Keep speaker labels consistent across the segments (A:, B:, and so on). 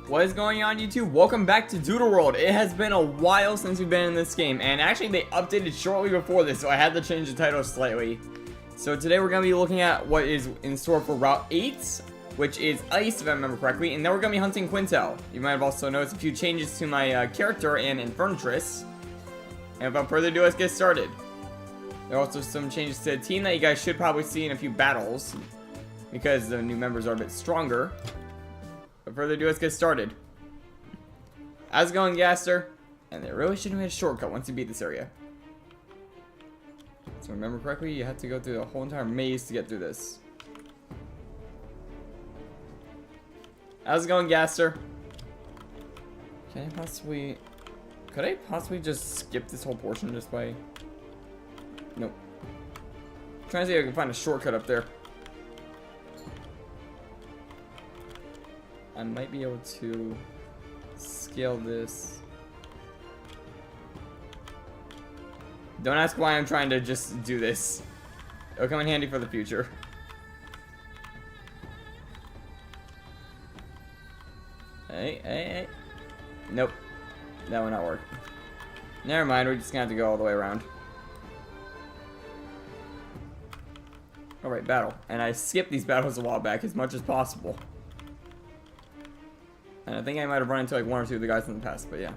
A: What is going on, YouTube? Welcome back to Doodle World. It has been a while since we've been in this game, and actually they updated shortly before this, so I had to change the title slightly. So today we're going to be looking at what is in store for Route 8, which is Ice, if I remember correctly, and then we're going to be hunting Qilintel. You might have also noticed a few changes to my character and Infernatress. And without further ado, let's get started. There are also some changes to the team that you guys should probably see in a few battles, because the new members are a bit stronger. Without further ado, let's get started. How's it going, Gaster? And there really shouldn't be a shortcut once you beat this area. So remember correctly, you have to go through the whole entire maze to get through this. How's it going, Gaster? Could I possibly just skip this whole portion just by... Nope. I'm trying to see if I can find a shortcut up there. I might be able to scale this. Don't ask why I'm trying to just do this. It'll come in handy for the future. Hey. Nope. That will not work. Never mind, we're just gonna have to go all the way around. Alright, battle. And I skipped these battles a while back as much as possible. And I think I might have run into like one or two of the guys in the past, but yeah.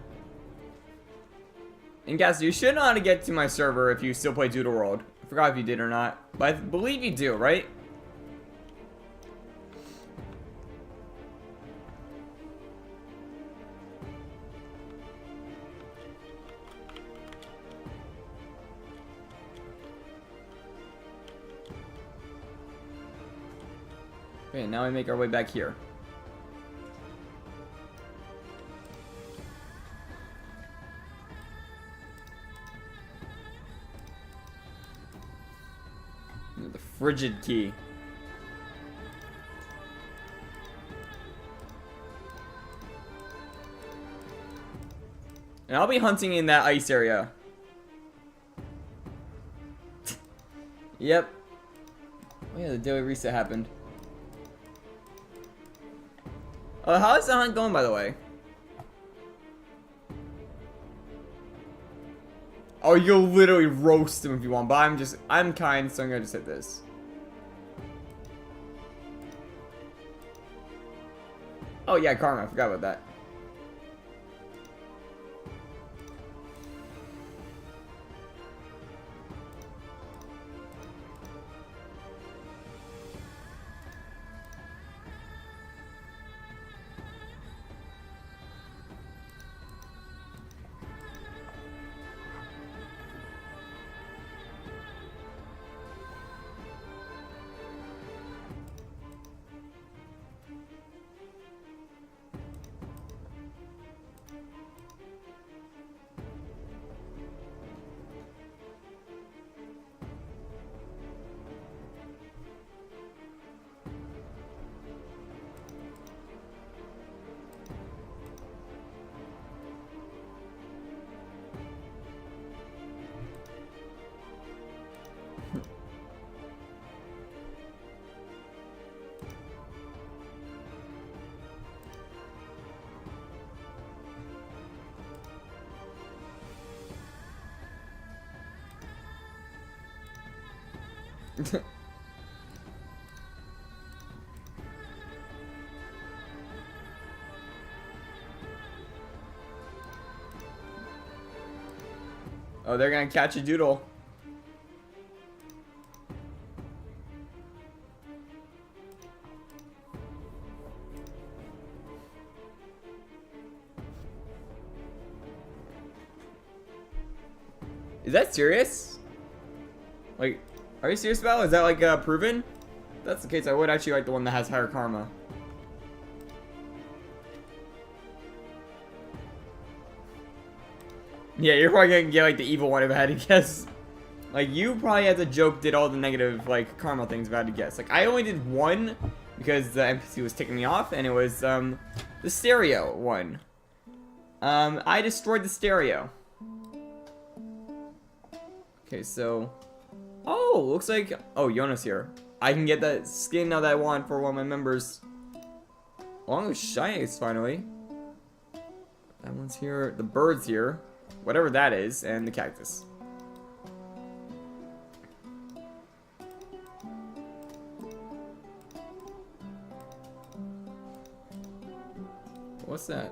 A: And guys, you should know how to get to my server if you still play Doodle World. I forgot if you did or not, but I believe you do, right? Okay, now we make our way back here. The frigid key. And I'll be hunting in that ice area. Yep. Oh yeah, the daily reset happened. How is the hunt going, by the way? Oh, you'll literally roast him if you want, but I'm kind, so I'm gonna just hit this. Oh yeah, karma, I forgot about that. Oh, they're gonna catch a doodle. Is that serious? Like, are you serious about it? Is that like proven? If that's the case, I would actually like the one that has higher karma. Yeah, you're probably gonna get like the evil one if I had to guess. Like, you probably as a joke did all the negative like karma things if I had to guess. Like, I only did one because the NPC was ticking me off, and it was the stereo one. I destroyed the stereo. Okay, so oh, looks like oh, Yona's here. I can get that skin now that I want for one of my members. Along with Shy Ace finally. That one's here. The bird's here. Whatever that is. And the cactus. What's that?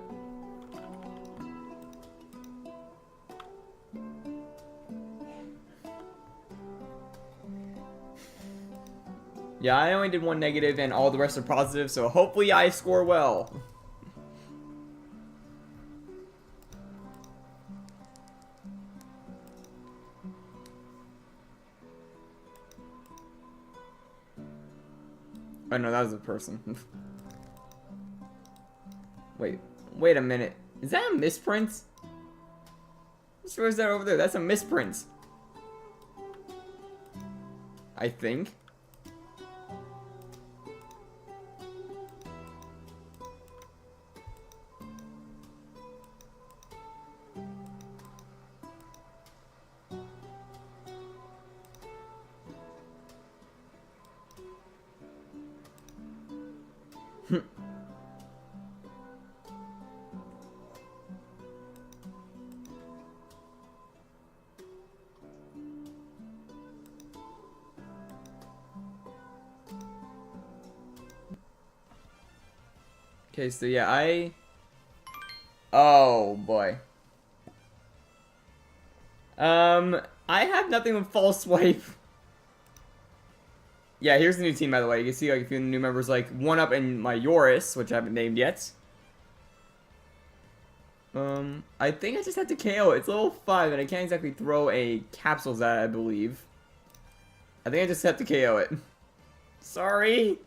A: Yeah, I only did one negative and all the rest are positive, so hopefully I score well. Oh no, that was a person. Wait a minute. Is that a misprint? Where is that over there? That's a misprint. I think. Okay, so yeah, oh boy. I have nothing with false swipe. Yeah, here's the new team, by the way. You can see like a few of the new members, like one up in my Yoris, which I haven't named yet. I think I just have to KO it. It's level 5, and I can't exactly throw a capsules at it, I believe. I think I just have to KO it. Sorry.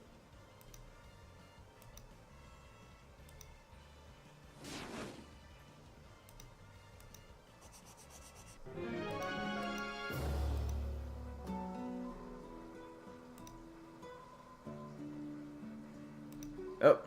A: Oh.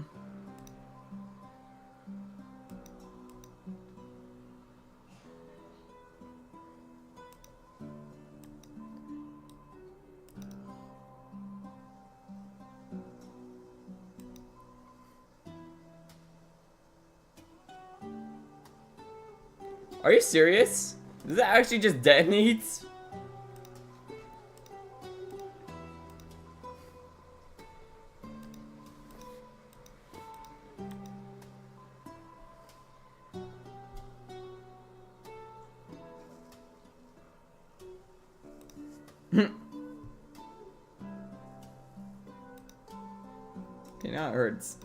A: Are you serious? Does that actually just detonate? Okay, now it hurts.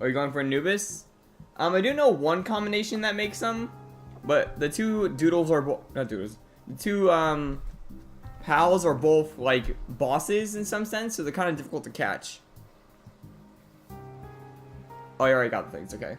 A: Are you going for Anubis? I do know one combination that makes them, but the two doodles are not doodles. The two pals are both like bosses in some sense, so they're kind of difficult to catch. Oh, you already got the things. Okay.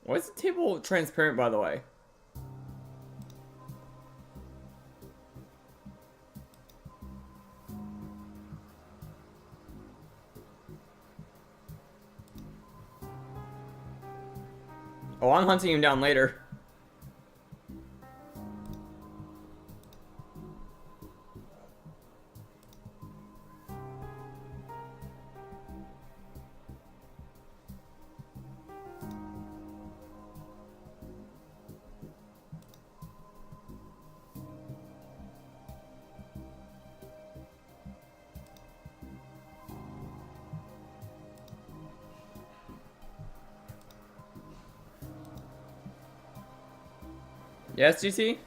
A: Why is the table transparent, by the way? Oh, I'm hunting him down later. Yes, GT?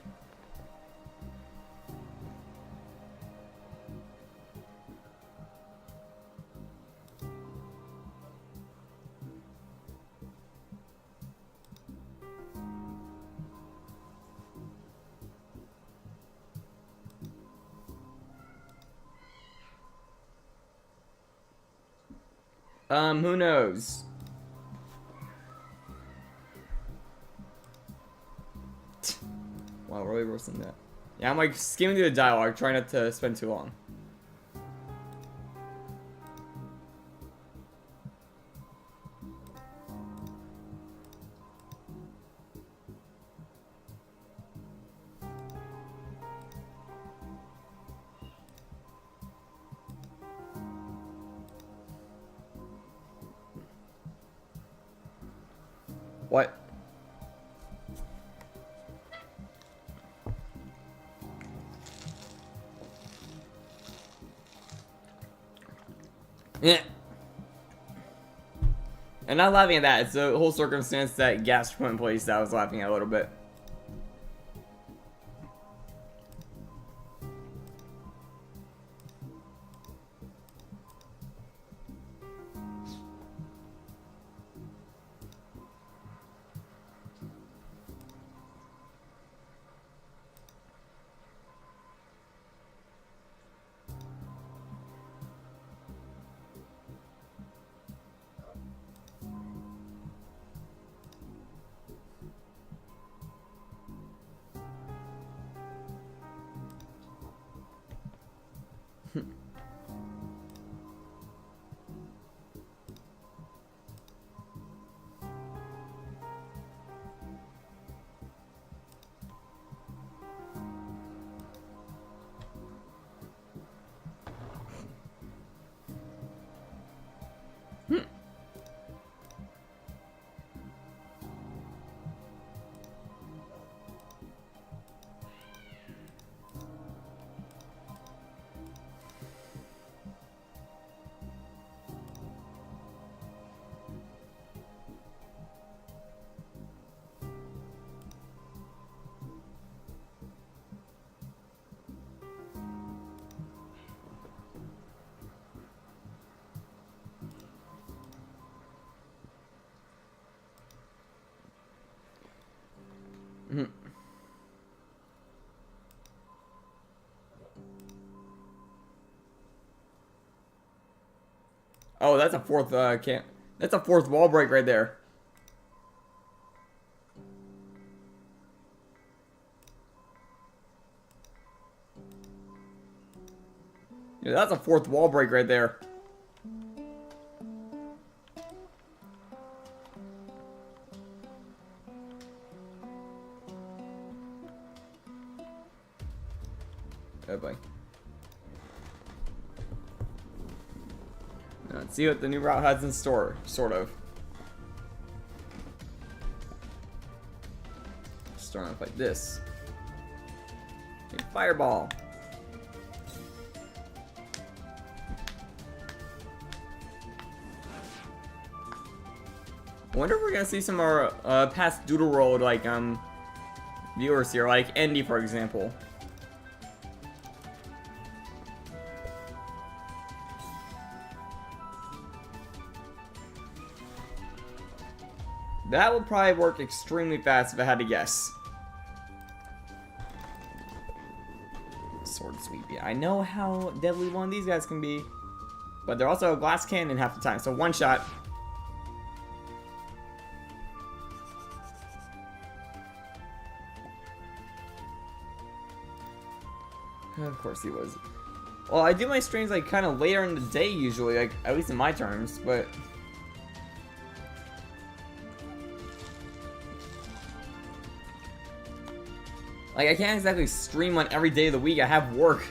A: Who knows? Wow, really roasting that. Yeah, I'm like skimming through the dialogue, trying not to spend too long. What? Yeah. And not laughing at that, it's the whole circumstance that Gas put in place that I was laughing at a little bit. Oh, that's a fourth that's a fourth wall break right there. Yeah, that's a fourth wall break right there. Oh boy. Now, let's see what the new route has in store, sort of. Starting off like this. Okay, fireball. I wonder if we're gonna see some more past Doodle World like viewers here, like Andy for example. That would probably work extremely fast if I had to guess. Sword sweep, yeah. I know how deadly one of these guys can be. But they're also a glass cannon half the time, so one shot. Of course he was. Well, I do my streams like kind of later in the day usually, like at least in my terms, but like I can't exactly stream on every day of the week. I have work.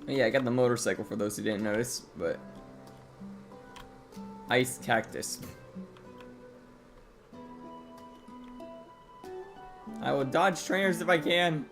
A: Yeah, I got the motorcycle for those who didn't notice, but ice cactus. I will dodge trainers if I can.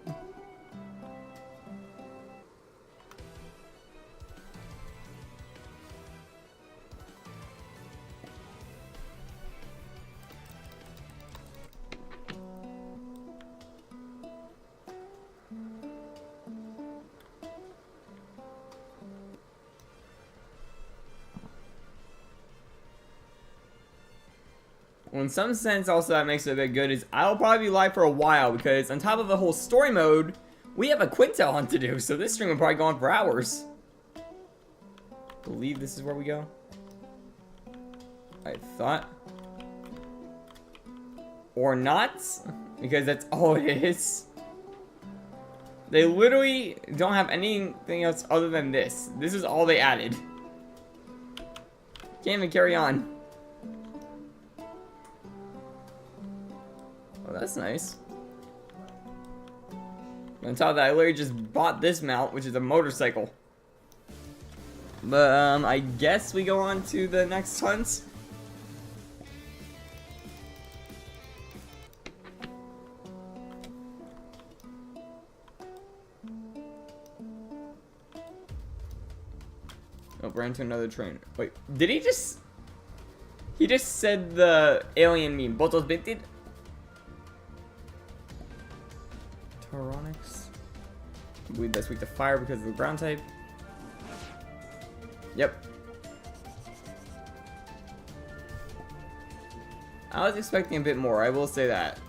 A: Well, in some sense, also that makes it a bit good is I'll probably be live for a while because on top of the whole story mode, we have a Qilintel Hunt to do, so this stream will probably go on for hours. I believe this is where we go. I thought. Or not, because that's all it is. They literally don't have anything else other than this. This is all they added. Can't even carry on. Oh, that's nice. On top of that, I literally just bought this mount, which is a motorcycle. But, I guess we go on to the next hunt. Oh, ran to another train. Wait, did he just... He just said the alien meme. Botos binted? Tauronics. I believe that's weak to fire because of the ground type. Yep. I was expecting a bit more, I will say that.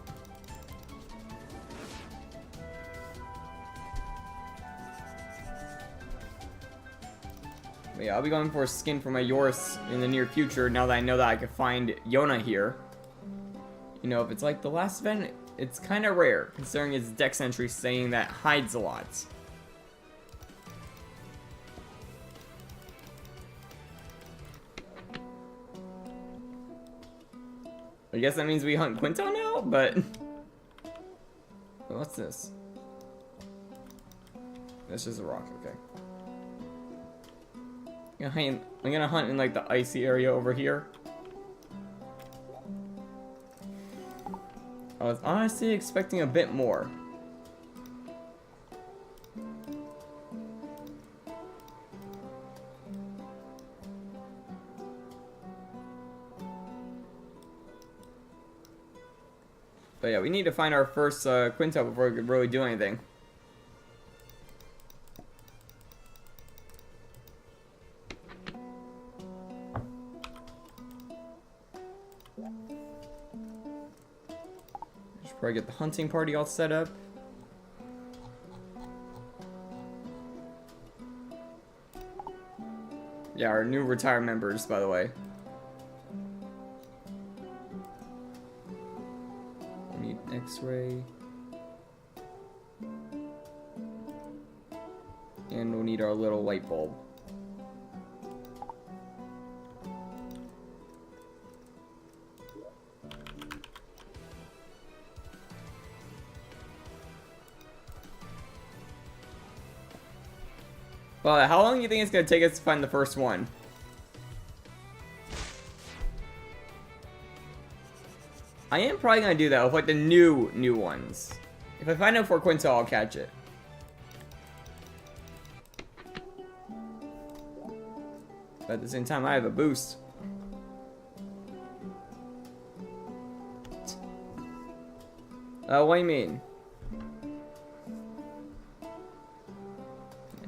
A: But yeah, I'll be going for a skin for my Yoris in the near future now that I know that I can find Yona here. You know, if it's like the last event, it's kind of rare, considering its dex entry saying that hides a lot. I guess that means we hunt Qilintel now, but... What's this? That's just a rock, okay. I'm gonna hunt in like the icy area over here. I was honestly expecting a bit more. But yeah, we need to find our first Qilintel before we can really do anything. Probably get the hunting party all set up. Yeah, our new retired members, by the way. We need X-ray. And we'll need our little light bulb. Well, how long do you think it's going to take us to find the first one? I am probably going to do that with like the new ones. If I find out for Qilintel, I'll catch it. But at the same time, I have a boost. What do you mean?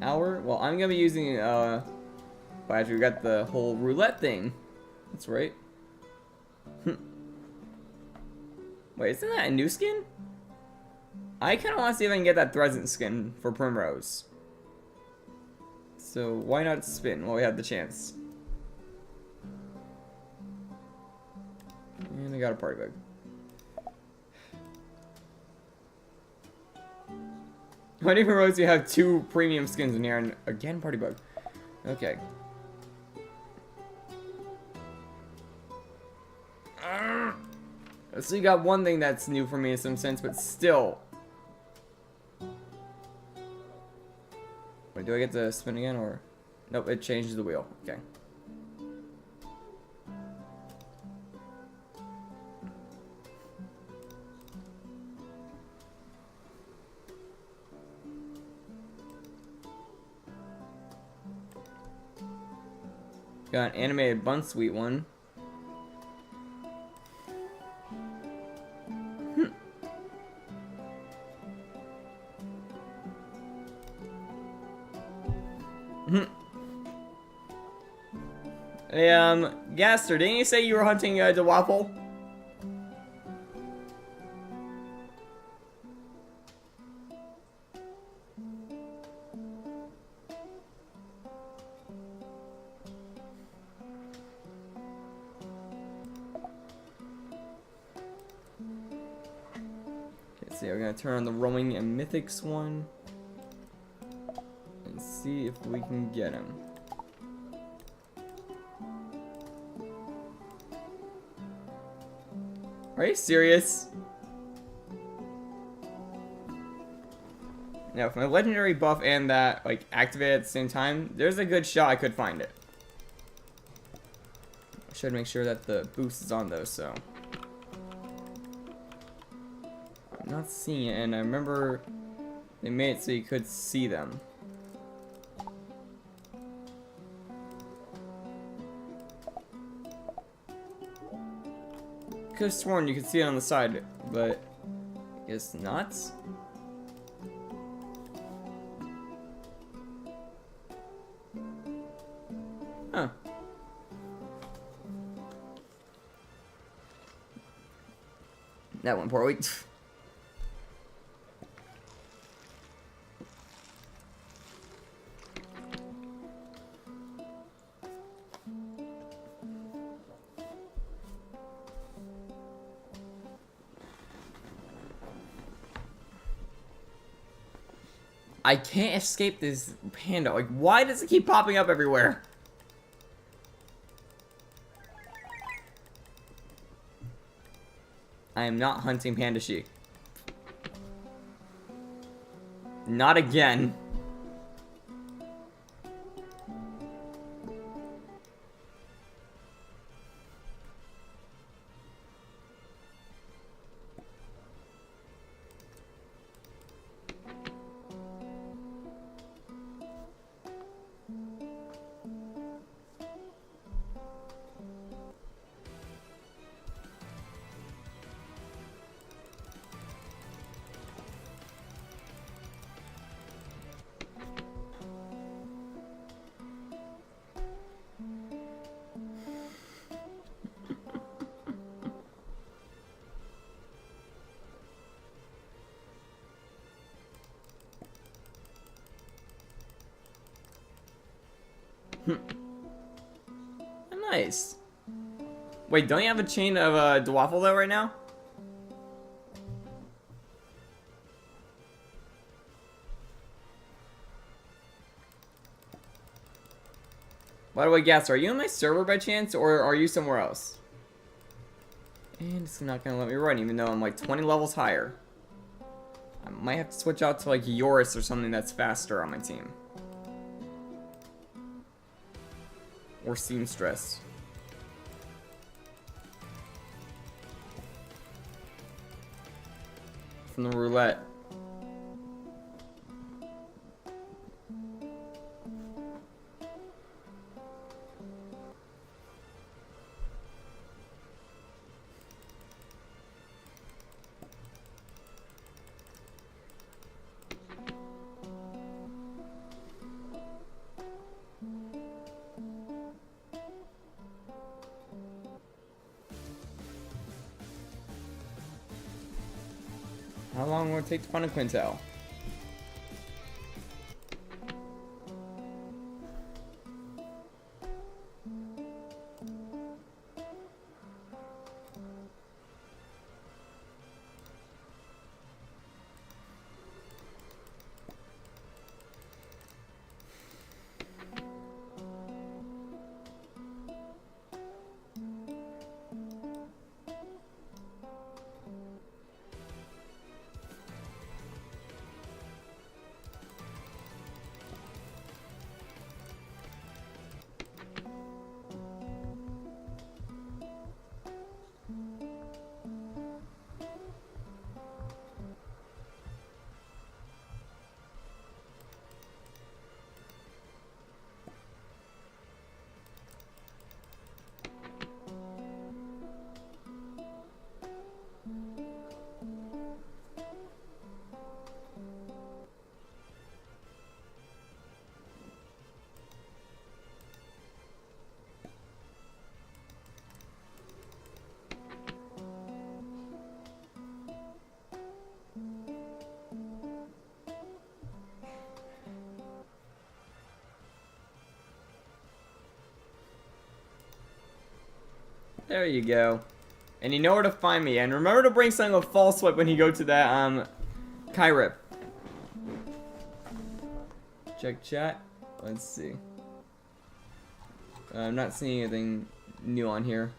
A: Hour? Well, I'm gonna be using, well, actually, we got the whole roulette thing. That's right. Wait, isn't that a new skin? I kind of want to see if I can get that Threadent skin for Primrose. So, why not spin while we have the chance? And I got a party bug. I didn't even realize you have 2 premium skins in here, and again, party bug. Okay. So you got one thing that's new for me in some sense, but still. Wait, do I get to spin again, or? Nope, it changes the wheel. Okay. Got an animated Bunsweet one. Hey, Gaster, didn't you say you were hunting the waffle? Okay, so we're gonna turn on the roaming and mythics one and see if we can get him. Are you serious? Now, if my legendary buff and that, like, activate at the same time, there's a good shot I could find it. I should make sure that the boost is on, though, so. I'm not seeing it, and I remember they made it so you could see them. Could have sworn you could see it on the side, but I guess not. Huh. That one poorly. I can't escape this panda. Like, why does it keep popping up everywhere? I am not hunting panda sheep. Not again. Nice. Wait, don't you have a chain of Dwaffle though right now? By the way, Gas, are you on my server by chance, or are you somewhere else? And it's not gonna let me run, even though I'm like 20 levels higher. I might have to switch out to like Yoris or something that's faster on my team. Or Seamstress. From the roulette. How long will it take to find a Quintel? There you go. And you know where to find me. And remember to bring something with false swipe when you go to that, Kyrip. Check chat. Let's see. I'm not seeing anything new on here.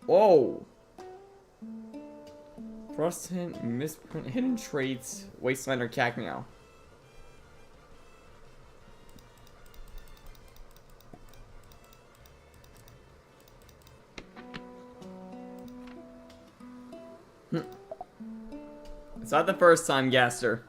A: Whoa! Frost hint, misprint, hidden traits, wasteland or Cacmeow. It's not the first time, Gaster.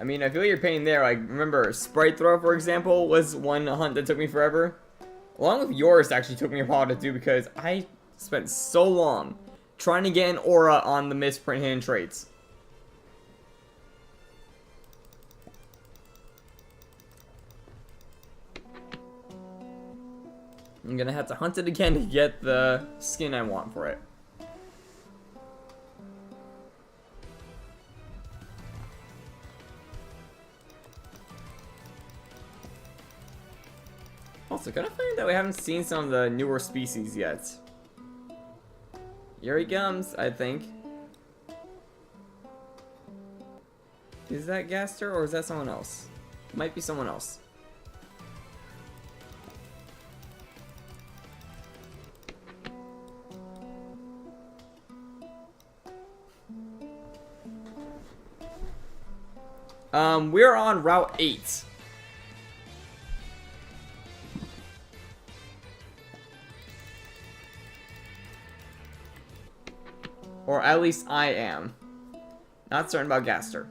A: I mean, I feel your pain there. Like, remember, Sprite Throw, for example, was one hunt that took me forever. Along with yours, actually took me a while to do because I spent so long trying to get an aura on the misprint hidden traits. I'm gonna have to hunt it again to get the skin I want for it. Also, kind of funny that we haven't seen some of the newer species yet. Here he comes, I think. Is that Gaster or is that someone else? Might be someone else. We're on Route 8. Or at least I am. Not certain about Gaster.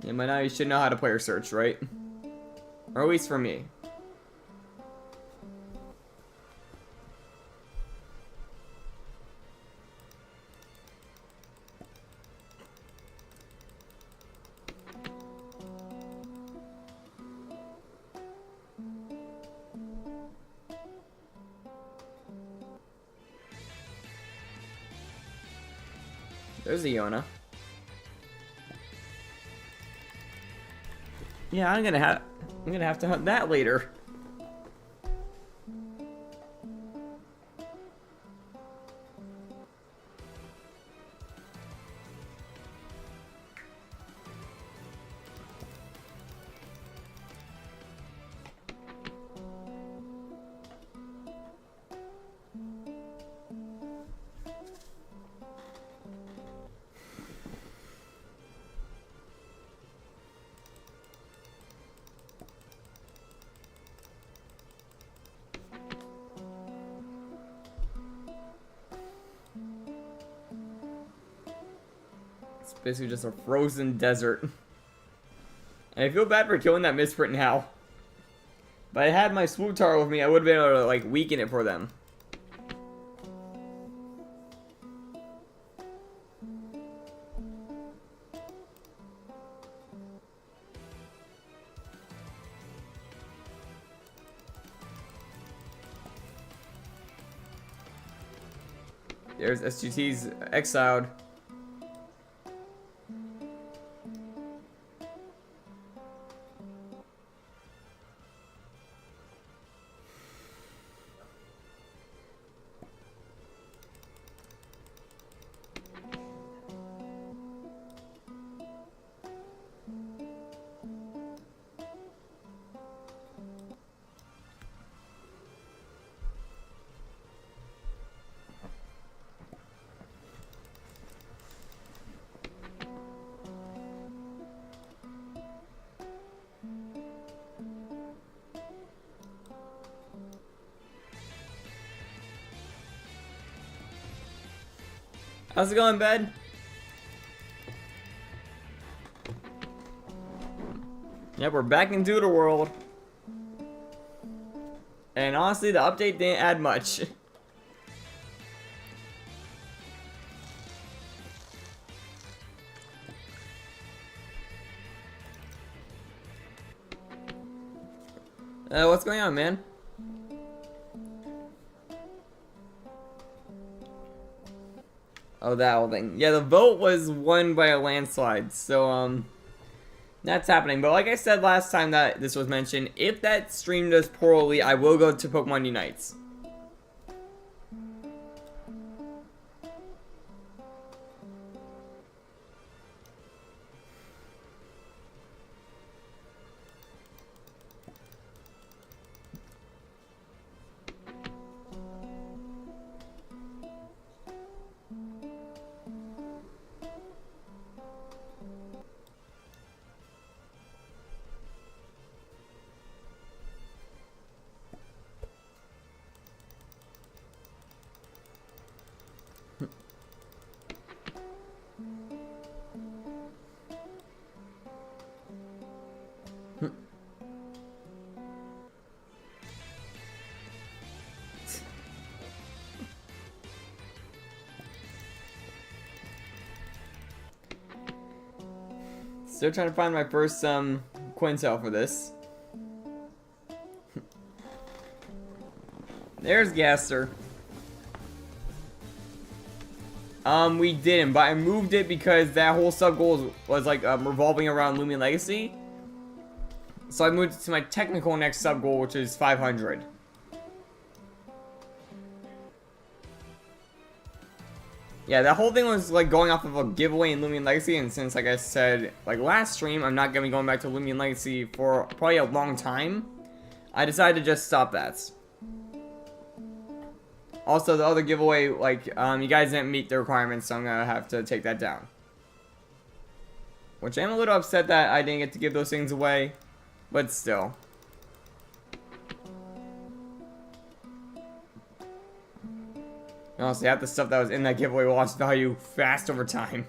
A: Yeah, by now you should know how to player search, right? Or at least for me. There's a Yona. Yeah, I'm gonna have to hunt that later. It's basically just a frozen desert. And I feel bad for killing that misprint now. But I had my Swootar with me, I would have been able to like weaken it for them. There's SGT's exiled. How's it going, bed? Yep, we're back in Doodle World. And honestly, the update didn't add much. What's going on, man? Oh, that whole thing. Yeah, the vote was won by a landslide, so, that's happening. But like I said last time that this was mentioned, if that stream does poorly, I will go to Pokemon Unites. Still trying to find my first Qilintel for this. There's Gaster. We didn't, but I moved it because that whole sub goal was like revolving around Lumion Legacy. So I moved it to my technical next sub goal, which is 500. Yeah, that whole thing was like going off of a giveaway in Lumion Legacy, and since, like I said, like last stream, I'm not gonna be going back to Lumion Legacy for probably a long time. I decided to just stop that. Also, the other giveaway, like, you guys didn't meet the requirements, so I'm gonna have to take that down. Which I'm a little upset that I didn't get to give those things away, but still. Honestly, half the stuff that was in that giveaway lost value fast over time.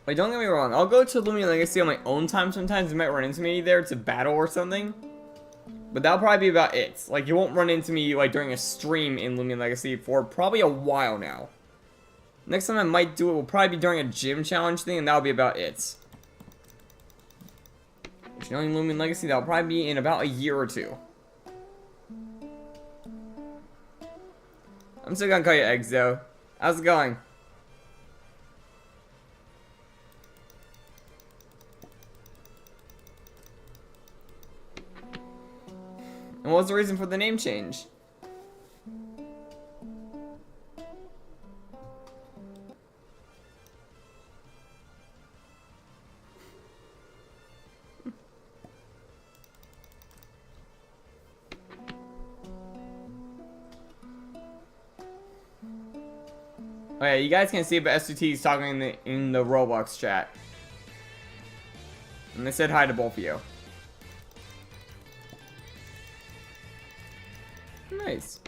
A: Like, don't get me wrong, I'll go to Lumion Legacy on my own time sometimes. You might run into me there to battle or something. But that'll probably be about it. Like, you won't run into me, like, during a stream in Lumion Legacy for probably a while now. Next time I might do it will probably be during a gym challenge thing, and that'll be about it. Which, knowing Lumion Legacy, that'll probably be in about a year or two. I'm still gonna call you Eggs, though. How's it going? And what was the reason for the name change? Oh yeah, you guys can see it, but SUT is talking in the Roblox chat. And they said hi to both of you. Nice.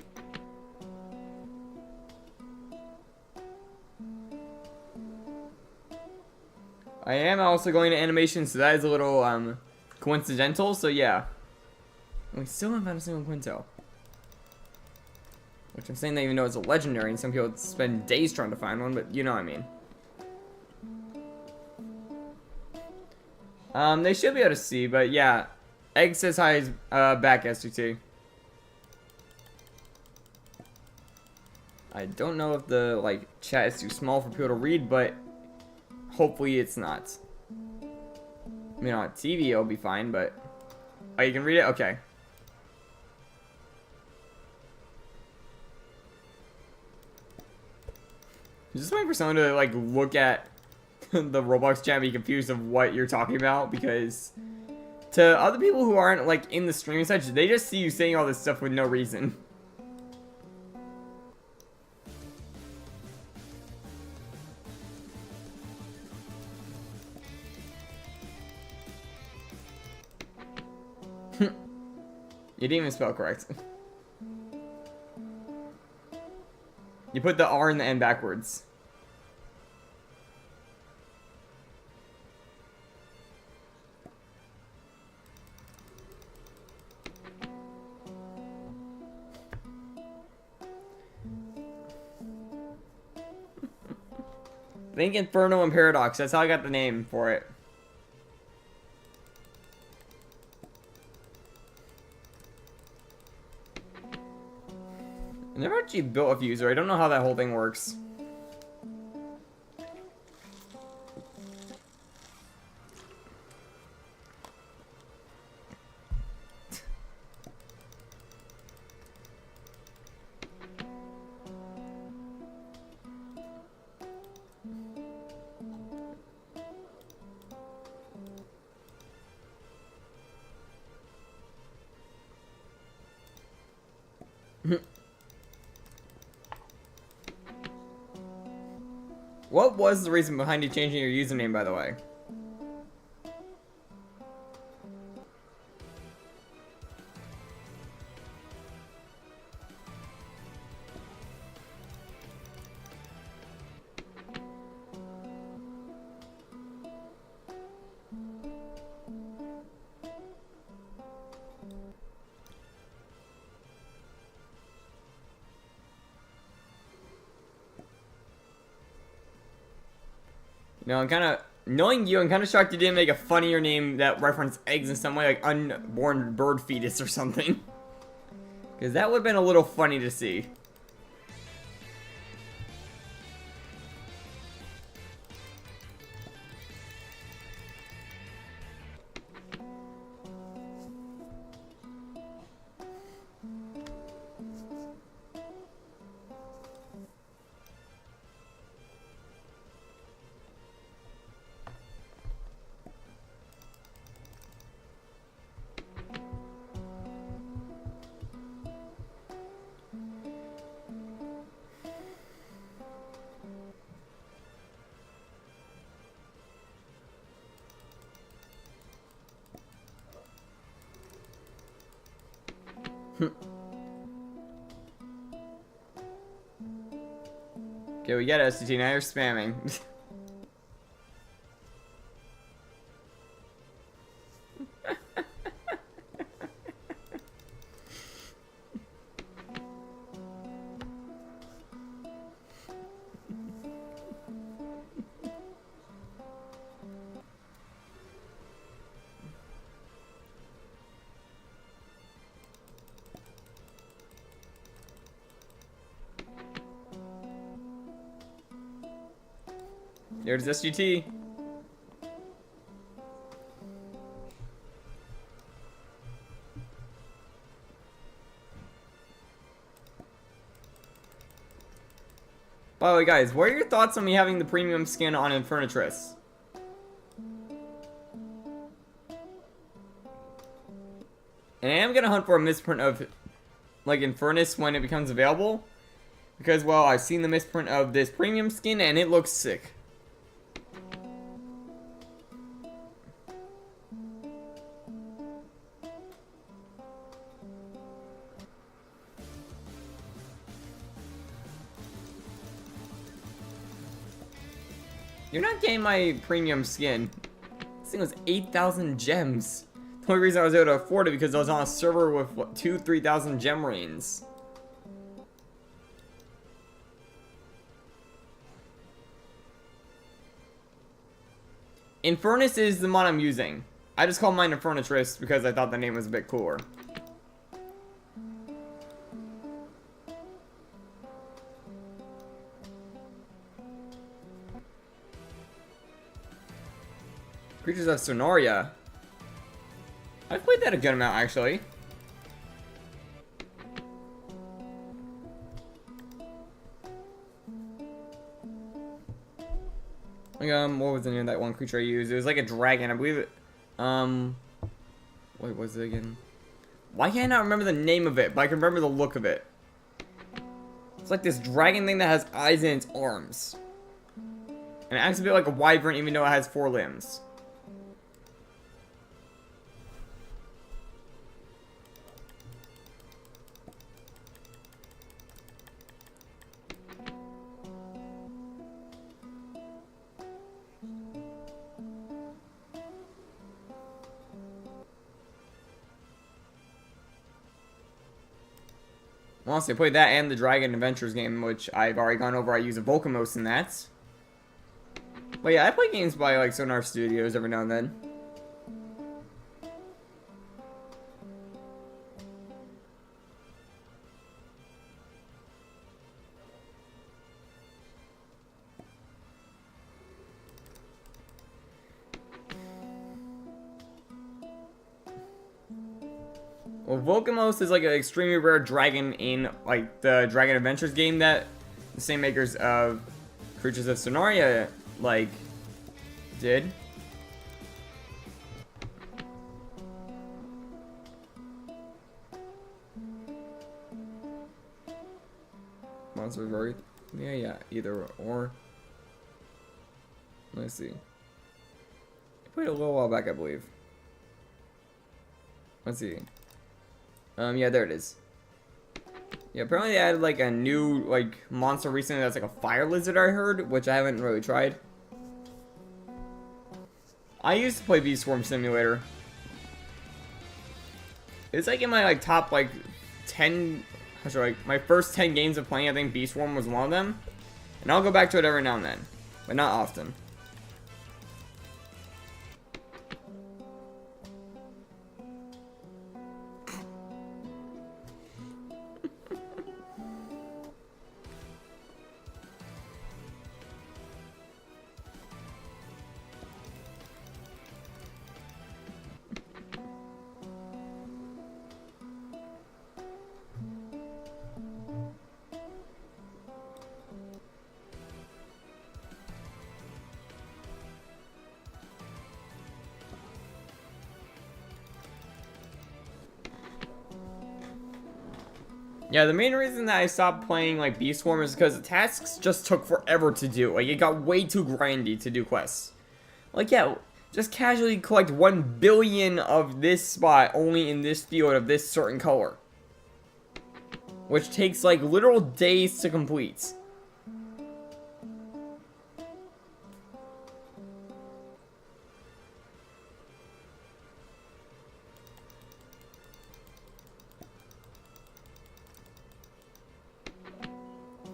A: I am also going to animation, so that is a little coincidental, so yeah. We still haven't found a single Qilintel. Which I'm saying that even though it's a legendary, and some people spend days trying to find one, but you know what I mean. They should be able to see, but yeah. Egg says hi is back, SUT. I don't know if the, like, chat is too small for people to read, but hopefully it's not. I mean, on TV it'll be fine, but... Oh, you can read it? Okay. I'm just waiting for someone to, like, look at the Roblox chat and be confused of what you're talking about, because To other people who aren't, like, in the stream and such, they just see you saying all this stuff with no reason. You didn't even spell correct. You put the R in the end backwards. Think Inferno and Paradox. That's how I got the name for it. I never actually built a fuser. I don't know how that whole thing works. What was the reason behind you changing your username, by the way? You know, I'm kind of, knowing you, I'm kind of shocked you didn't make a funnier name that referenced eggs in some way, like unborn bird fetus or something. Because that would have been a little funny to see. Okay, we get it, SCT. Now you're spamming. There's SGT. By the way, guys, what are your thoughts on me having the premium skin on Infernatress? And I am gonna hunt for a misprint of, like, Infernus when it becomes available. Because, well, I've seen the misprint of this premium skin and it looks sick. You're not getting my premium skin. This thing was 8,000 gems. The only reason I was able to afford it because I was on a server with, what, 3,000 gem reigns. Infernus is the mod I'm using. I just called mine Infernatress because I thought the name was a bit cooler. Creatures of Sonoria. I've played that a good amount, actually. Like, what was the name of that one creature I used? It was like a dragon, I believe it. Wait, what's it again? Why can't I not remember the name of it, but I can remember the look of it. It's like this dragon thing that has eyes in its arms. And it acts a bit like a wyvern even though it has 4 limbs. Honestly, I played that and the Dragon Adventures game, which I've already gone over. I use a Volcamos in that. But yeah, I play games by like Sonar Studios every now and then. Well, Volcamos is like an extremely rare dragon in like the Dragon Adventures game that the same makers of Creatures of Sonaria like did. Monsters of Earth. Yeah, either or. Let's see. I played it a little while back, I believe. Let's see. Yeah, there it is. Yeah, apparently they added like a new like monster recently that's like a fire lizard, I heard, which I haven't really tried. I used to play Bee Swarm Simulator. It's like in my like top like 10, how should I, my first 10 games of playing, I think Bee Swarm was one of them. And I'll go back to it every now and then, but not often. Yeah, the main reason that I stopped playing like Bee Swarm is because the tasks just took forever to do. Like, it got way too grindy to do quests. Like, yeah, just casually collect 1 billion of this spot only in this field of this certain color. Which takes like literal days to complete.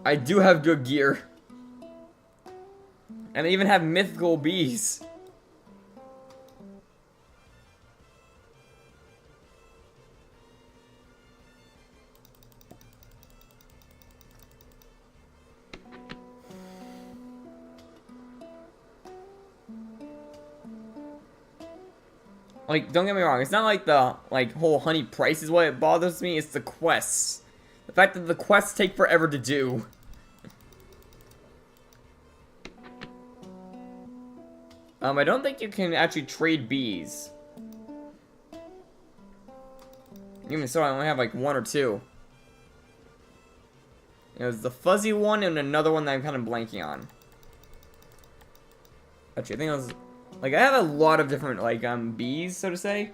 A: I do have good gear. And I even have mythical bees. Like, don't get me wrong, it's not like the like whole honey price is what it bothers me, it's the quests. The fact that the quests take forever to do. I don't think you can actually trade bees. Even so, I only have like 1 or 2. It was the fuzzy one and another one that I'm kind of blanking on. Actually, I think it was like, I have a lot of different like bees, so to say.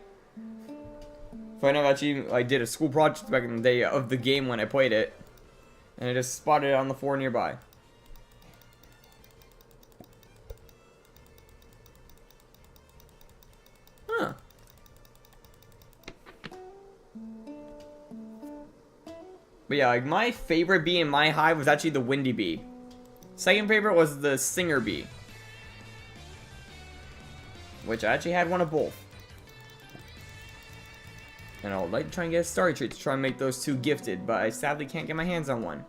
A: So I know I actually like did a school project back in the day of the game when I played it, and I just spotted it on the floor nearby. Huh. But yeah, like my favorite bee in my hive was actually the windy bee. Second favorite was the singer bee, which I actually had one of both. And I would like to try and get a Star Trait to try and make those 2 gifted, but I sadly can't get my hands on one.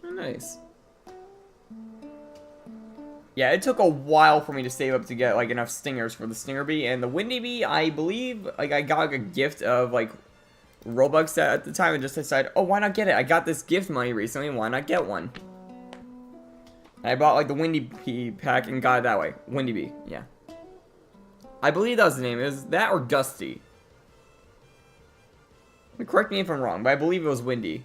A: Oh, nice. Yeah, it took a while for me to save up to get, like, enough stingers for the stinger bee. And the windy bee, I believe, like, I got, like, a gift of, like, Robux at the time and just decided, oh, why not get it? I got this gift money recently, why not get one? And I bought, like, the windy bee pack and got it that way. Windy bee, yeah. I believe that was the name. It was that or Gusty. Correct me if I'm wrong, but I believe it was windy.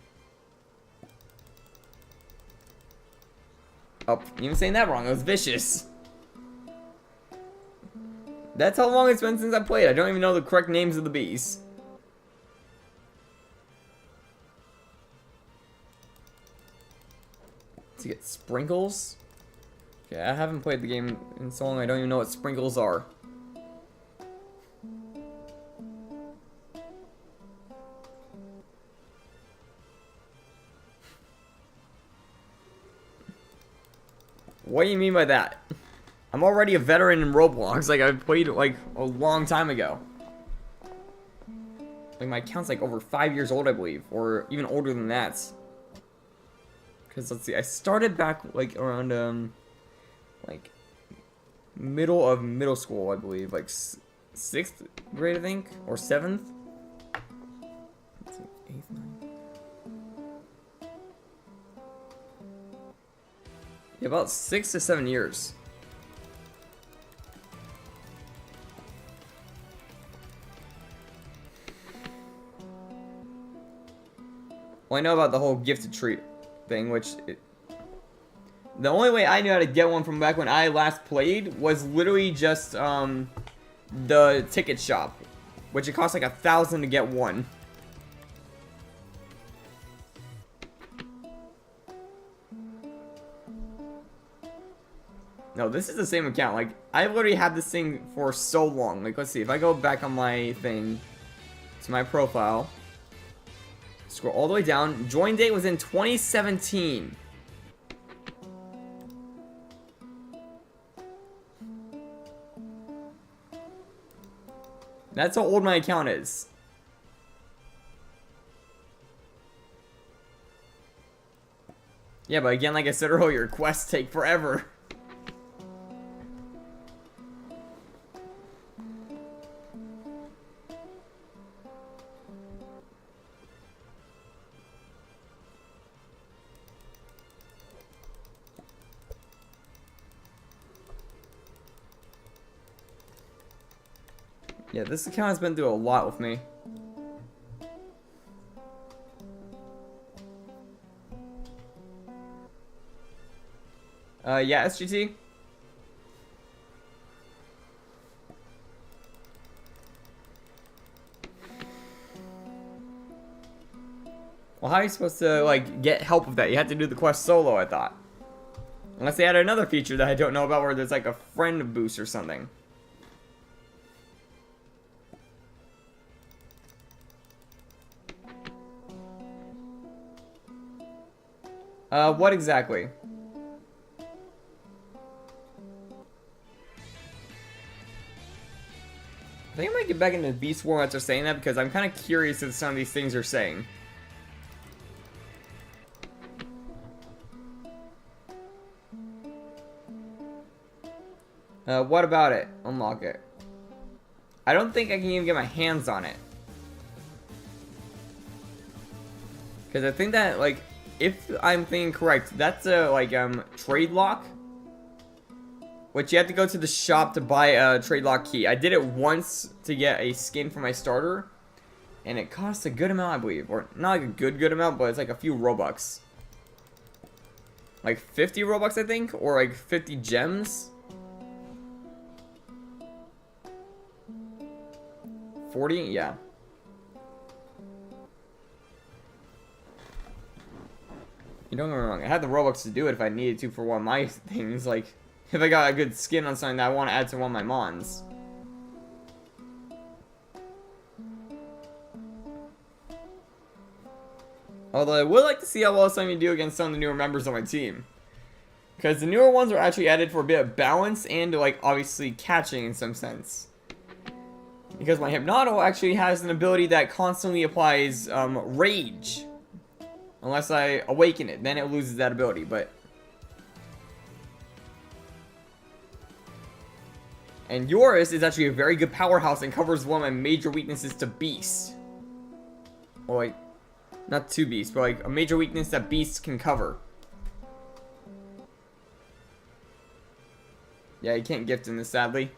A: Oh, even saying that wrong. It was vicious. That's how long it's been since I played. I don't even know the correct names of the bees. To get sprinkles? Okay, I haven't played the game in so long I don't even know what sprinkles are. What do you mean by that? I'm already a veteran in Roblox. Like, I've played, like, a long time ago. Like, my account's, like, over 5 years old, I believe. Or even older than that. Because, let's see, I started back, like, around, like, middle of middle school, I believe. Like, 6th grade, I think? Or 7th? Let's see, 8th, 9th. Yeah, about 6 to 7 years. Well, I know about the whole gifted treat thing, the only way I knew how to get one from back when I last played was literally just the ticket shop, which it cost like 1,000 to get one. No, this is the same account. Like, I've literally had this thing for so long. Like, let's see. If I go back on my thing to my profile, scroll all the way down. Join date was in 2017. That's how old my account is. Yeah, but again, like I said earlier, quests take forever. Yeah, this account has been through a lot with me. Yeah, SGT. Well, how are you supposed to, like, get help with that? You had to do the quest solo, I thought. Unless they added another feature that I don't know about where there's, like, a friend boost or something. What exactly? I think I might get back into Beast War after saying that because I'm kind of curious if some of these things are saying. What about it? Unlock it. I don't think I can even get my hands on it. Because I think that, like, if I'm thinking correct, that's a, like, trade lock. Which you have to go to the shop to buy a trade lock key. I did it once to get a skin for my starter. And it costs a good amount, I believe. Or, not like a good amount, but it's like a few Robux. Like 50 Robux, I think? Or like 50 gems? 40? Yeah. You don't get me wrong, I had the Robux to do it if I needed to for one of my things, like, if I got a good skin on something that I want to add to one of my mons. Although I would like to see how well some of you do against some of the newer members on my team. Because the newer ones are actually added for a bit of balance and, like, obviously catching in some sense. Because my Hypnoto actually has an ability that constantly applies rage. Unless I awaken it, then it loses that ability, but... And yours is actually a very good powerhouse and covers one of my major weaknesses to Beast. Or like, not to Beast, but like a major weakness that Beast can cover. Yeah, you can't gift in this, sadly.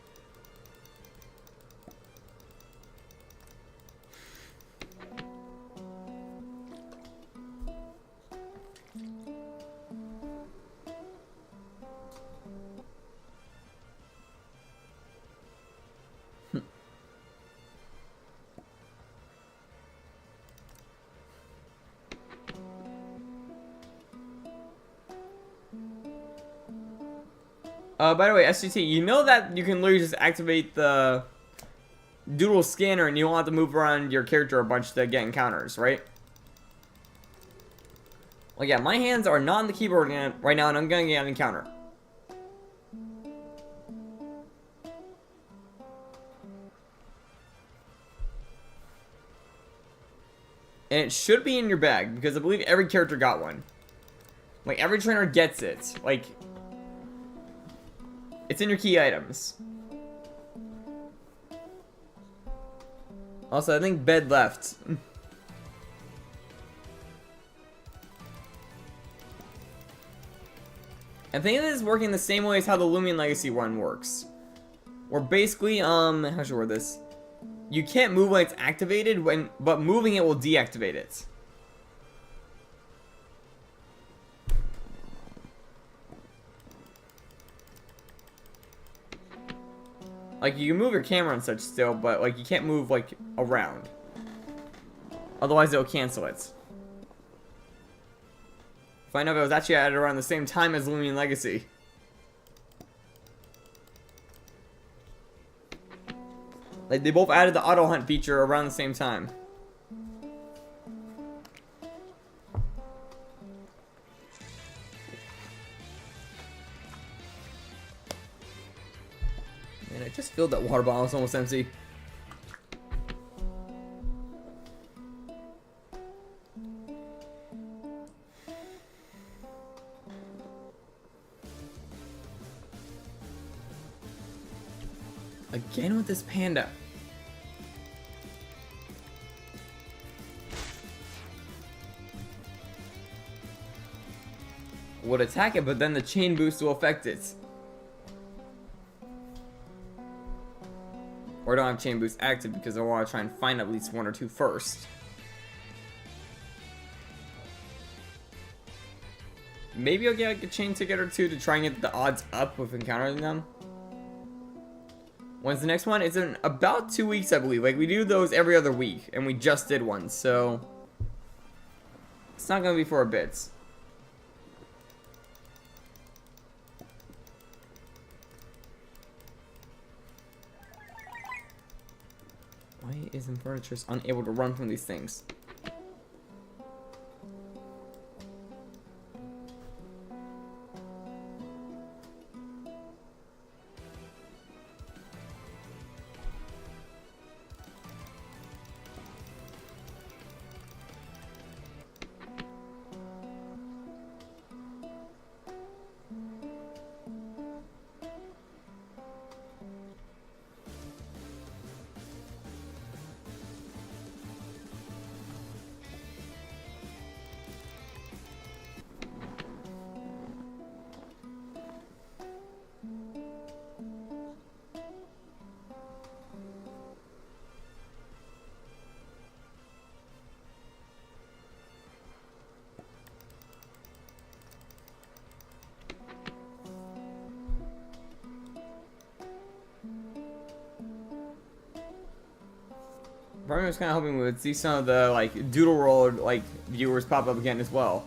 A: By the way, SGT, you know that you can literally just activate the Doodle scanner and you don't have to move around your character a bunch to get encounters, right? Well, yeah, my hands are not on the keyboard right now, and I'm gonna get an encounter. And it should be in your bag, because I believe every character got one. Like, every trainer gets it. Like, it's in your key items. Also, I think bed left. I think this is working the same way as how the Lumion Legacy one works. Where basically, how should I word this? You can't move when it's activated, but moving it will deactivate it. Like, you can move your camera and such still, but like you can't move like around. Otherwise it'll cancel it. Find out if it was actually added around the same time as Lumion Legacy. Like, they both added the auto hunt feature around the same time. Man, I just filled that water bottle, it's almost empty. Again with this panda. Would attack it, but then the chain boost will affect it. Or I don't have chain boost active because I want to try and find at least one or two first. Maybe I'll get like a chain ticket or two to try and get the odds up with encountering them. When's the next one? It's in about 2 weeks, I believe. Like, we do those every other week, and we just did one, so it's not gonna be for a bit. Why isn't furniture unable to run from these things? Probably was kind of hoping we would see some of the like Doodle World like viewers pop up again as well.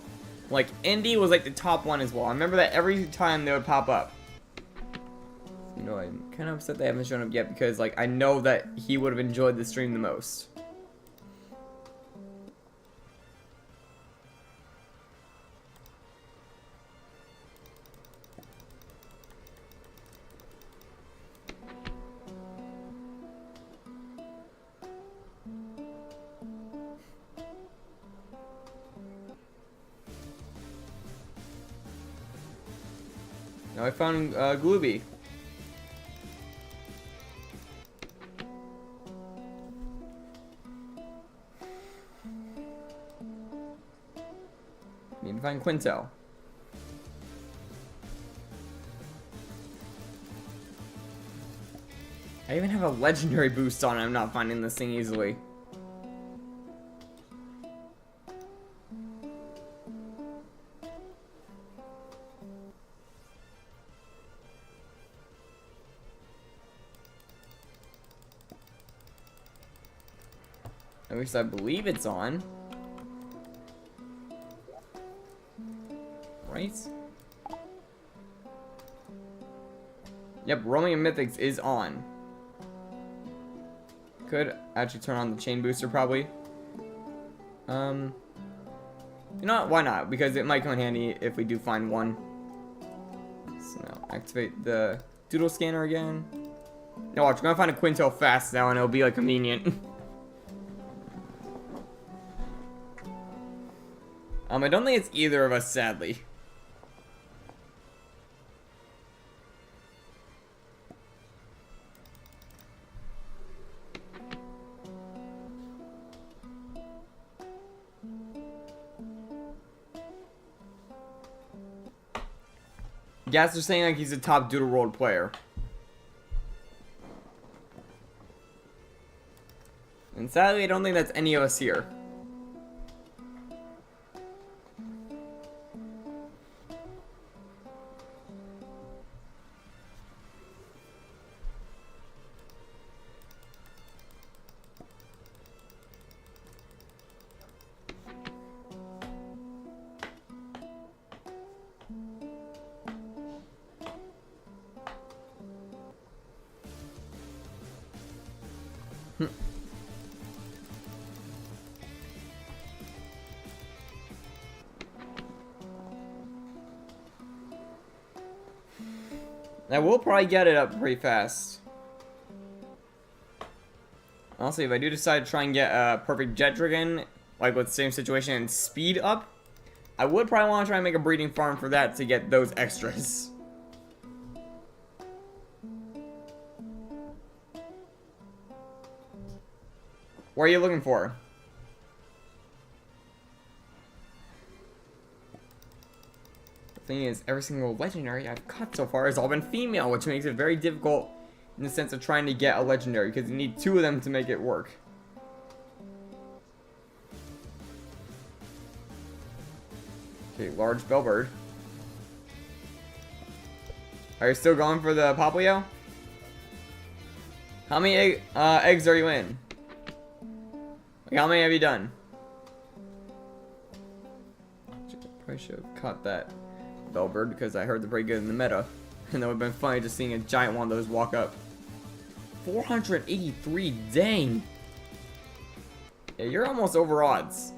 A: Like Indy was like the top one as well. I remember that every time they would pop up. You know, I'm kind of upset they haven't shown up yet because like I know that he would have enjoyed the stream the most. Now I found Glooby. find Quintel. I even have a legendary boost on. I'm not finding this thing easily. At least I believe it's on. Right? Yep, roaming and mythics is on. Could actually turn on the chain booster probably. You know what? Why not? Because it might come in handy if we do find one. So now activate the doodle scanner again. No, watch, we're gonna find a Quintel fast now and it'll be like convenient. I don't think it's either of us, sadly. Gas are saying like he's a top Doodle World player. And sadly, I don't think that's any of us here. Now we'll probably get it up pretty fast. Honestly, if I do decide to try and get a perfect jet dragon, like with the same situation and speed up, I would probably want to try and make a breeding farm for that to get those extras. What are you looking for? The thing is, every single legendary I've caught so far has all been female, which makes it very difficult in the sense of trying to get a legendary, because you need 2 of them to make it work. Okay, large bellbird. Are you still going for the Poplio? How many eggs are you in? Like, how many have you done? Probably should have caught that bellbird because I heard they're pretty good in the meta. And that would have been funny just seeing a giant one of those walk up. 483, dang! Yeah, you're almost over odds.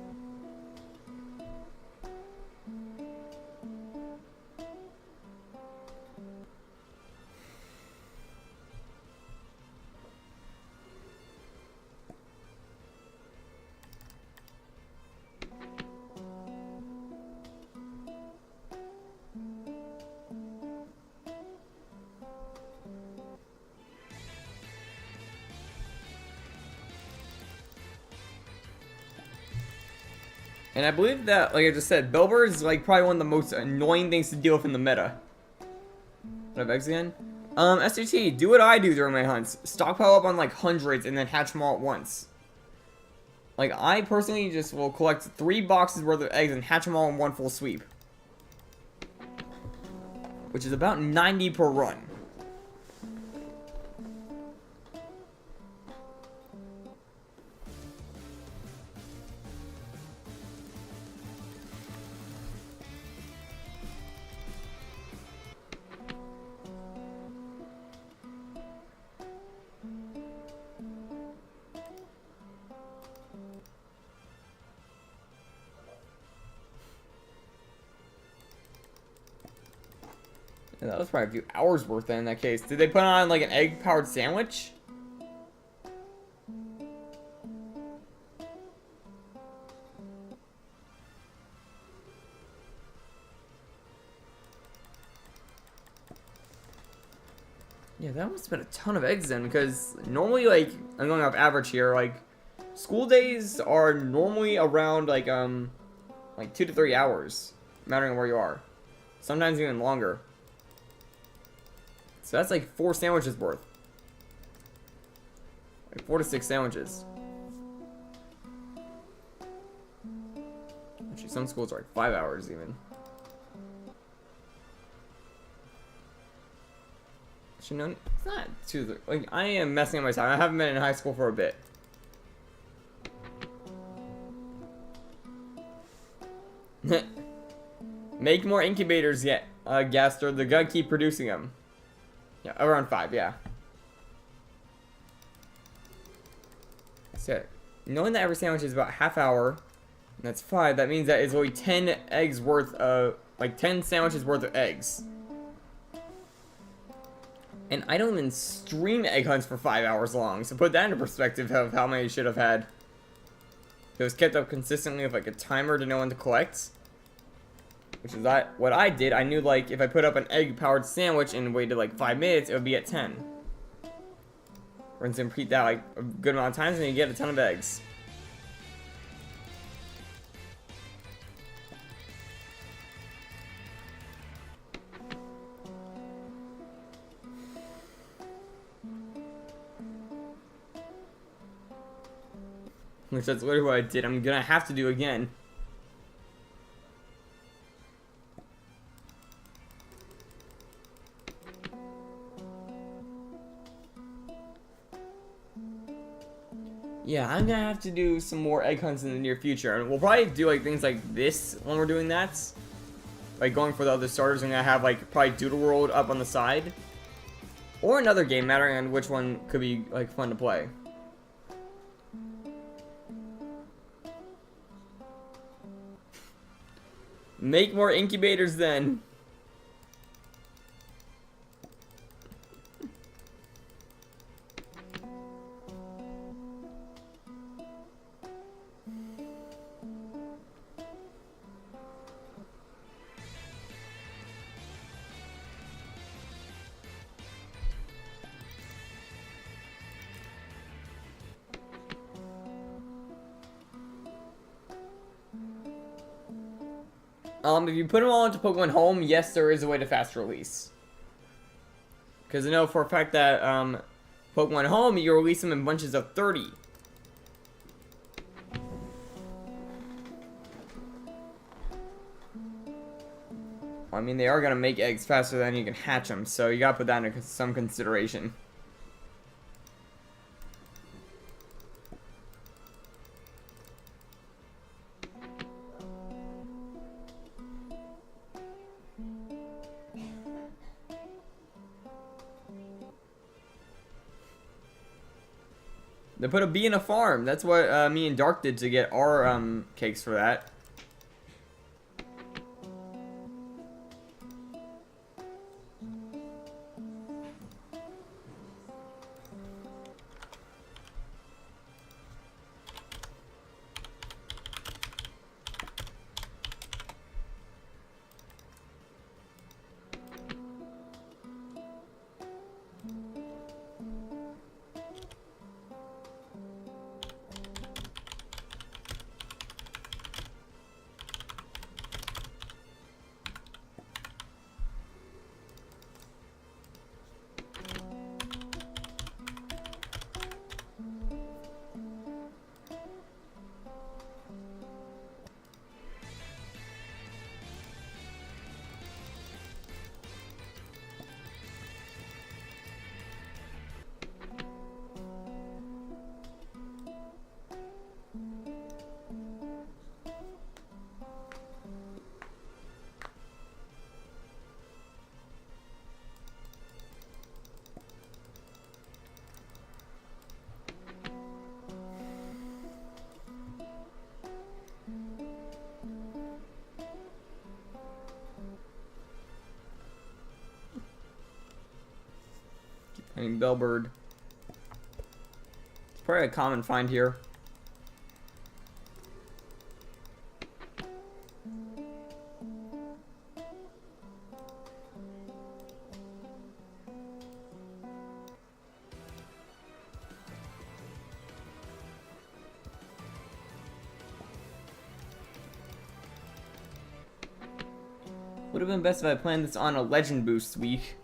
A: And I believe that, like I just said, bellbird is like probably one of the most annoying things to deal with in the meta. Do I have eggs again? SCT, do what I do during my hunts. Stockpile up on like hundreds and then hatch them all at once. Like, I personally just will collect 3 boxes worth of eggs and hatch them all in one full sweep. Which is about 90 per run. Yeah, that was probably a few hours worth in that case. Did they put on like an egg-powered sandwich? Yeah, that must have been a ton of eggs then, because normally, like, I'm going off average here, like, school days are normally around, like 2 to 3 hours mattering where you are. Sometimes even longer. So that's like 4 sandwiches worth. Like 4 to 6 sandwiches. Actually, some schools are like 5 hours even. Actually, no, it's not too, like, I am messing up my time. I haven't been in high school for a bit. Make more incubators yet, Gaster. They're gonna keep producing them. Yeah, around 5, yeah. So, knowing that every sandwich is about half hour, and that's 5, that means that it's only 10 eggs worth of, like 10 sandwiches worth of eggs. And I don't even stream egg hunts for 5 hours long, so put that into perspective of how many you should have had. It was kept up consistently with like a timer to know when to collect. Which is what I did. I knew like if I put up an egg-powered sandwich and waited like 5 minutes, it would be at 10. Rinse and repeat that like a good amount of times and you get a ton of eggs. Which that's literally what I did. I'm gonna have to do again. Yeah, I'm gonna have to do some more egg hunts in the near future. And we'll probably do like things like this when we're doing that. Like going for the other starters, I'm gonna have like probably Doodle World up on the side. Or another game, mattering on which one could be like fun to play. Make more incubators then. If you put them all into Pokemon Home, yes, there is a way to fast release. Because I know for a fact that Pokemon Home, you release them in bunches of 30. I mean, they are going to make eggs faster than you can hatch them, so you got to put that into some consideration. They put a bee in a farm. That's what me and Dark did to get our cakes for that. I mean, Bellbird. It's probably a common find here. Would have been best if I planned this on a legend boost week.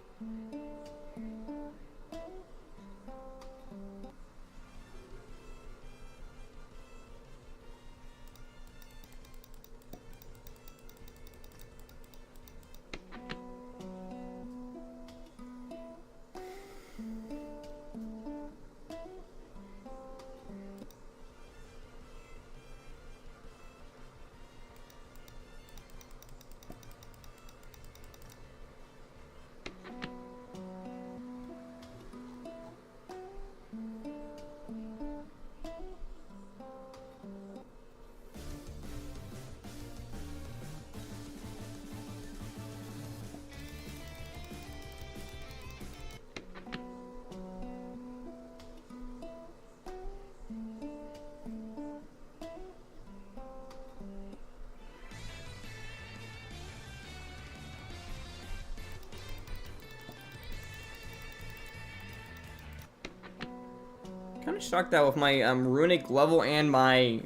A: Kind of shocked that with my runic level and my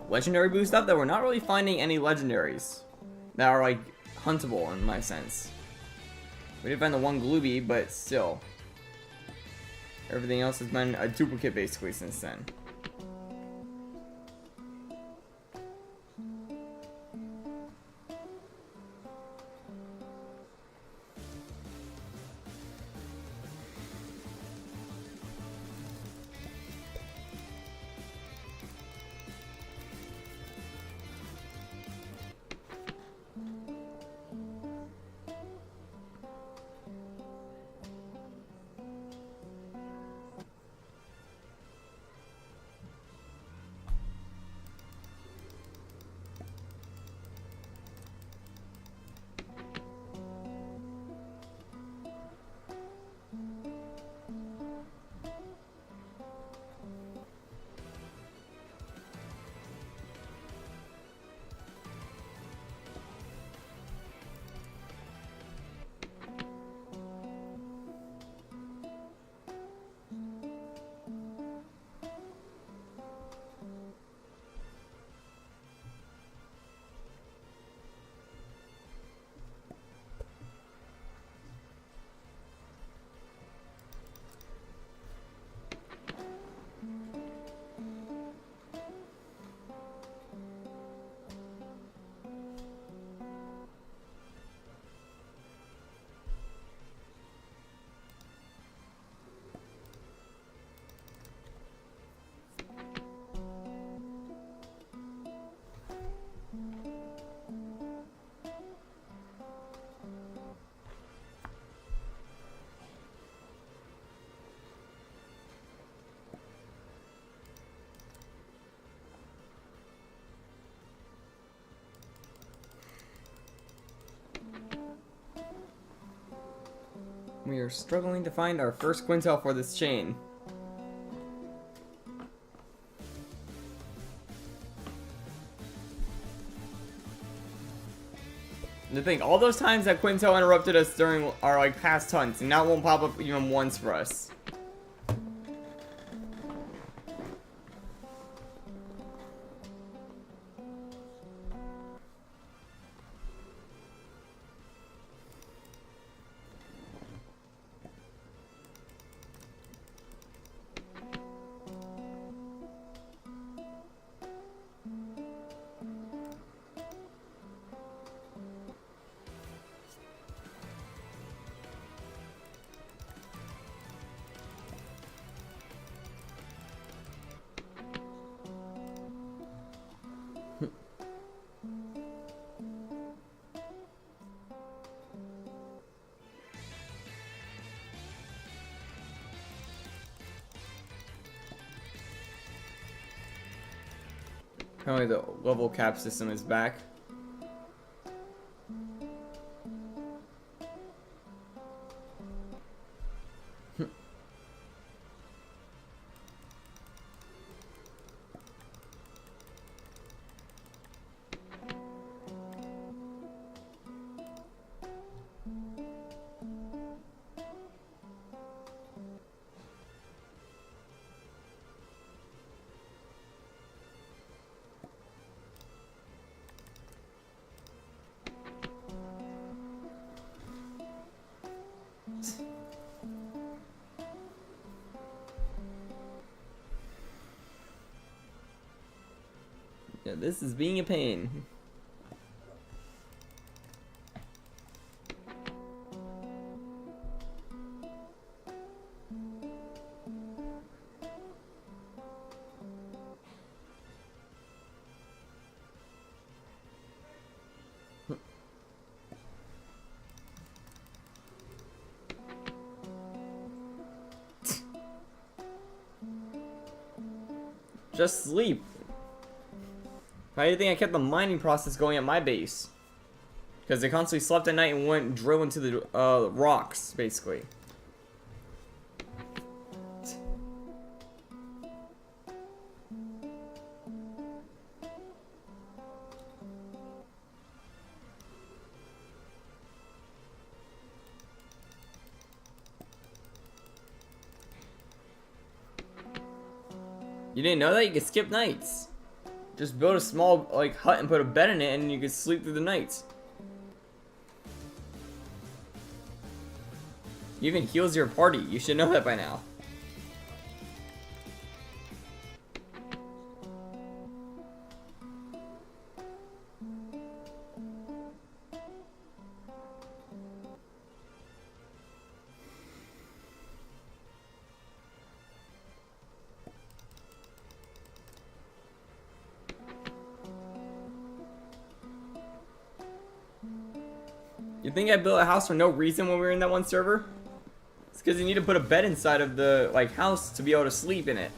A: legendary boost up that we're not really finding any legendaries that are like huntable in my sense. We did find the one Glooby, but still. Everything else has been a duplicate basically since then. We are struggling to find our first Quintel for this chain. And to think, all those times that Quintel interrupted us during our like past hunts, and now it won't pop up even once for us. Apparently the level cap system is back. Yeah, this is being a pain. Just sleep. Why do you think I kept the mining process going at my base? Because they constantly slept at night and went drill into the rocks, basically. You didn't know that? You could skip nights. Just build a small like hut and put a bed in it and you could sleep through the nights. It even heals your party. You should know that by now. You think I built a house for no reason when we were in that one server? It's because you need to put a bed inside of the like house to be able to sleep in it.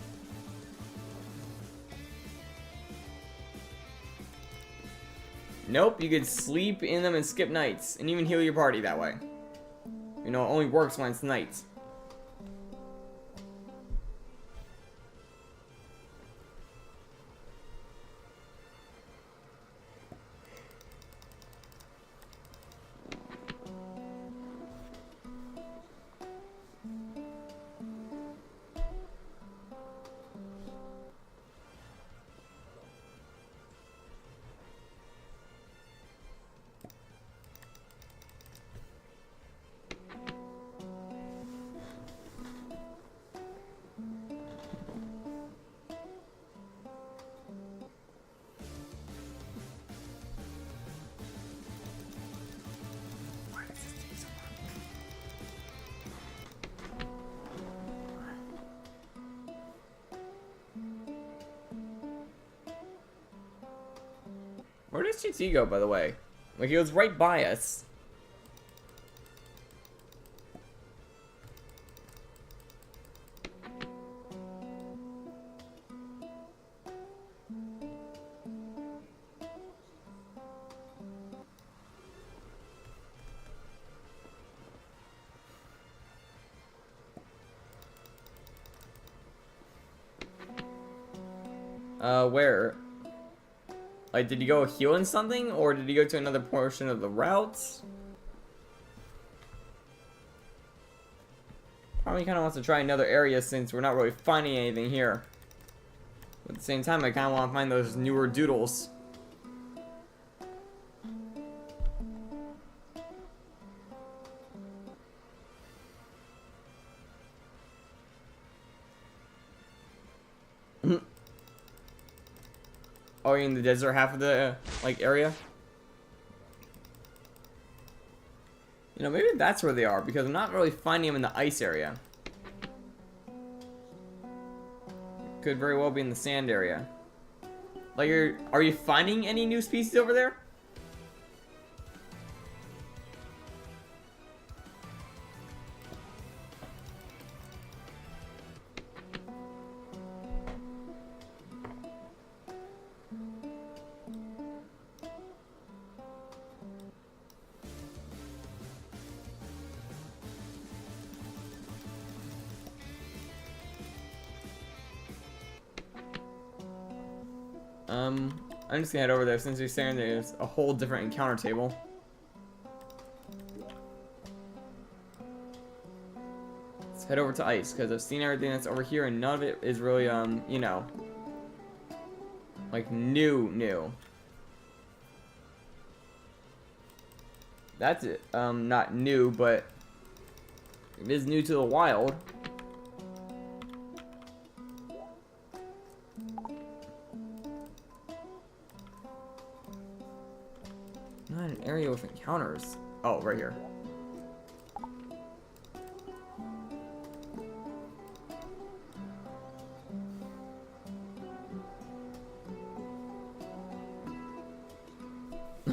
A: Nope, you could sleep in them and skip nights, and even heal your party that way. You know, it only works when it's nights. Where does GT go, by the way? Like, he was right by us. Where? Like, did he go healing something, or did he go to another portion of the routes? Probably kind of wants to try another area since we're not really finding anything here. But at the same time, I kind of want to find those newer doodles. Oh, you're in the desert half of the, like, area? You know, maybe that's where they are, because I'm not really finding them in the ice area. Could very well be in the sand area. Like, are you finding any new species over there? I'm just gonna head over there since you're saying there's a whole different encounter table. Let's head over to ice, because I've seen everything that's over here and none of it is really, you know, like new. That's it, not new, but It is new to the wild. Not an area with encounters. Oh, right here.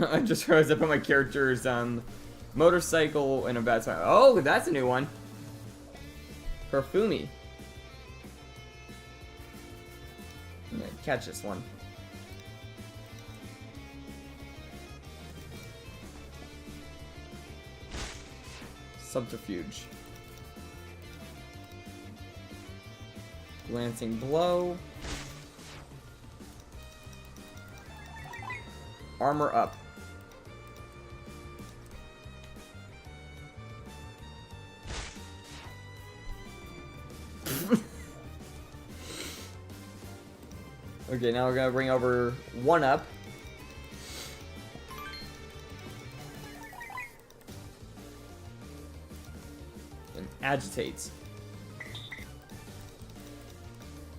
A: I just realized I put my character's motorcycle in a bad spot. Oh, that's a new one. Perfumi. I'm gonna catch this one. Subterfuge. Glancing blow. Armor up. Okay, now we're gonna bring over 1-up. And agitates.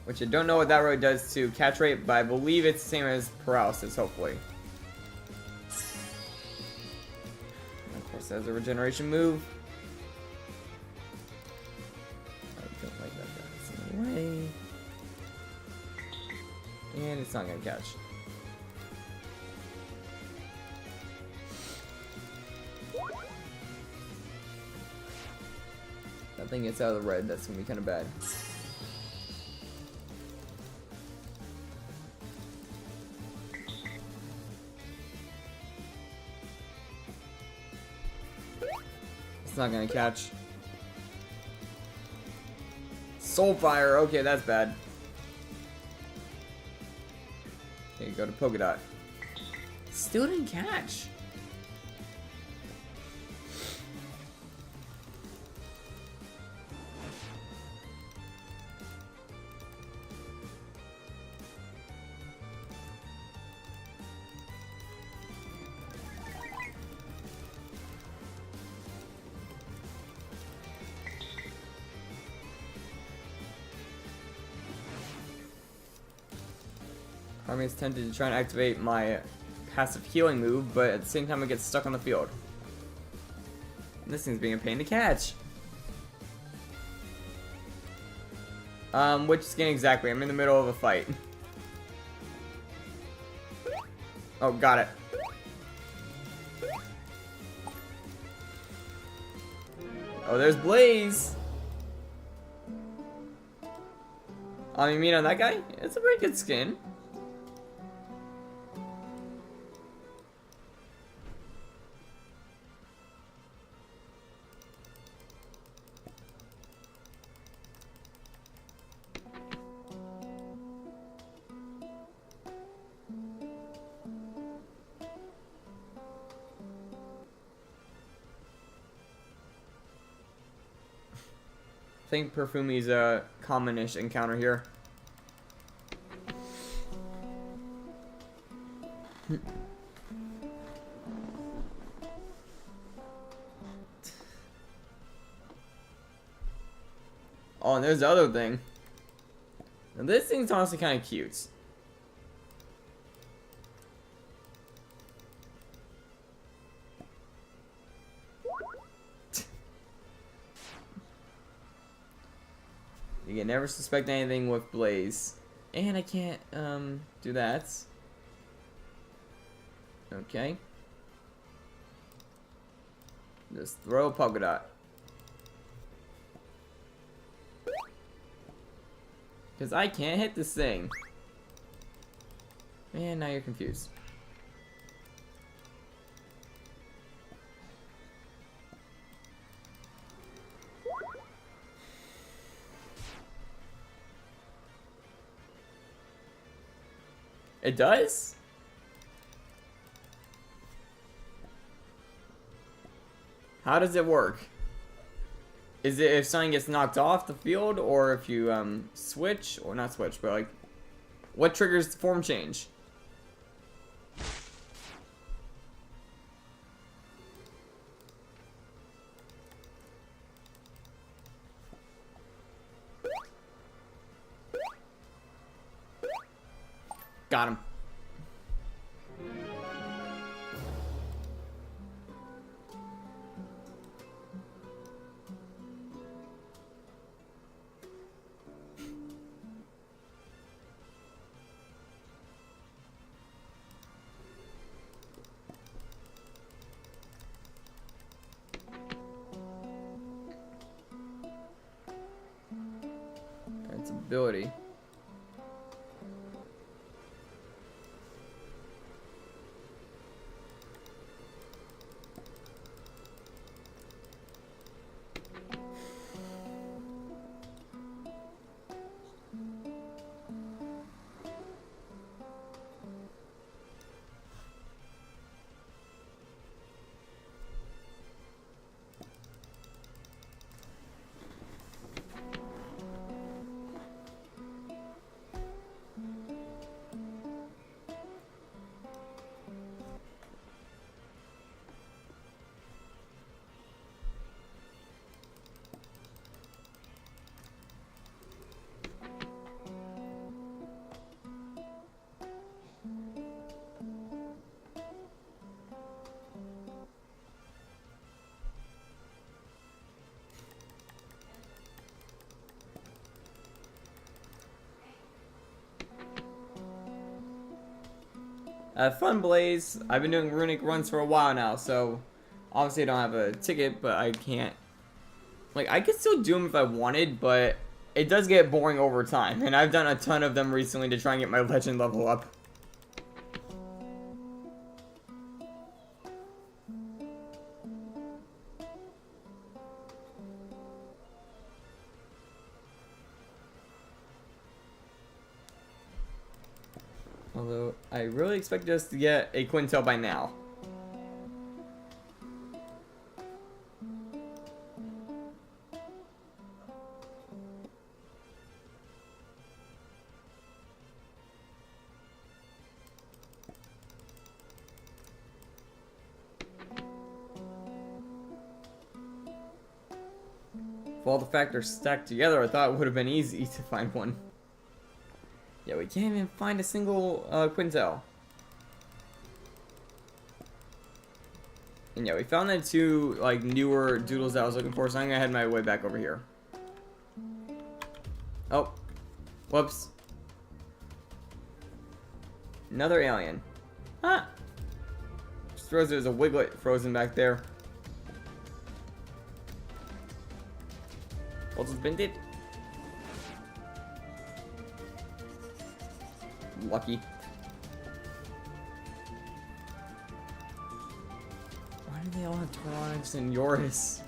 A: Which I don't know what that really does to catch rate, but I believe it's the same as paralysis, hopefully. And of course, that has a regeneration move. I don't like that guy's in the way. And it's not gonna catch. That thing gets out of the red, that's gonna be kind of bad. It's not gonna catch. Soulfire, okay, that's bad. Okay, go to Polka Dot. Still didn't catch. Army is tempted to try and activate my passive healing move, but at the same time it gets stuck on the field. And this thing's being a pain to catch. Which skin exactly? I'm in the middle of a fight. Oh, got it. Oh, there's Blaze. You mean on that guy? It's a pretty good skin. I think Perfumi's a commonish encounter here. Oh, and there's the other thing. Now this thing's honestly kind of cute. You can never suspect anything with Blaze. And I can't, do that. Okay. Just throw a polka dot. Because I can't hit this thing. And now you're confused. It does? How does it work? Is it if something gets knocked off the field, or if you switch, or not switch, but like, what triggers the form change? Got him. That's ability. Fun Blaze. I've been doing runic runs for a while now, so obviously I don't have a ticket, but I can't. Like, I could still do them if I wanted, but it does get boring over time, and I've done a ton of them recently to try and get my legend level up. Although, I really expected us to get a Qilintel by now. If all the factors stacked together, I thought it would have been easy to find one. Yeah, we can't even find a single Qilintel. And yeah, we found the two like newer doodles that I was looking for, so I'm gonna head my way back over here. Oh, whoops. Another alien. Ah! Just throws there's a wiglet frozen back there. Also been dead. Lucky. Why do they all have Toronics and Yoris?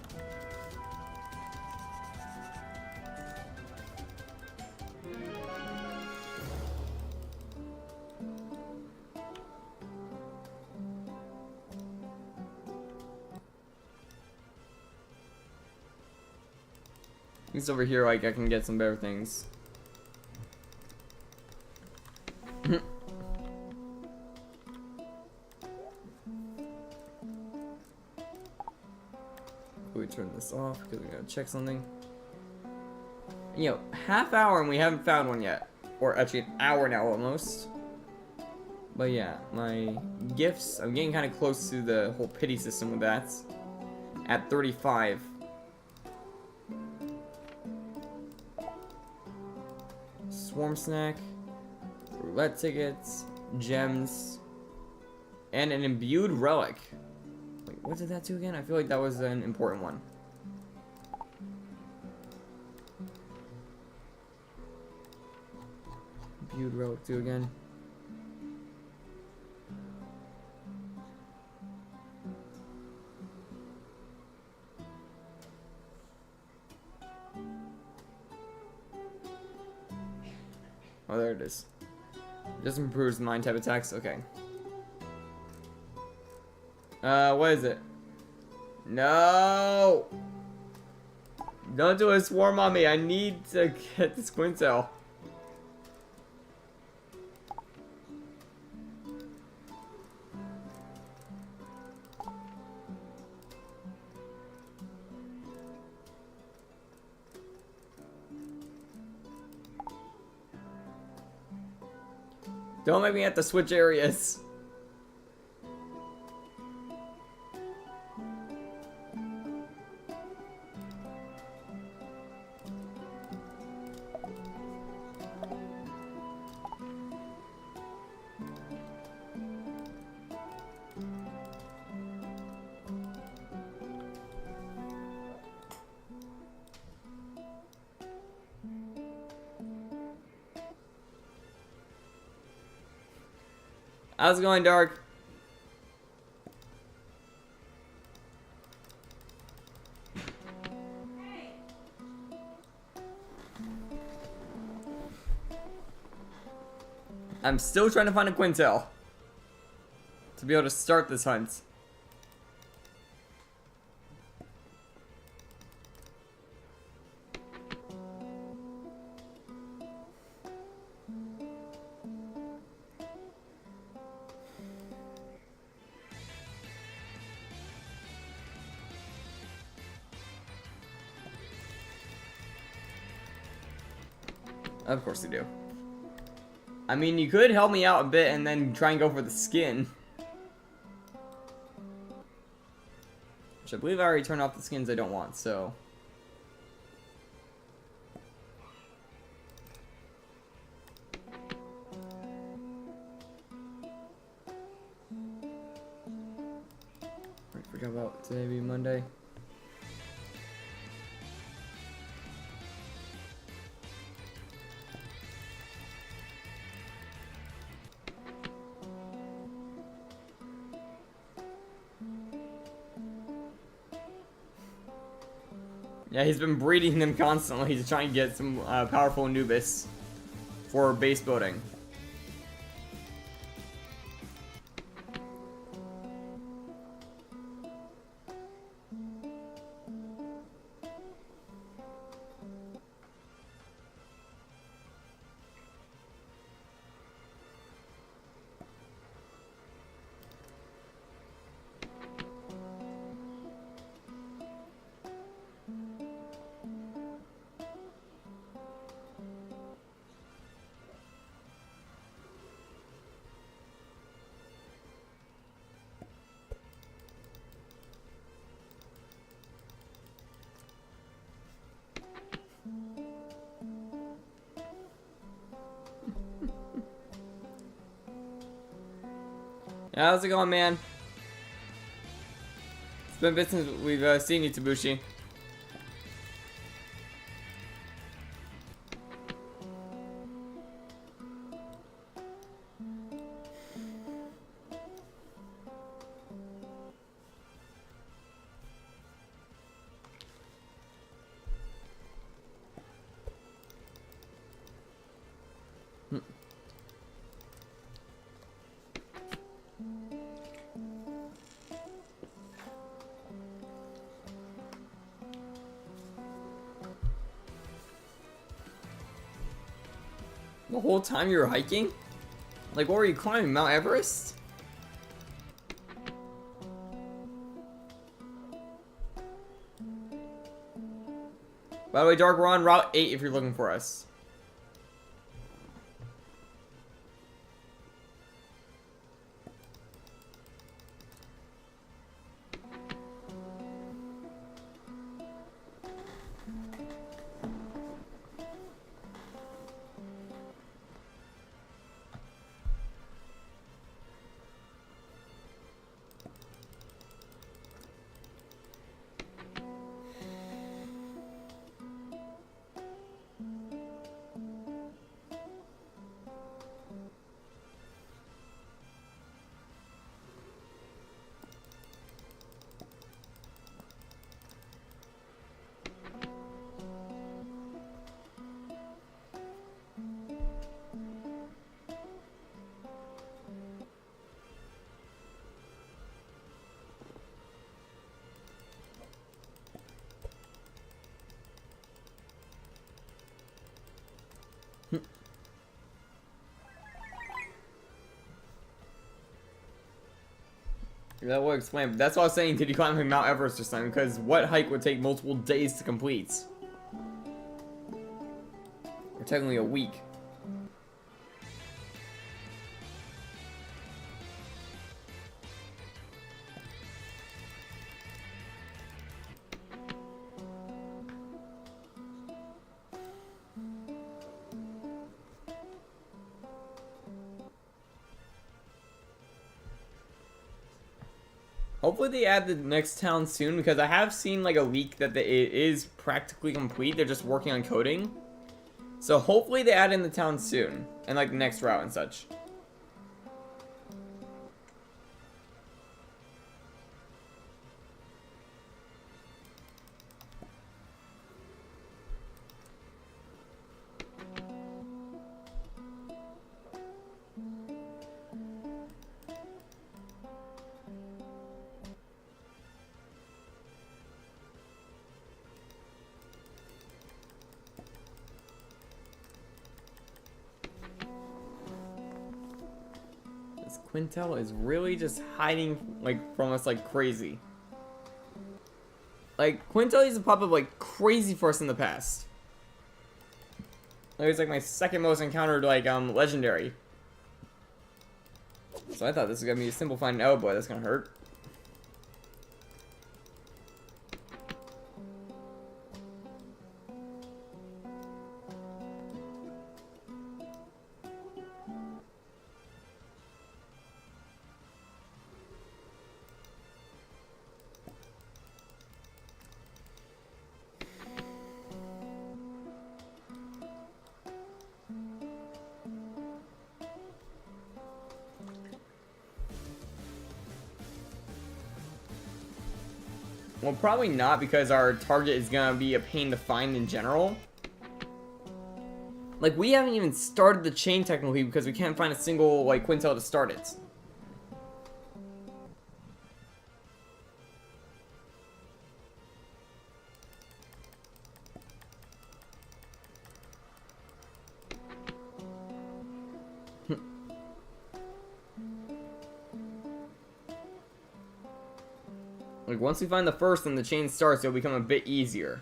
A: At least over here, like, I can get some better things. We turn this off because we gotta check something. You know, half hour and we haven't found one yet. Or actually an hour now almost. But yeah, my gifts, I'm getting kind of close to the whole pity system with that. At 35. Swarm snack, roulette tickets, gems, and an imbued relic. Wait, what did that do again? I feel like that was an important one. Imbued relic do again. Oh, there it is. Just improves mind type attacks. Okay. What is it? No! Don't do a swarm on me. I need to get this Qilintel. Don't make me have to switch areas. How's it going, Dark? I'm still trying to find a Quintel to be able to start this hunt. Of course you do. I mean, you could help me out a bit and then try and go for the skin. Which I believe I already turned off the skins I don't want, so... I forgot about today being Monday. Yeah, he's been breeding them constantly to try and get some powerful Anubis for base building. Yeah, how's it going, man? It's been a bit since we've seen you, Tabushi. The whole time you were hiking? Like, what were you climbing? Mount Everest? By the way, Dark, we're on Route 8 if you're looking for us. That will explain. But that's what I was saying. Did you climb Mount Everest or something? Because what hike would take multiple days to complete? Or technically a week. Hopefully they add the next town soon, because I have seen like a leak that it is practically complete. They're just working on coding. So hopefully they add in the town soon, and like the next route and such. Qilintel is really just hiding like from us like crazy. Like Qilintel used to pop up like crazy for us in the past. It was like my second most encountered like legendary. So I thought this was gonna be a simple find. Oh boy, that's gonna hurt. Well, probably not, because our target is gonna be a pain to find in general. Like, we haven't even started the chain technically because we can't find a single, like, Qilintel to start it. Like, once we find the first and the chain starts, it'll become a bit easier.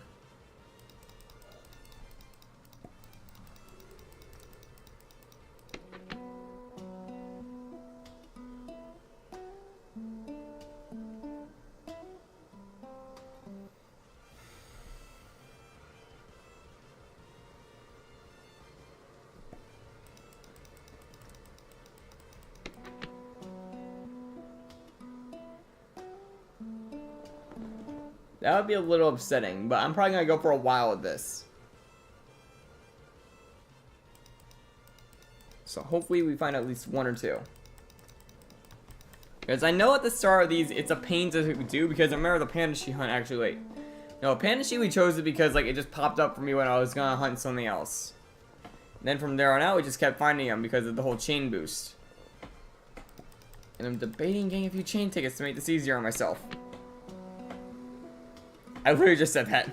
A: That would be a little upsetting, but I'm probably gonna go for a while with this. So hopefully we find at least one or two. Because I know at the start of these, it's a pain to do, because I remember the Panda She hunt actually, like... No, Panda She, we chose it because, like, it just popped up for me when I was gonna hunt something else. And then from there on out, we just kept finding them because of the whole chain boost. And I'm debating getting a few chain tickets to make this easier on myself. I literally just said that.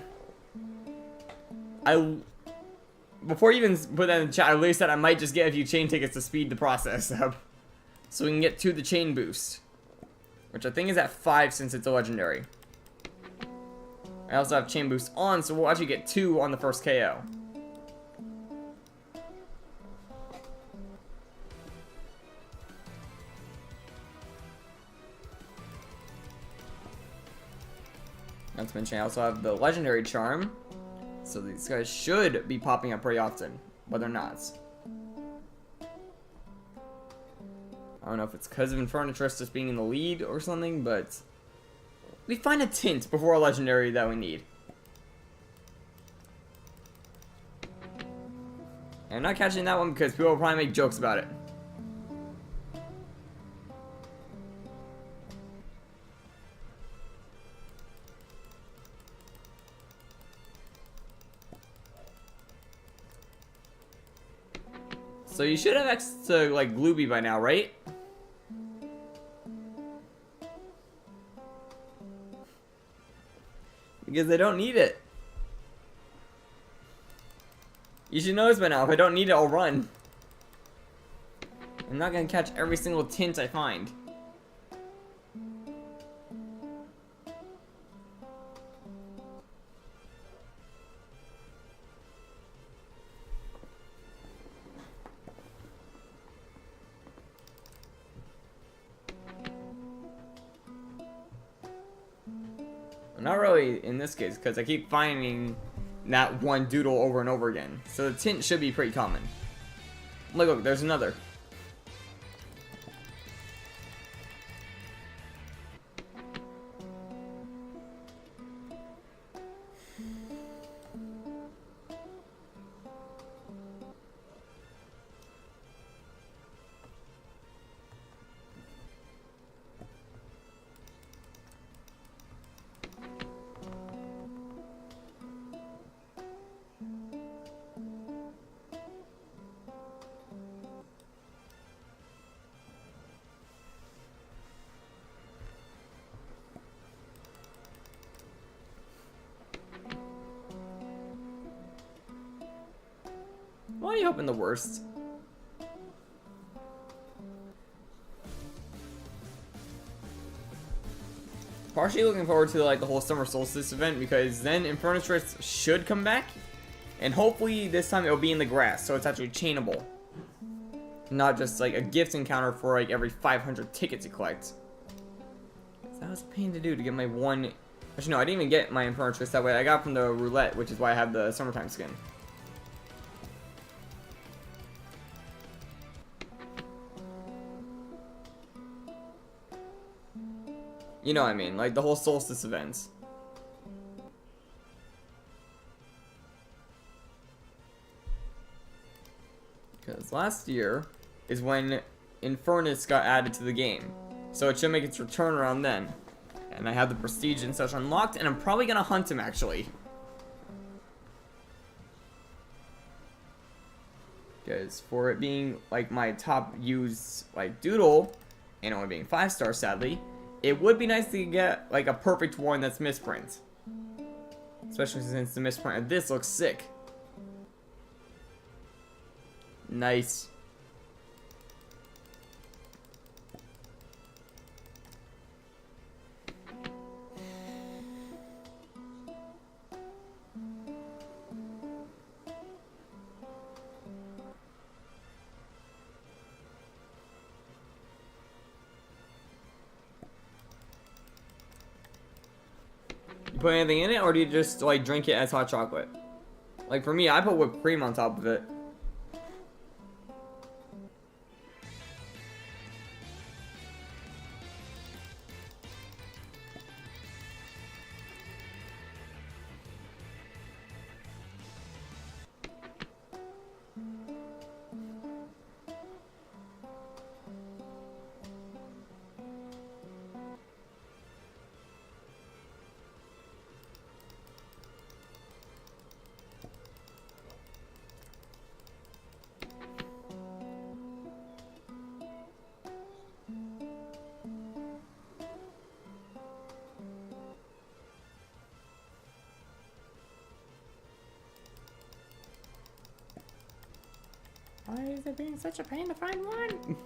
A: Before you even put that in the chat, I literally said I might just get a few chain tickets to speed the process up. So we can get to the chain boost. Which I think is at 5 since it's a legendary. I also have chain boost on, so we'll actually get 2 on the first KO. Not to mention I also have the legendary charm, so these guys should be popping up pretty often, but they're not. I don't know if it's because of Infernatress just being in the lead or something, but we find a tint before a legendary that we need. And I'm not catching that one because people will probably make jokes about it. So you should have access to, like, Glooby by now, right? Because I don't need it. You should know this by now. If I don't need it, I'll run. I'm not gonna catch every single tint I find. Not really in this case, because I keep finding that one doodle over and over again. So the tint should be pretty common. Look, there's another. Why are you hoping the worst? Partially looking forward to like the whole summer solstice event, because then Infernus Rifts should come back, and hopefully this time it'll be in the grass, so it's actually chainable, not just like a gift encounter for like every 500 tickets you collect. That was a pain to do to get my one. Actually, no, I didn't even get my Infernus Rifts that way. I got it from the roulette, which is why I have the summertime skin. You know what I mean, like the whole solstice events. Because last year is when Infernus got added to the game, so it should make its return around then. And I have the prestige and such unlocked, and I'm probably gonna hunt him actually. Because for it being like my top used like doodle, and only being 5-star sadly, it would be nice to get like a perfect one that's misprint. Especially since the misprint of this looks sick. Nice. Put anything in it, or do you just like drink it as hot chocolate? Like for me, I put whipped cream on top of it. Why is it being such a pain to find one?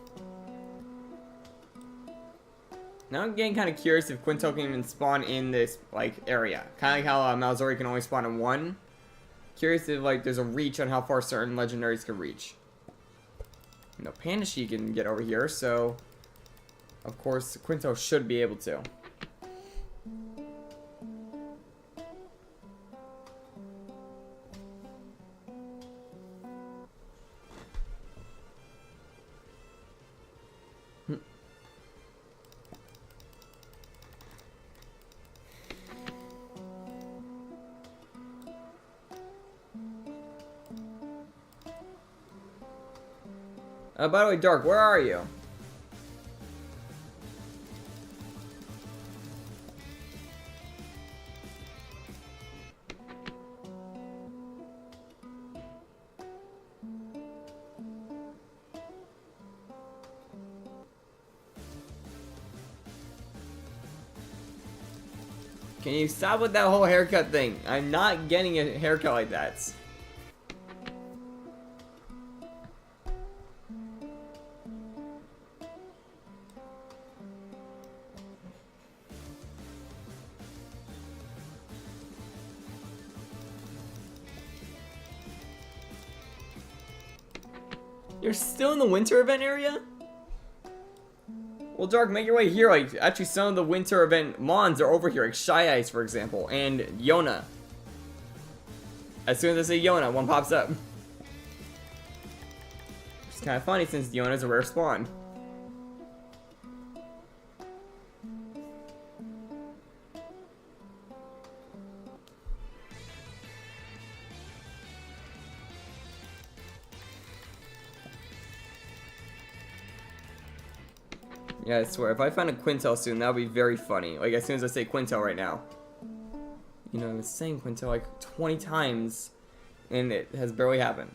A: Now I'm getting kind of curious if Qilintel can even spawn in this like area. Kind of like how Malzori can only spawn in one. Curious if like there's a reach on how far certain legendaries can reach. No Panashi can get over here, so of course Qilintel should be able to. By the way, Dark, where are you? Can you stop with that whole haircut thing? I'm not getting a haircut like that. You're still in the winter event area? Well, Dark, make your way here. Like, actually, some of the winter event Mons are over here, like Shy Ice, for example, and Yona. As soon as I say Yona, one pops up. It's kind of funny since Yona's a rare spawn. Yeah, I swear, if I find a Qilintel soon, that'll be very funny. Like, as soon as I say Qilintel right now. You know, I was saying Qilintel like 20 times, and it has barely happened.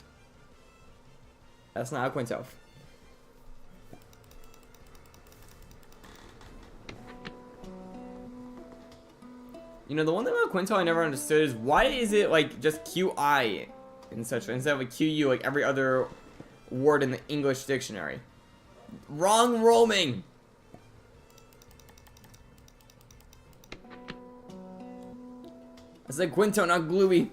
A: That's not a Qilintel. You know, the one thing about Qilintel I never understood is why is it, like, just QI and such instead of a QU like every other word in the English dictionary. Wrong roaming. I said Quinto, not Gluey.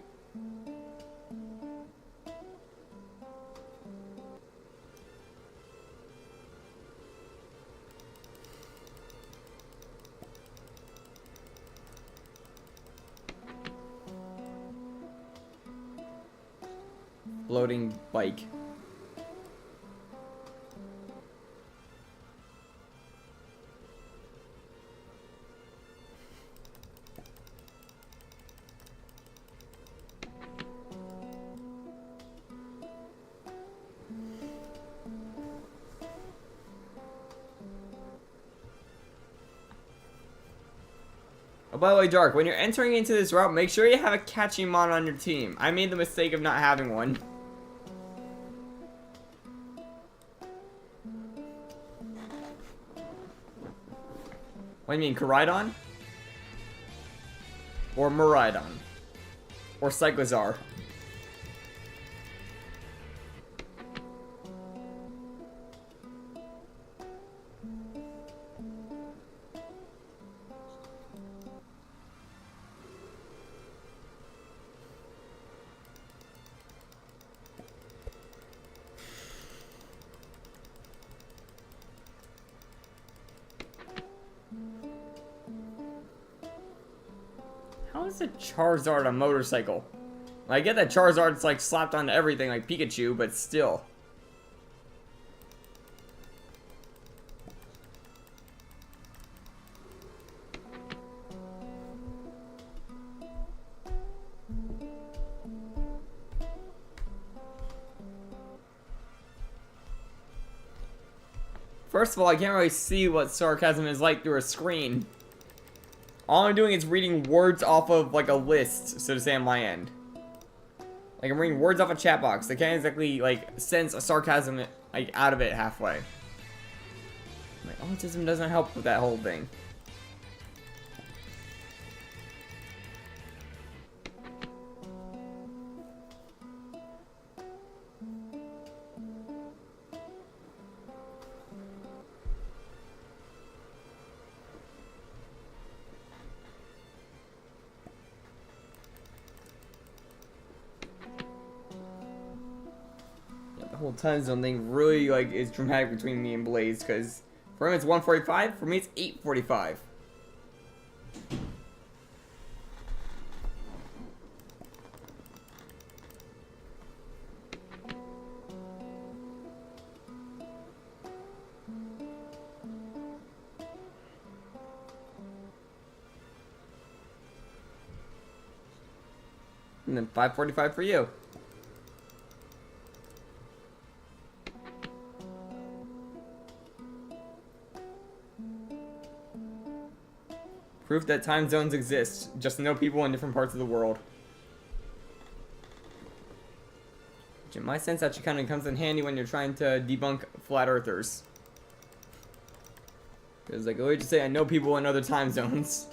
A: Floating bike. Oh, by the way, Dark, when you're entering into this route, make sure you have a catching mon on your team. I made the mistake of not having one. What do you mean, Koraidon? Or Miraidon? Or Cyclozar? How is a Charizard a motorcycle? I get that Charizard's like slapped onto everything like Pikachu, but still. First of all, I can't really see what sarcasm is like through a screen. All I'm doing is reading words off of like a list, so to say, on my end. Like I'm reading words off a chat box. They can't exactly like sense a sarcasm like out of it halfway. Like autism doesn't help with that whole thing. The whole time zone thing really like is dramatic between me and Blaze, because for him it's 1:45, for me it's 8:45. And then 5:45 for you. Proof that time zones exist, just no people in different parts of the world. Which in my sense actually kind of comes in handy when you're trying to debunk flat earthers. Because like, I just say I know people in other time zones.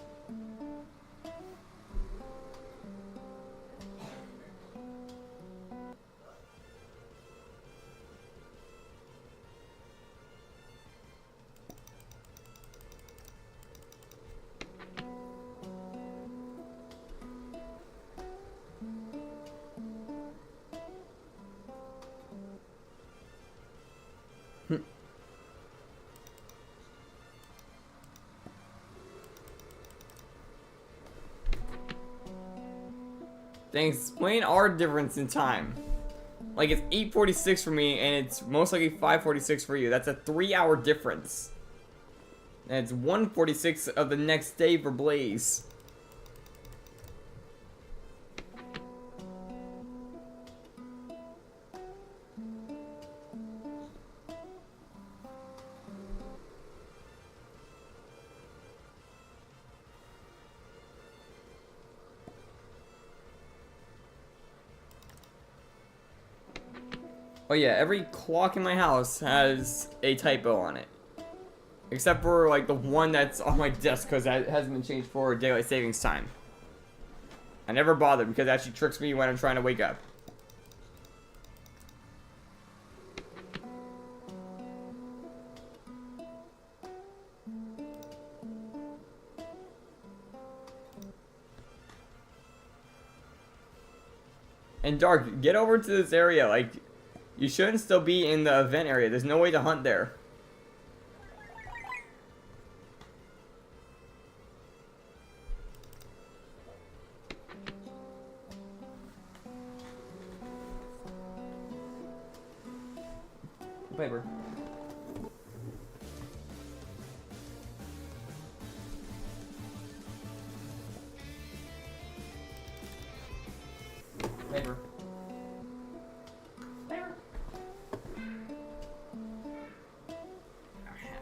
A: They explain our difference in time. Like it's 8:46 for me and it's most likely 5:46 for you. That's a 3-hour difference. And it's 1:46 of the next day for Blaze. Oh yeah, every clock in my house has a typo on it. Except for like the one that's on my desk because that hasn't been changed for daylight savings time. I never bother because it actually tricks me when I'm trying to wake up. And Dark, get over to this area. Like, you shouldn't still be in the event area. There's no way to hunt there. Piper. Piper. Piper.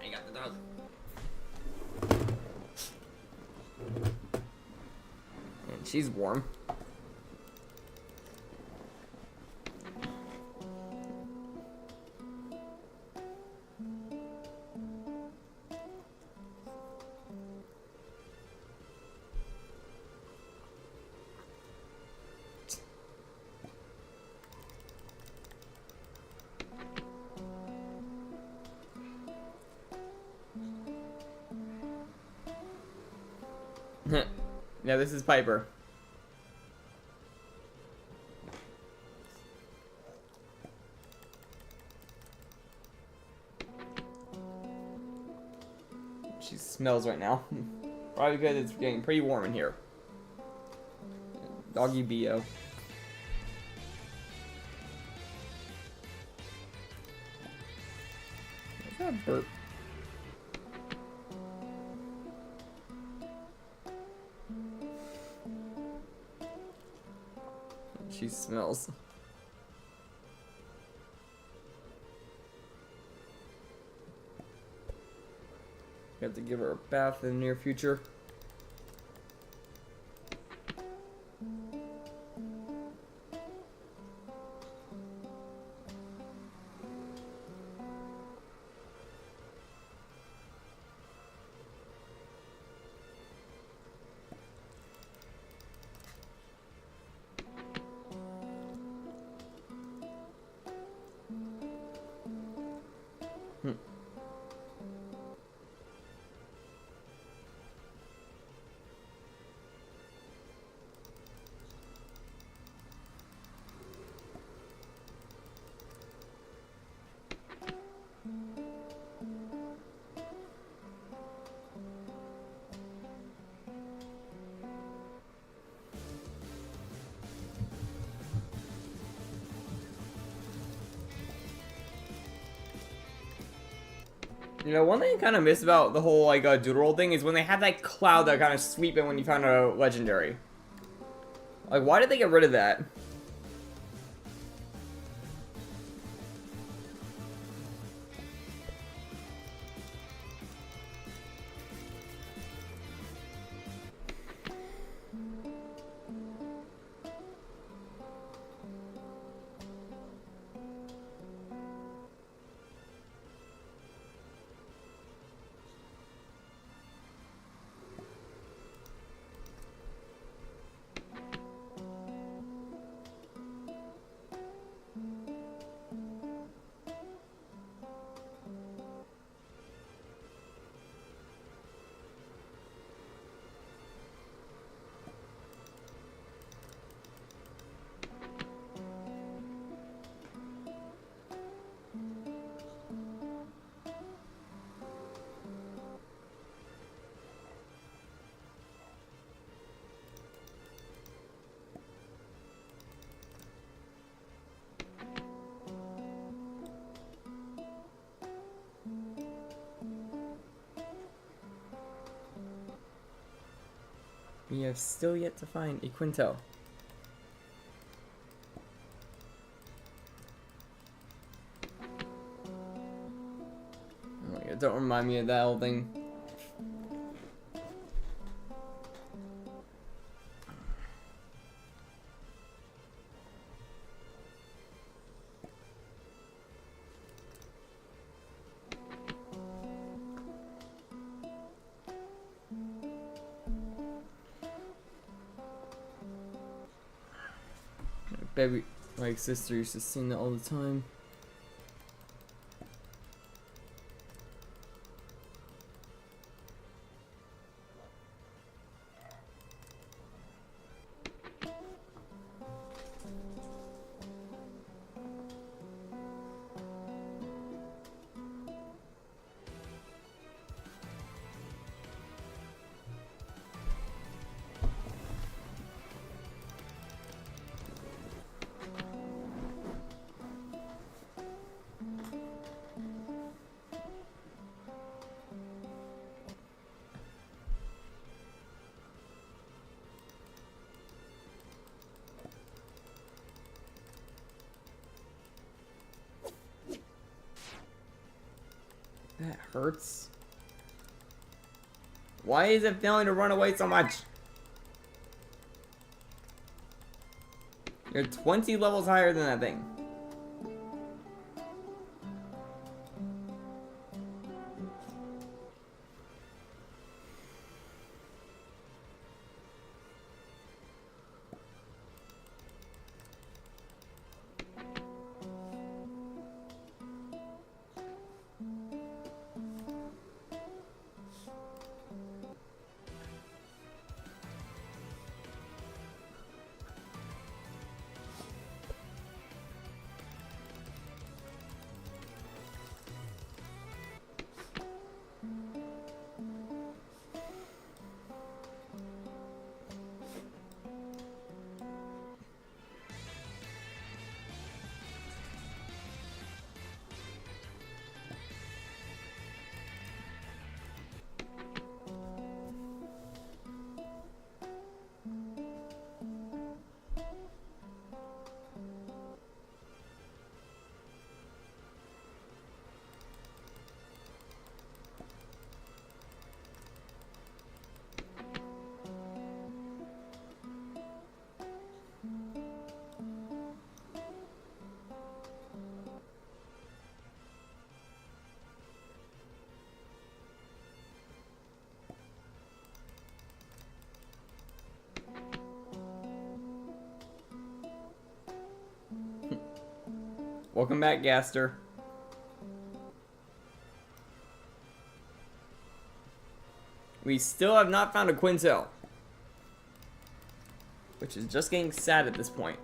A: I got the dog. And she's warm. Yeah, this is Piper. She smells right now. Probably because it's getting pretty warm in here. Doggy B.O. What's that burp? She smells. We have to give her a bath in the near future. You know, one thing I kind of miss about the whole, like, Doodle World thing is when they had that cloud that kind of sweep in when you found a legendary. Like, why did they get rid of that? We have still yet to find a Quintel. Oh my god, don't remind me of that whole thing. Baby, my sister used to sing that all the time. That hurts. Why is it failing to run away so much? You're 20 levels higher than that thing. Welcome back, Gaster. We still have not found a Quintel, which is just getting sad at this point.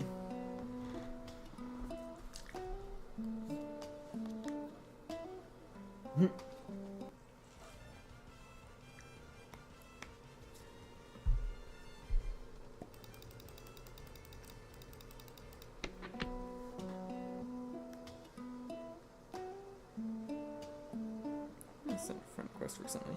A: I sent a friend request recently.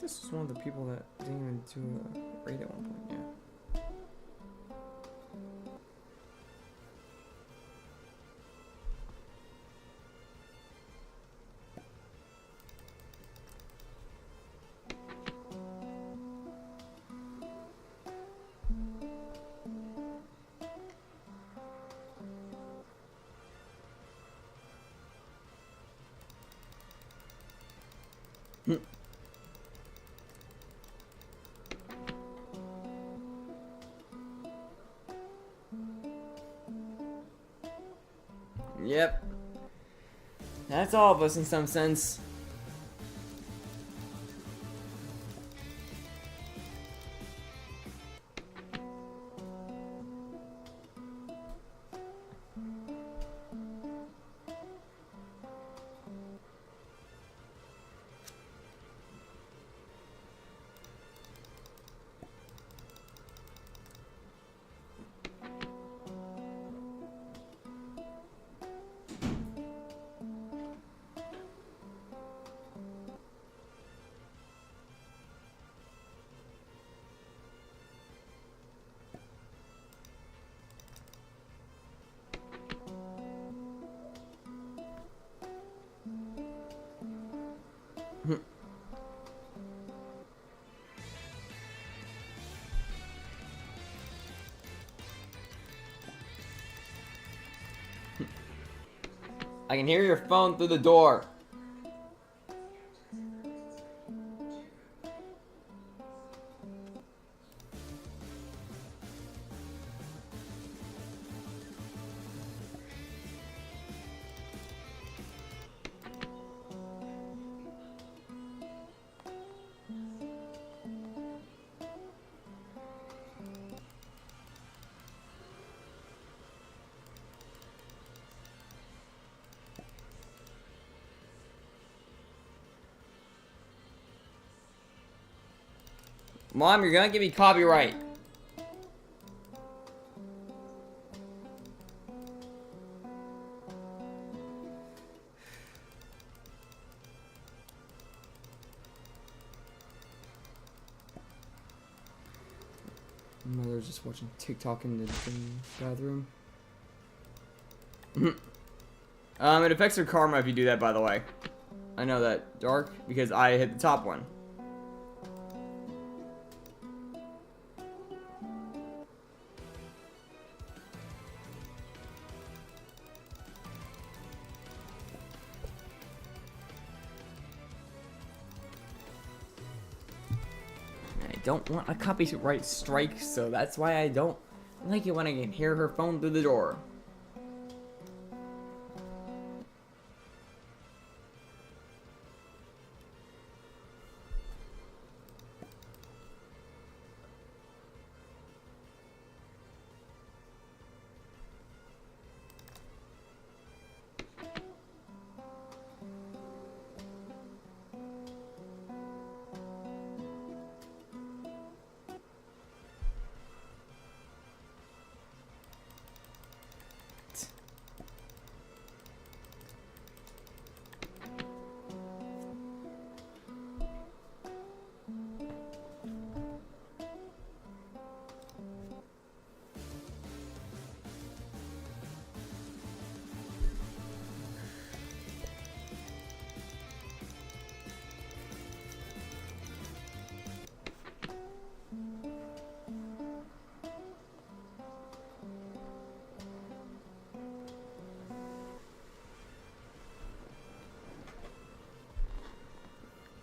A: This was one of the people that didn't even do a raid at one point, yeah. Yep. That's all of us in some sense. I can hear your phone through the door. Mom, you're gonna give me copyright. Mother's just watching TikTok in the bathroom. It affects your karma if you do that, by the way. I know that, Dark, because I hit the top one. I don't want a copyright strike, so that's why I don't like it when I can hear her phone through the door.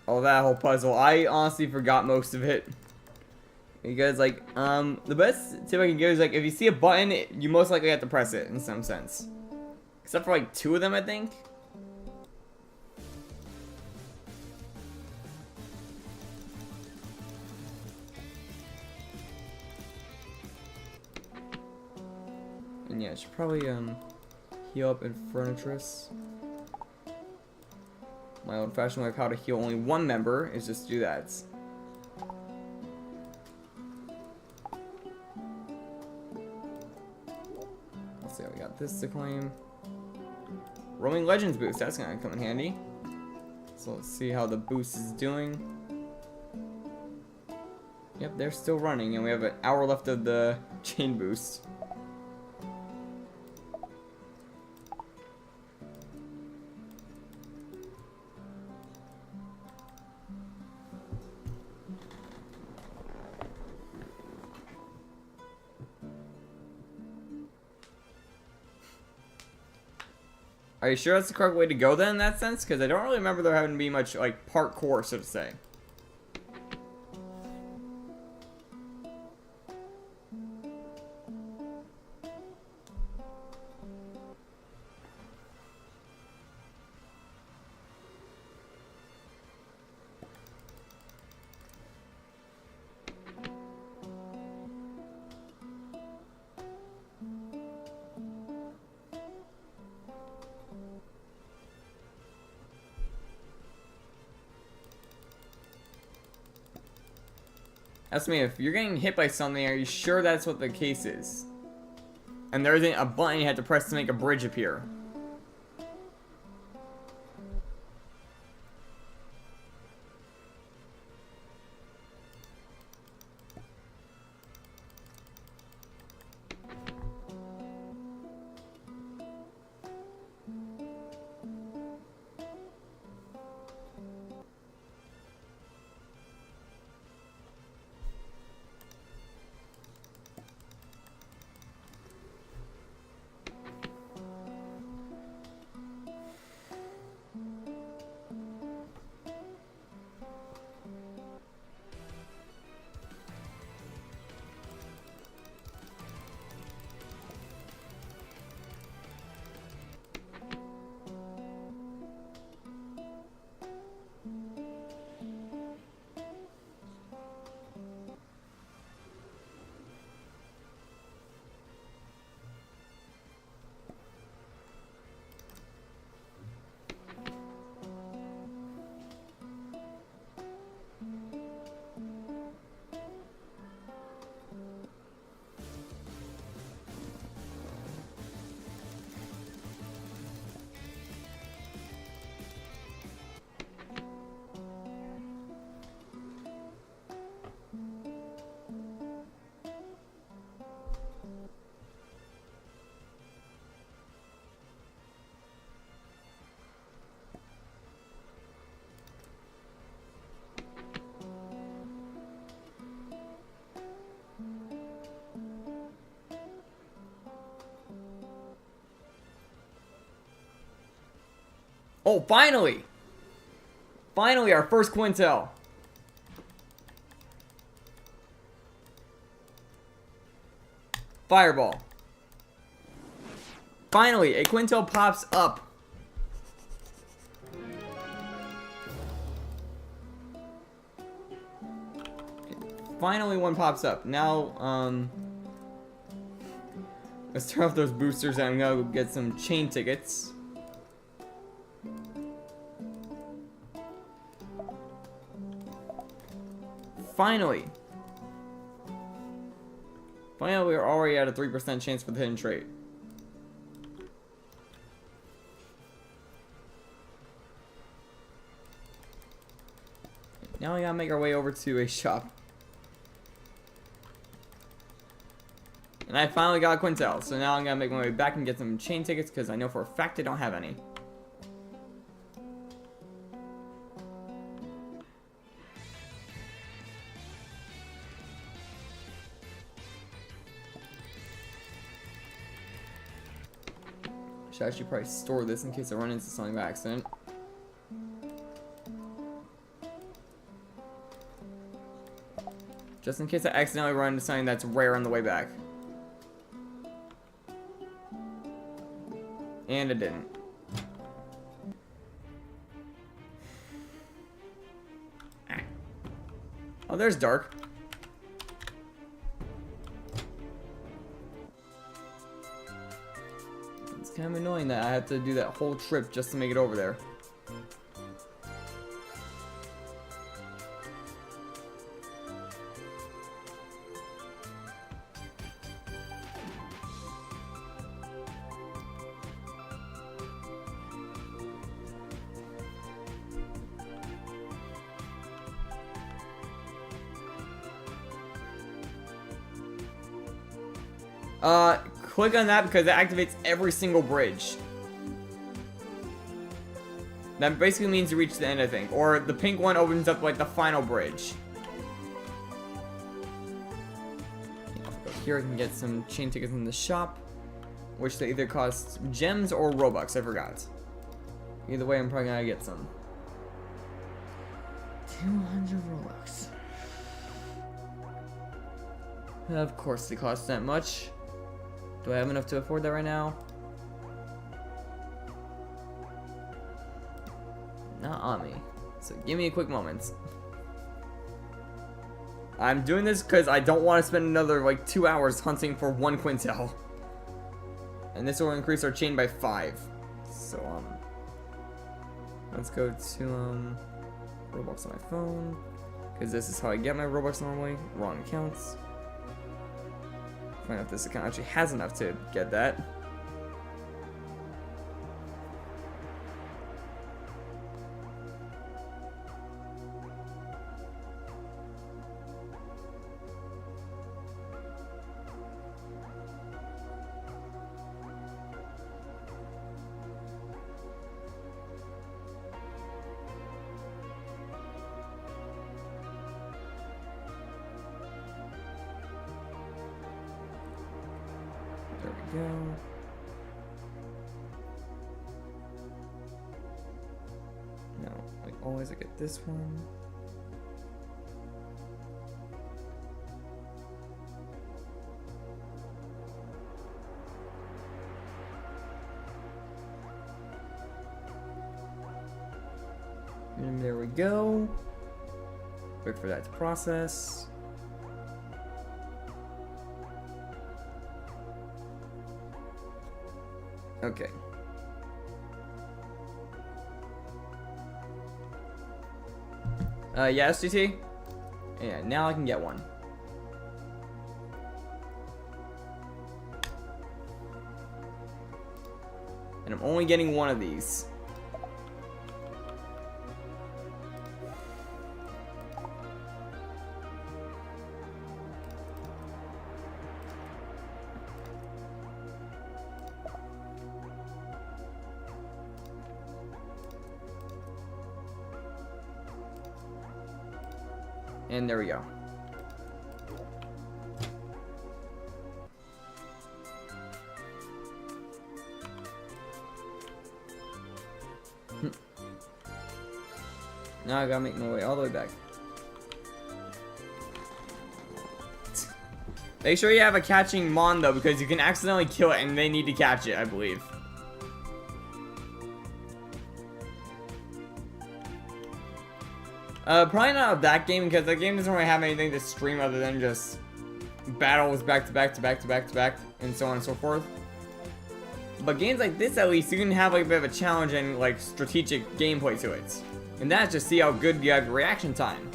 A: Oh, that whole puzzle. I honestly forgot most of it. Because, like, the best tip I can give is, like, if you see a button, you most likely have to press it, in some sense. Except for, like, 2 of them, I think. And yeah, I should probably, heal up Infernatris. My old-fashioned way of how to heal only one member is just to do that. Let's see how we got this to claim. Roaming Legends boost, that's gonna come in handy. So let's see how the boost is doing. Yep, they're still running, and we have an hour left of the chain boost. Are you sure that's the correct way to go then in that sense? Because I don't really remember there having to be much, like, parkour, so to say. Ask me, if you're getting hit by something, are you sure that's what the case is? And there isn't a button you have to press to make a bridge appear. Oh, finally! Finally, our first quintil. Fireball. Finally, a quintil pops up. Finally, one pops up. Now, let's turn off those boosters and I'm gonna go get some chain tickets. Finally, we're already at a 3% chance for the hidden trait. Now we gotta make our way over to a shop. And I finally got a quintil, so now I'm gonna make my way back and get some chain tickets because I know for a fact I don't have any. Should actually probably store this in case I run into something by accident. Just in case I accidentally run into something that's rare on the way back. And it didn't. Oh, there's Dark. It's kind of annoying that I have to do that whole trip just to make it over there. Click on that because it activates every single bridge. That basically means you reach the end, I think. Or the pink one opens up like the final bridge. Here I can get some chain tickets in the shop, which they either cost gems or Robux, I forgot. Either way, I'm probably gonna get some. 200 Robux. Of course they cost that much. Do I have enough to afford that right now? Not on me. So give me a quick moment. I'm doing this because I don't want to spend another like 2 hours hunting for one quintil. And this will increase our chain by 5. So let's go to Robux on my phone. Because this is how I get my Robux normally. Wrong accounts. Find out if this account actually has enough to get that. There we go. Now, like always, I get this one. And there we go. Wait for that to process. Okay. Yeah, SGT? Yeah, now I can get one. And I'm only getting one of these. And there we go. Now I gotta make my way all the way back. Make sure you have a catching mon though, because you can accidentally kill it and they need to catch it, I believe. Probably not that game, because that game doesn't really have anything to stream other than just battles back to back to back to back to back, and so on and so forth. But games like this, at least, you can have like a bit of a challenge and like strategic gameplay to it. And that's just see how good you have reaction time.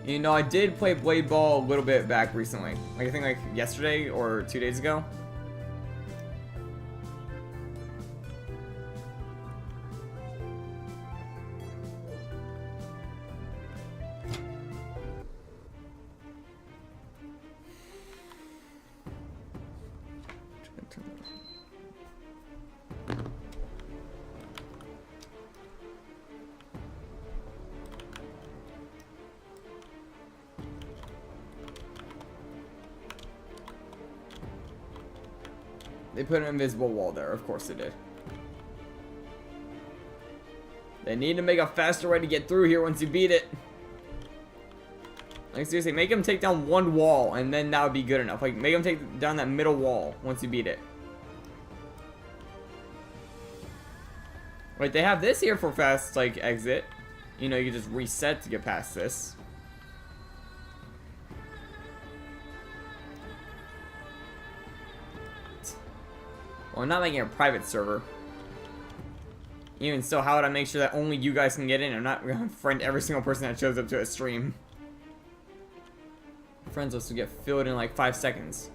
A: You know, I did play Blade Ball a little bit back recently. Like, I think like yesterday or 2 days ago. They put an invisible wall there, of course they did. They need to make a faster way to get through here once you beat it. Like, seriously, make them take down one wall, and then that would be good enough. Like, make them take down that middle wall once you beat it. Wait, they have this here for fast, like, exit. You know, you can just reset to get past this. Well, I'm not making a private server. Even so, how would I make sure that only you guys can get in? I'm not gonna friend every single person that shows up to a stream. Friends list will get filled in like 5 seconds.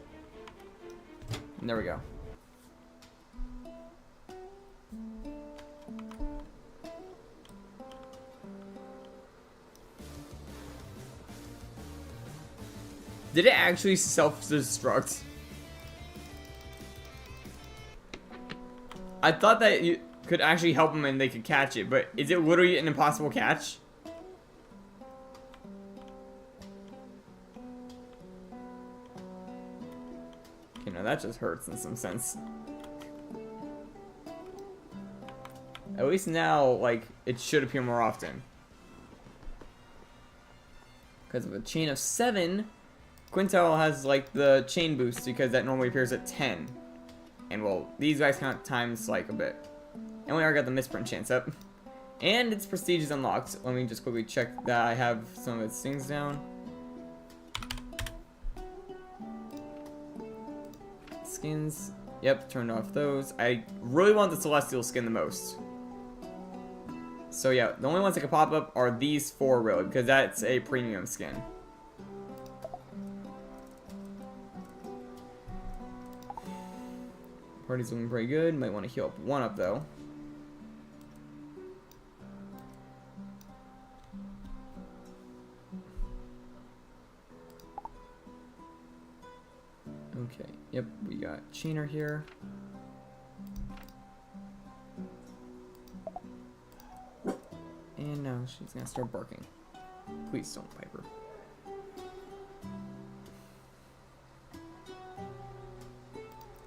A: And there we go. Did it actually self-destruct? I thought that you could actually help them and they could catch it, but is it literally an impossible catch? You know, that just hurts in some sense. At least now, like, it should appear more often. Because of a chain of 7, Qilintel has, like, the chain boost because that normally appears at 10. And, well, these guys count times, like, a bit. And we already got the misprint chance up. And its prestige is unlocked. Let me just quickly check that I have some of its things down. Skins. Yep, turned off those. I really want the Celestial skin the most. So, yeah, the only ones that can pop up are these 4, really, because that's a premium skin. Party's looking pretty good. Might want to heal up 1 up though. Okay. Yep, we got Chainer here. And now she's gonna start barking. Please don't, Piper.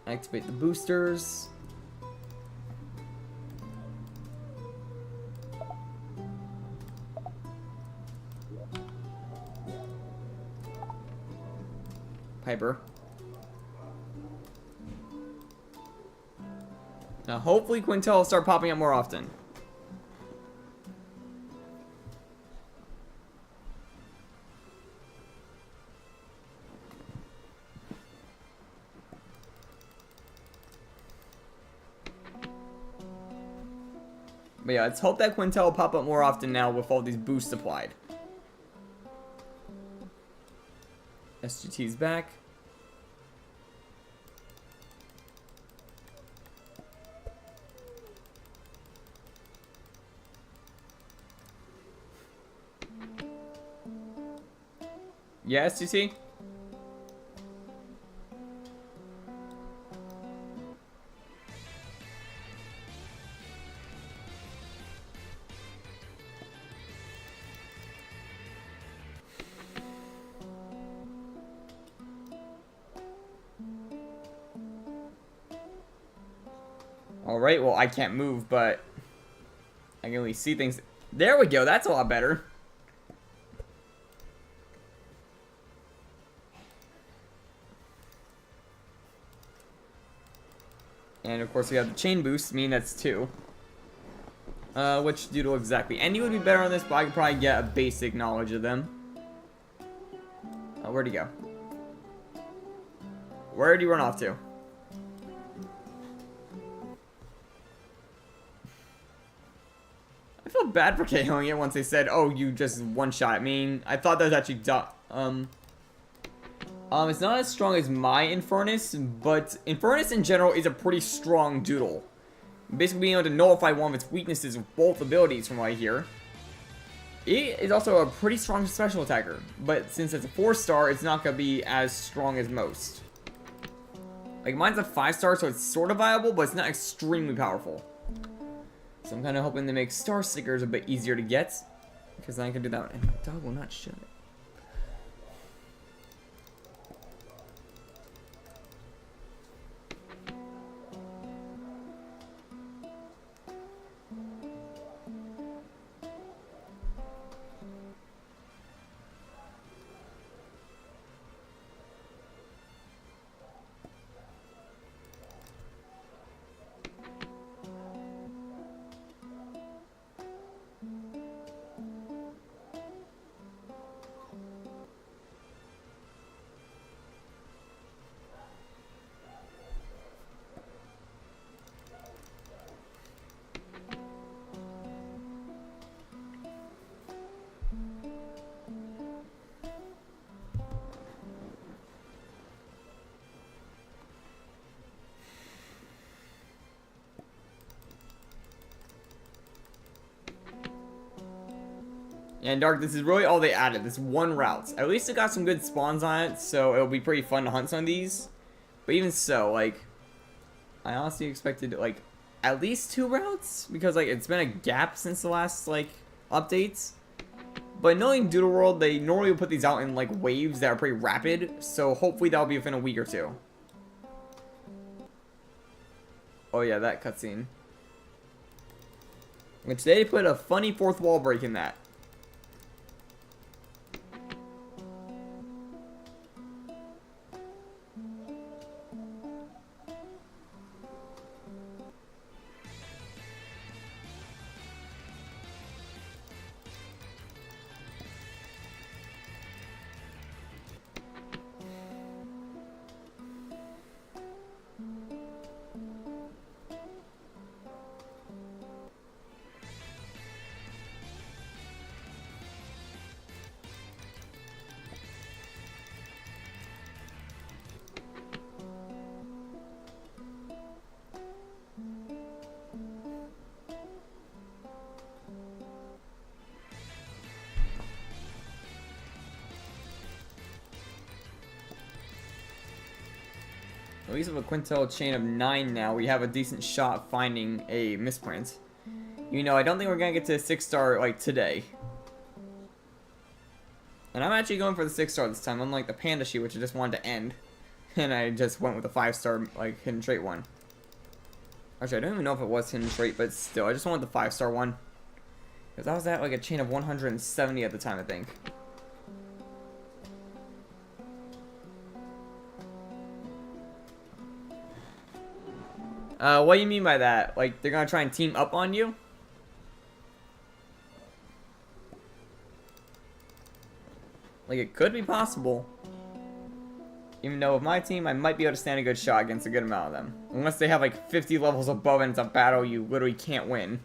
A: Activate the boosters. Piper. Now hopefully Qilintel will start popping up more often. But yeah, let's hope that Qilintel will pop up more often now with all these boosts applied. SGT's back. Yeah, SGT? Alright, well, I can't move, but I can at least see things. There we go. That's a lot better. And of course we have the chain boost, meaning that's 2. Which doodle exactly? Andy would be better on this, but I could probably get a basic knowledge of them. Where'd he go? Where did he run off to? I feel bad for KOing it once they said, oh, you just one-shot. I mean, I thought that was actually it's not as strong as my Infernus, but Infernus in general is a pretty strong doodle. Basically being able to nullify one of its weaknesses with both abilities from what I hear. It is also a pretty strong special attacker, but since it's a 4-star, it's not going to be as strong as most. Like, mine's a 5-star, so it's sort of viable, but it's not extremely powerful. So I'm kind of hoping to make Star Stickers a bit easier to get, because then I can do that one. And my dog will not shut. And Dark, this is really all they added, this one route. At least it got some good spawns on it, so it'll be pretty fun to hunt some of these. But even so, like, I honestly expected, like, at least 2 routes, because, like, it's been a gap since the last, like, updates. But knowing Doodle World, they normally put these out in, like, waves that are pretty rapid, so hopefully that'll be within a week or 2. Oh yeah, that cutscene. Which they put a funny 4th wall break in that. At least with a quintil chain of 9 now, we have a decent shot of finding a misprint. You know, I don't think we're gonna get to a 6-star, like, today. And I'm actually going for the 6-star this time, unlike the Panda Sheet, which I just wanted to end. And I just went with a 5-star, like, hidden trait one. Actually, I don't even know if it was hidden trait, but still, I just wanted the 5-star one. Because I was at, like, a chain of 170 at the time, I think. What do you mean by that? Like, they're gonna try and team up on you? Like, it could be possible. Even though with my team, I might be able to stand a good shot against a good amount of them. Unless they have, like, 50 levels above and it's a battle you literally can't win.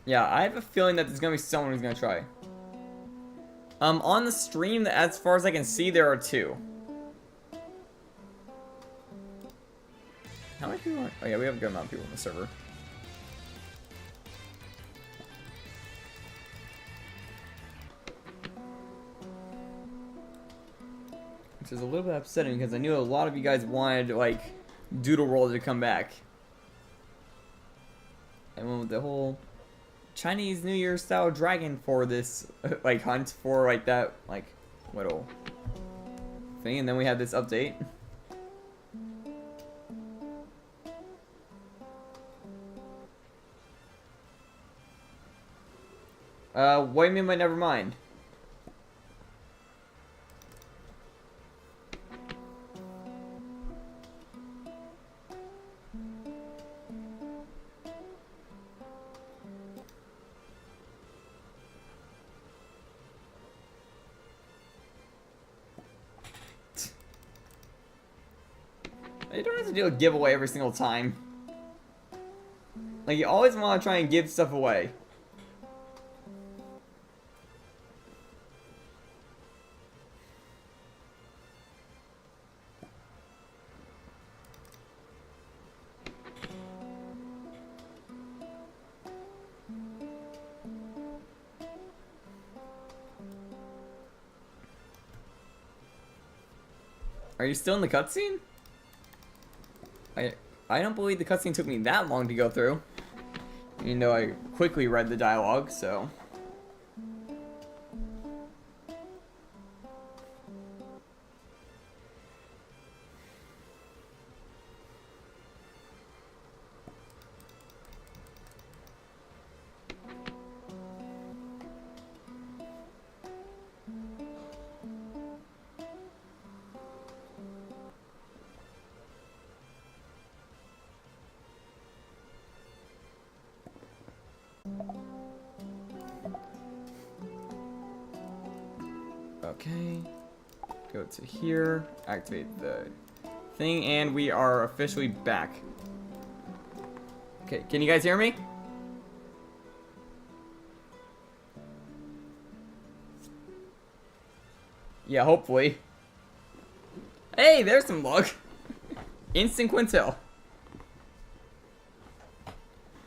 A: Yeah, I have a feeling that there's gonna be someone who's gonna try. On the stream, as far as I can see, there are 2. How many people are... Oh yeah, we have a good amount of people on the server. is a little bit upsetting because I knew a lot of you guys wanted, like, Doodle World to come back. And went with the whole Chinese New Year style dragon for this, like, hunt for, like, that, like, little thing. And then we had this update. What do you mean by never mind? You don't have to do a giveaway every single time. Like, you always want to try and give stuff away. Are you still in the cutscene? I don't believe the cutscene took me that long to go through. Even though I quickly read the dialogue, so. Okay, go to here, activate the thing, and we are officially back. Okay, can you guys hear me? Yeah, hopefully. Hey, there's some luck. Instant Quintil.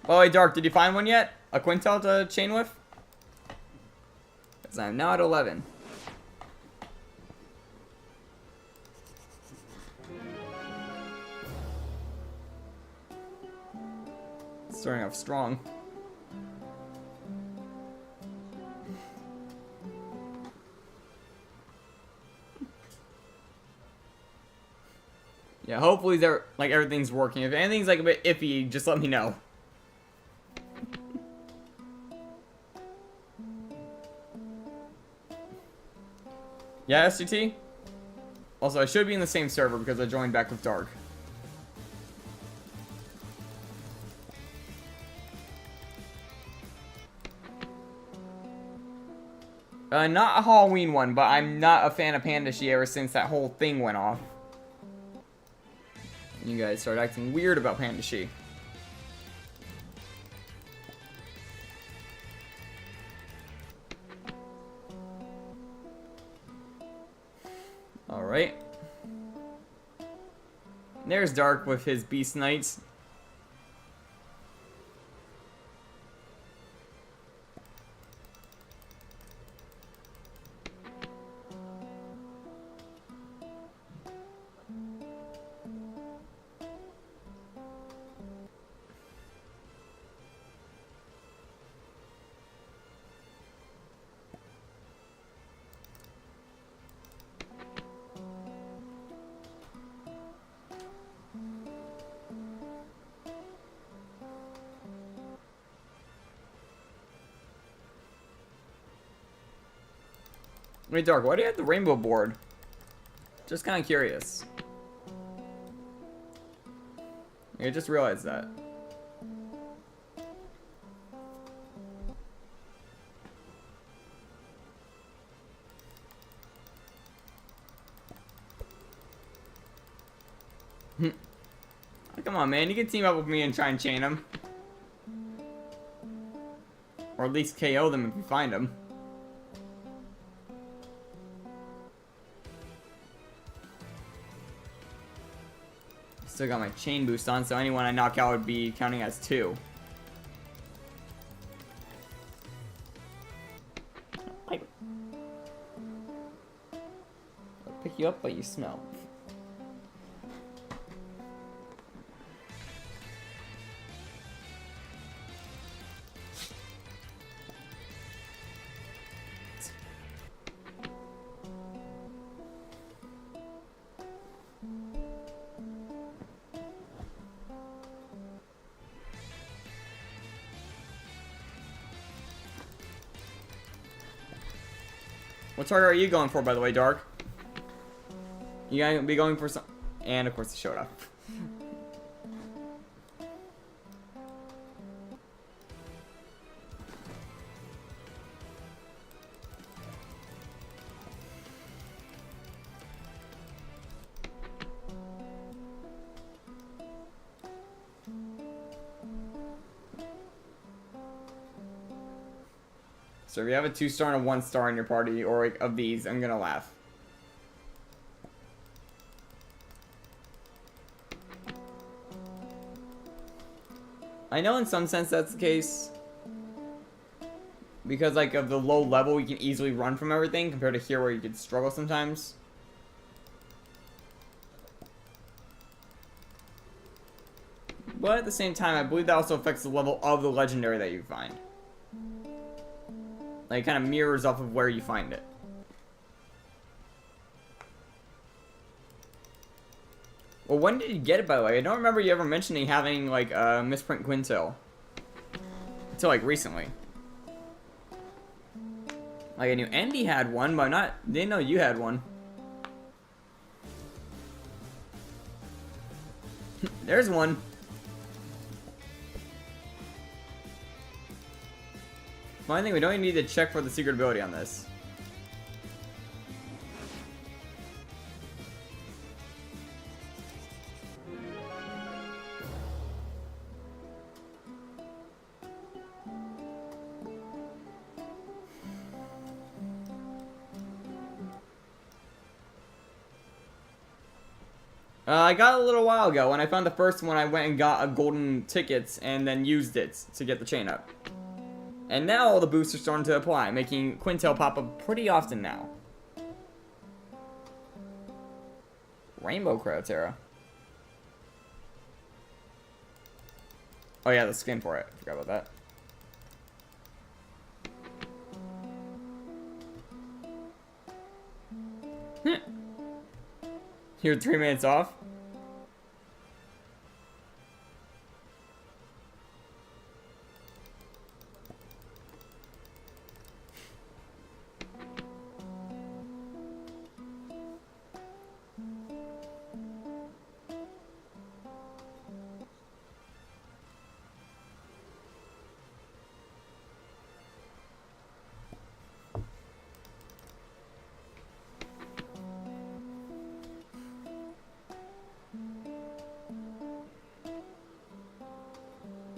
A: Oh, hey, Dark, did you find one yet? A Quintil to chain with? Because I'm now at 11. Starting off strong. Yeah, hopefully they're like everything's working. If anything's like a bit iffy, just let me know. Yeah, SGT? Also, I should be in the same server because I joined back with Dark. Not a Halloween one, but I'm not a fan of Pandashi ever since that whole thing went off. You guys started acting weird about Pandashi. Alright. There's Dark with his Beast Knights. Wait, Dark, why do you have the rainbow board? Just kind of curious. I just realized that. Come on, man. You can team up with me and try and chain them. Or at least KO them if you find them. Still got my chain boost on, so anyone I knock out would be counting as 2. I'll pick you you up, but you smell. What target are you going for, by the way, Dark? You gotta be going for some... And, of course, he showed up. So if you have a 2-star and a 1-star in your party, or like, of these, I'm gonna laugh. I know in some sense that's the case. Because like of the low level, you can easily run from everything compared to here where you could struggle sometimes. But at the same time, I believe that also affects the level of the legendary that you find. Like, it kind of mirrors off of where you find it. Well, when did you get it, by the way? I don't remember you ever mentioning having, like, a Misprint Qilintel. Until, like, recently. Like, I knew Andy had one, but didn't know you had one. There's one. Well, I think we don't even need to check for the secret ability on this. I got it a little while ago. When I found the first one, I went and got a golden ticket and then used it to get the chain up. And now all the boosts are starting to apply, making Qilintel pop up pretty often now. Rainbow Cryoterra. Oh yeah, the skin for it. Forgot about that. You're 3 minutes off?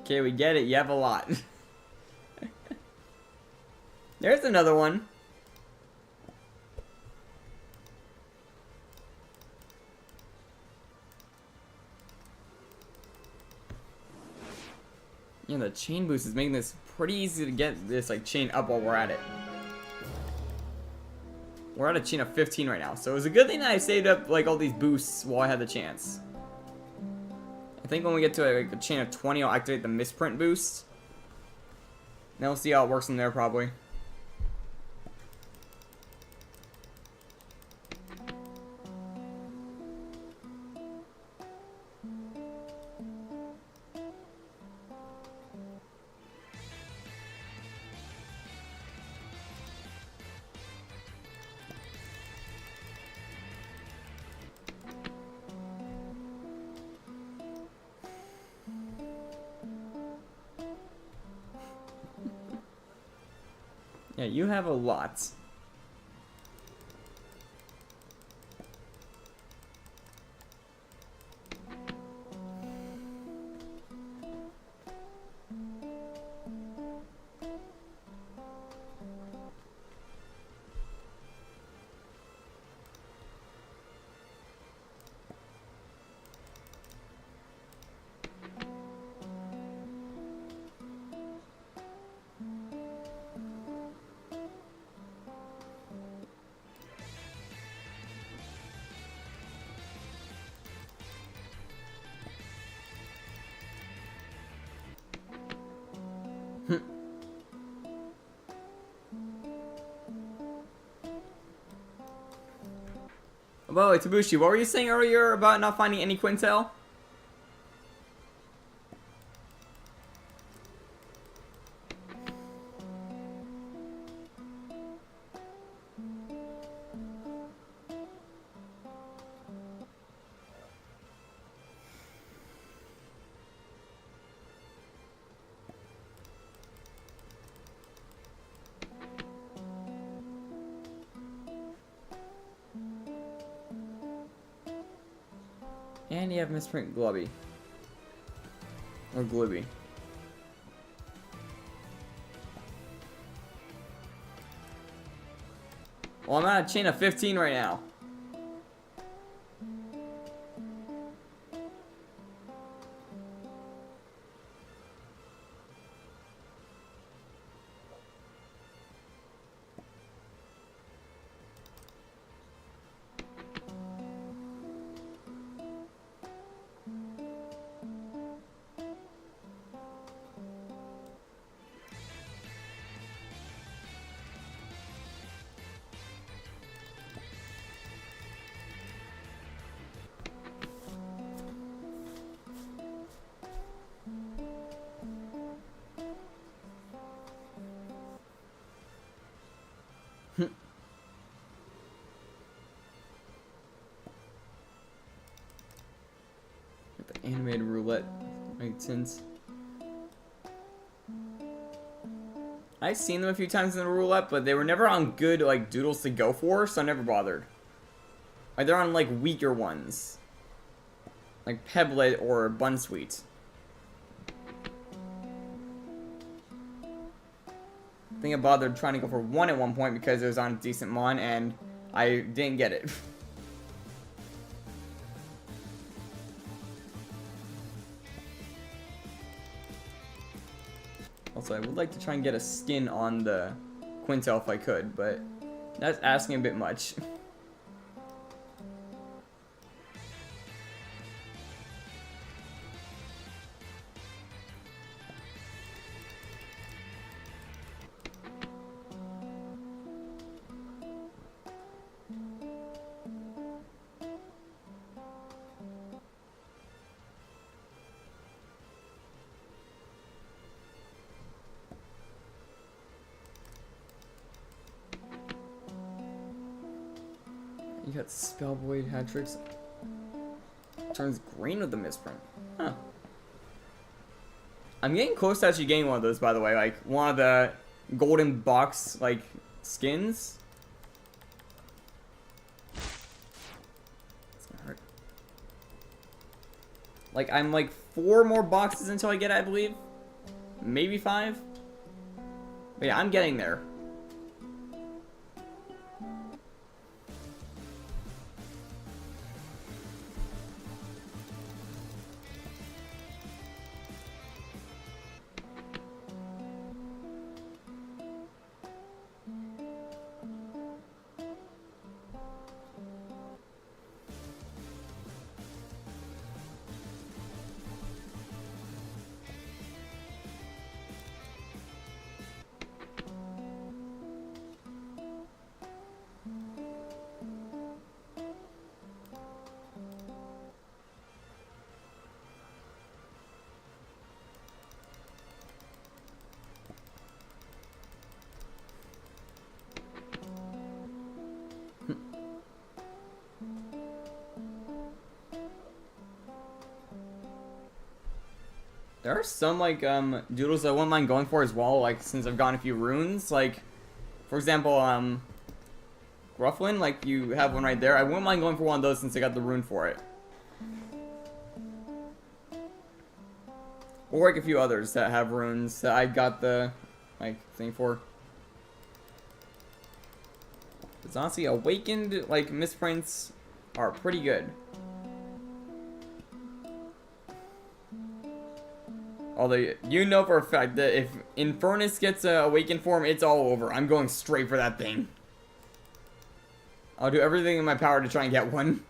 A: Okay, we get it. You have a lot. There's another one. Yeah, the chain boost is making this pretty easy to get this like chain up while we're at it. We're at a chain of 15 right now, so it was a good thing that I saved up like all these boosts while I had the chance. I think when we get to like a chain of 20, I'll activate the Misprint boost. Then we'll see how it works in there, probably. Yeah, you have a lot. by the way, Tabushi, what were you saying earlier about not finding any Quintel? And you have Misprint Glubby. Or Glooby. Well, I'm at a chain of 15 right now. The animated roulette makes sense. I've seen them a few times in the roulette, but they were never on good like doodles to go for, so I never bothered. Like they're on like weaker ones, like Pebblet or Bunsweet. I think I bothered trying to go for one at one point because it was on a decent mon and I didn't get it. Also, I would like to try and get a skin on the Quintel if I could, but that's asking a bit much. You got Spellvoid hat tricks. Turns green with the Misprint. Huh. I'm getting close to actually getting one of those, by the way. Like, one of the golden box, like, skins. It's gonna hurt. Like, I'm like 4 more boxes until I get it, I believe. Maybe 5. But yeah, I'm getting there. There are some, like, doodles I wouldn't mind going for as well, like, since I've gotten a few runes. Like, for example, Grufflin, like, you have one right there. I wouldn't mind going for one of those since I got the rune for it. Or, like, a few others that have runes that I got the, like, thing for. Because honestly, awakened, like, misprints are pretty good. Although, you know for a fact that if Infernus gets a awakened form, it's all over. I'm going straight for that thing. I'll do everything in my power to try and get one.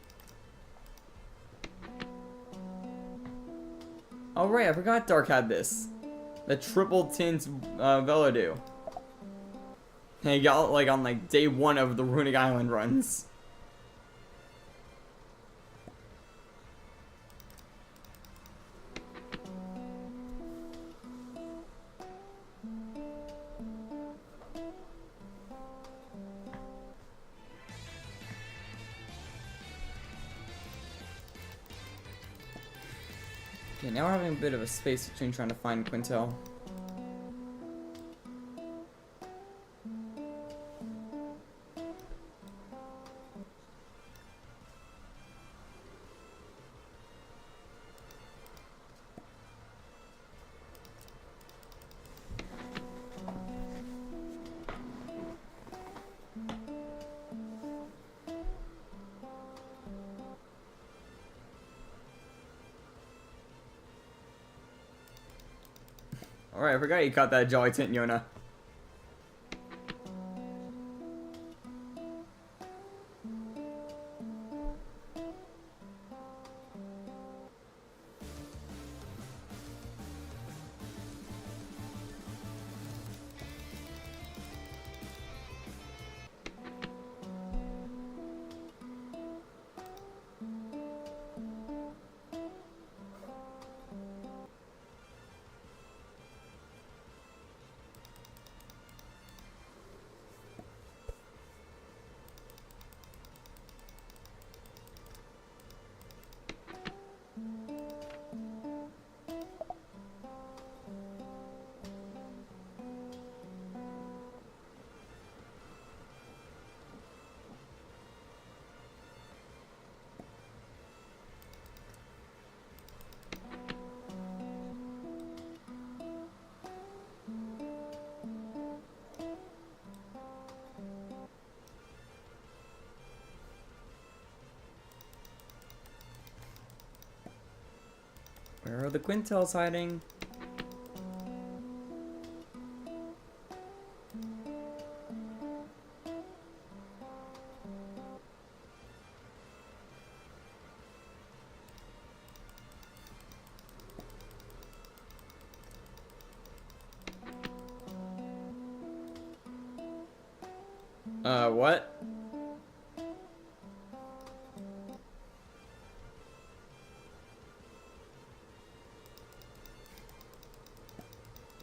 A: Oh right, I forgot Dark had this. The triple tint Velodu. And he got like on like day 1 of the Runic Island runs. Okay, now we're having a bit of a space between trying to find Quintel. Alright, I forgot you caught that Jolly Tint, Yona. Where are the Quintels hiding? What?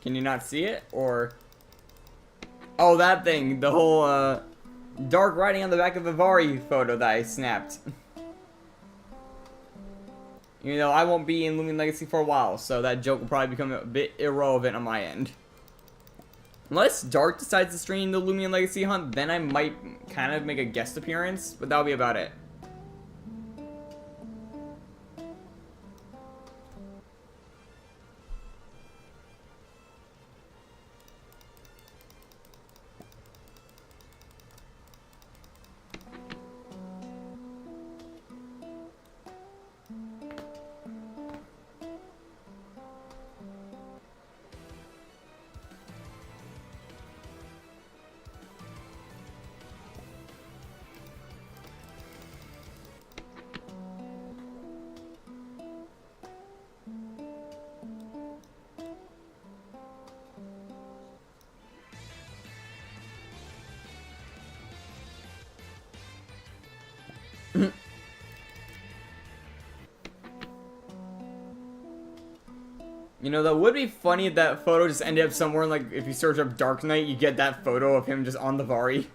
A: Can you not see it? Or... Oh, that thing. The whole, dark writing on the back of the Vari photo that I snapped. You know, I won't be in Lumion Legacy for a while, so that joke will probably become a bit irrelevant on my end. Unless Dark decides to stream the Lumion Legacy Hunt, then I might kind of make a guest appearance, but that'll be about it. You know, that would be funny if that photo just ended up somewhere, like, if you search up Dark Knight, you get that photo of him just on the Vari.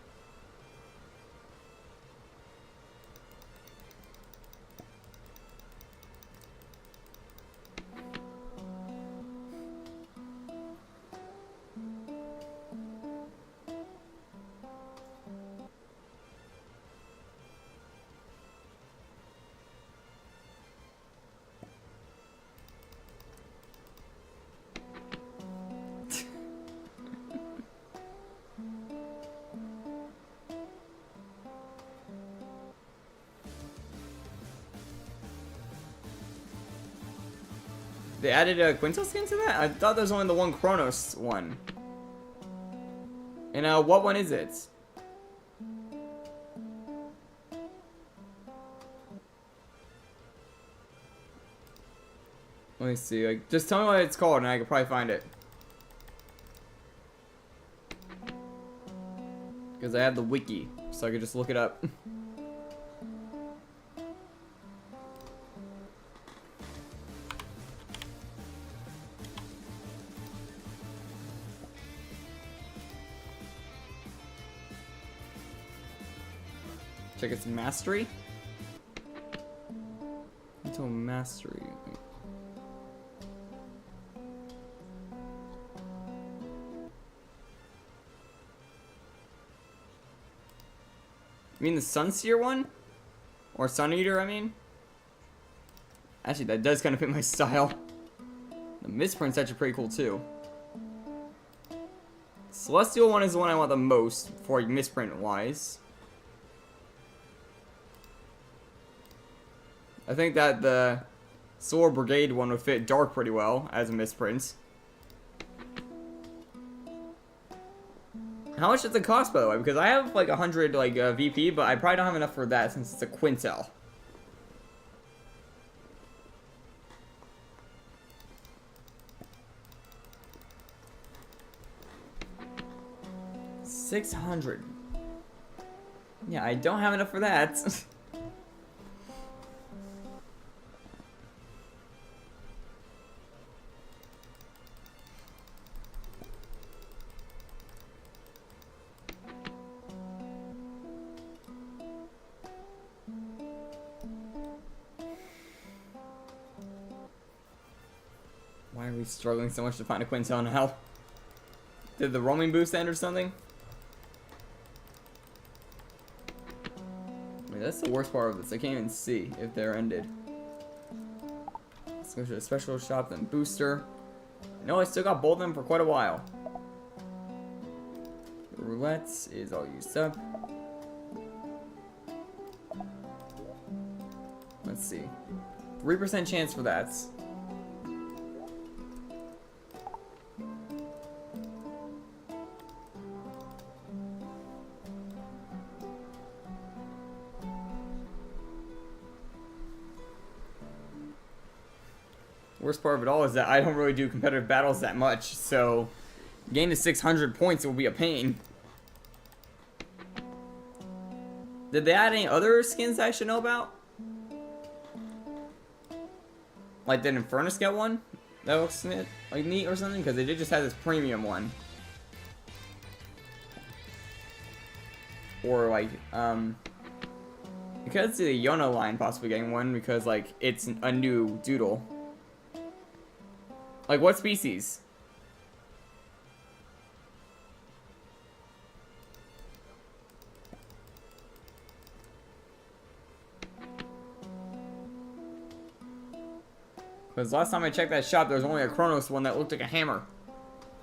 A: They added a Quintel skin to that? I thought there was only the one Chronos one. And what one is it? Let me see. Like, just tell me what it's called and I can probably find it. Because I have the wiki, so I could just look it up. Check its mastery. Until mastery. You mean the Sunseer one? Or Sun Eater, I mean? Actually, that does kind of fit my style. The Misprint's actually pretty cool, too. Celestial one is the one I want the most for Misprint-wise. I think that the Solar Brigade one would fit Dark pretty well as a Misprint. How much does it cost, by the way? Because I have like 100 like VP, but I probably don't have enough for that since it's a Quintel. $600. Yeah, I don't have enough for that. Why are we struggling so much to find a Quintel now? Did the roaming boost end or something? I mean, that's the worst part of this. I can't even see if they're ended. Let's go to the special shop, then booster. No, I still got both of them for quite a while. The roulette is all used up. Let's see. 3% chance for that. Worst part of it all is that I don't really do competitive battles that much, so getting to 600 points will be a pain. Did they add any other skins I should know about? Like, did Infernus get one? That looks like neat or something? Because they did just have this premium one. Or like, you could see the Yona line possibly getting one because like it's a new Doodle. Like, what species? Because last time I checked that shop, there was only a Chronos one that looked like a hammer.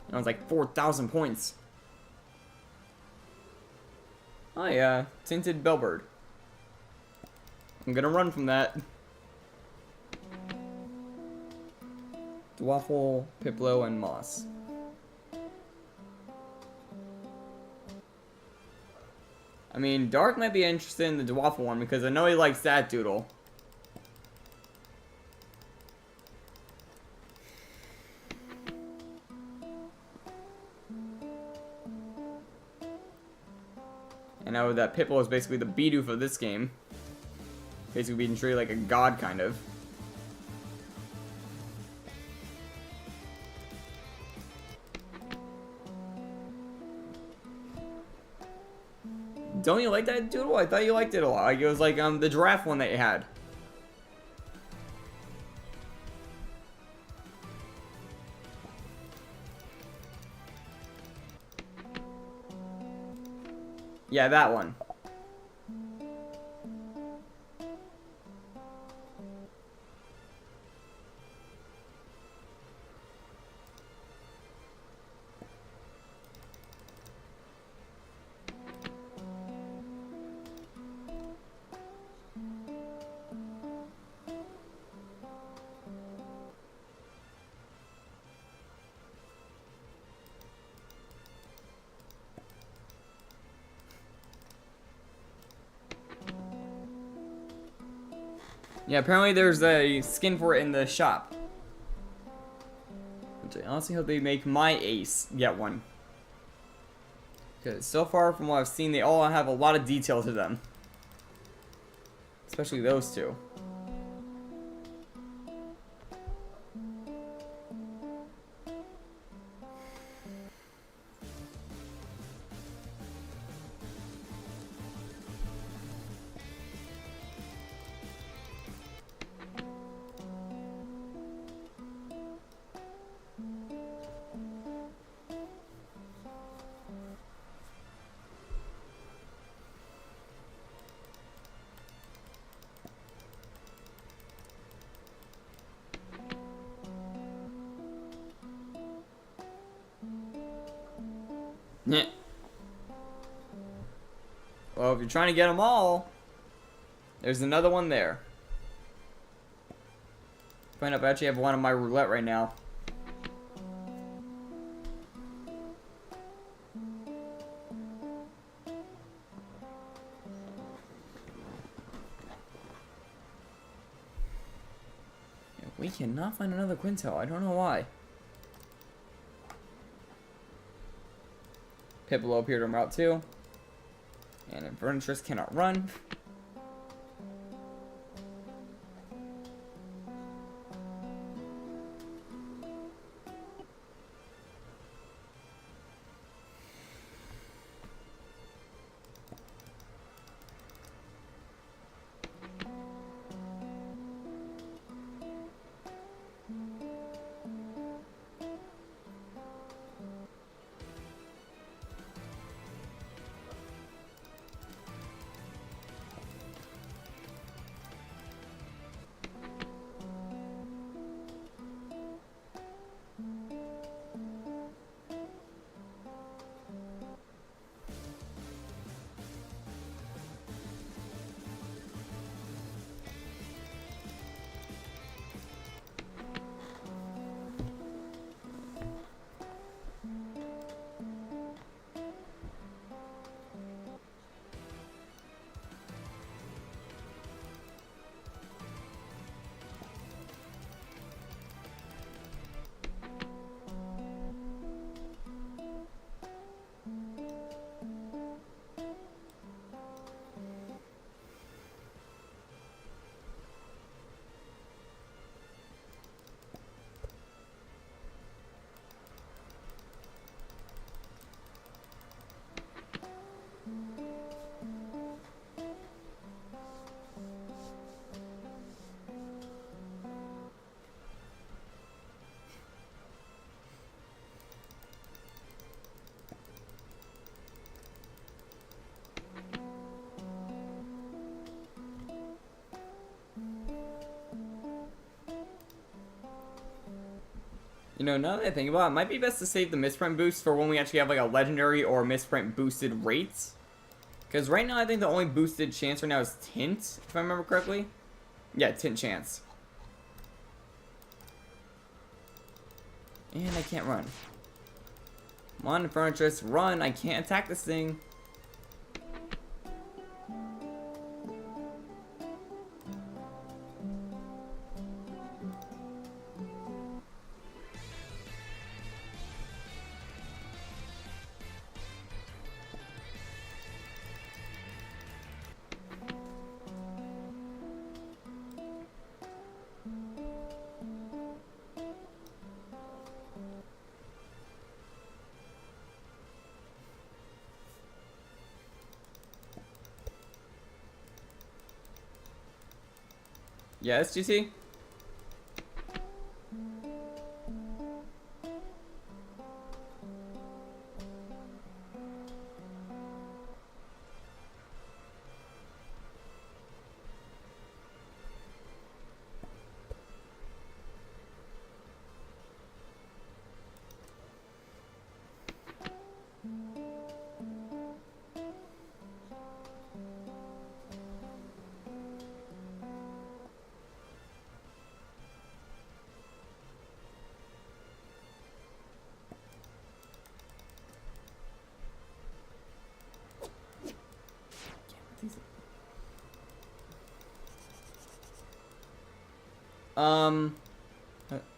A: And it was like 4,000 points. Oh yeah, Tinted Bellbird. I'm gonna run from that. Dwaffle, Piplo, and Moss. I mean, Dark might be interested in the Dwaffle one because I know he likes that Doodle. I know that Piplo is basically the Bidoof of this game. Basically being treated like a god, kind of. Don't you like that Doodle? I thought you liked it a lot. Like, it was like the giraffe one that you had. Yeah, that one. Yeah, apparently there's a skin for it in the shop. Which I honestly hope they make my ace get one. Because so far from what I've seen, they all have a lot of detail to them. Especially those two. Yeah. Well, if you're trying to get them all, there's another one there. Find out if I actually have one on my roulette right now. Yeah, we cannot find another Quintel. I don't know why. Piccolo appeared on Route 2. And Invernatrix cannot run. You know, now that I think about it, it might be best to save the misprint boost for when we actually have like a legendary or misprint boosted rates. Because right now I think the only boosted chance right now is Tint, if I remember correctly. Yeah, Tint chance. And I can't run. Come on, Invernatrix, run! I can't attack this thing. Yes, GC?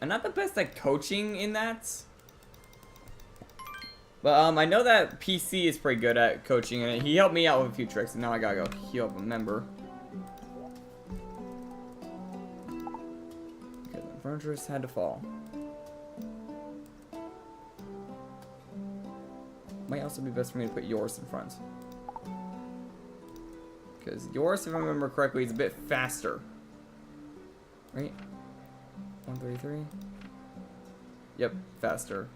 A: I'm not the best at coaching in that. But, I know that PC is pretty good at coaching, and he helped me out with a few tricks, and now I gotta go heal up a member. Okay, the Invernatrix had to fall. Might also be best for me to put yours in front. Because yours, if I remember correctly, is a bit faster. Right? 133. Yep, faster.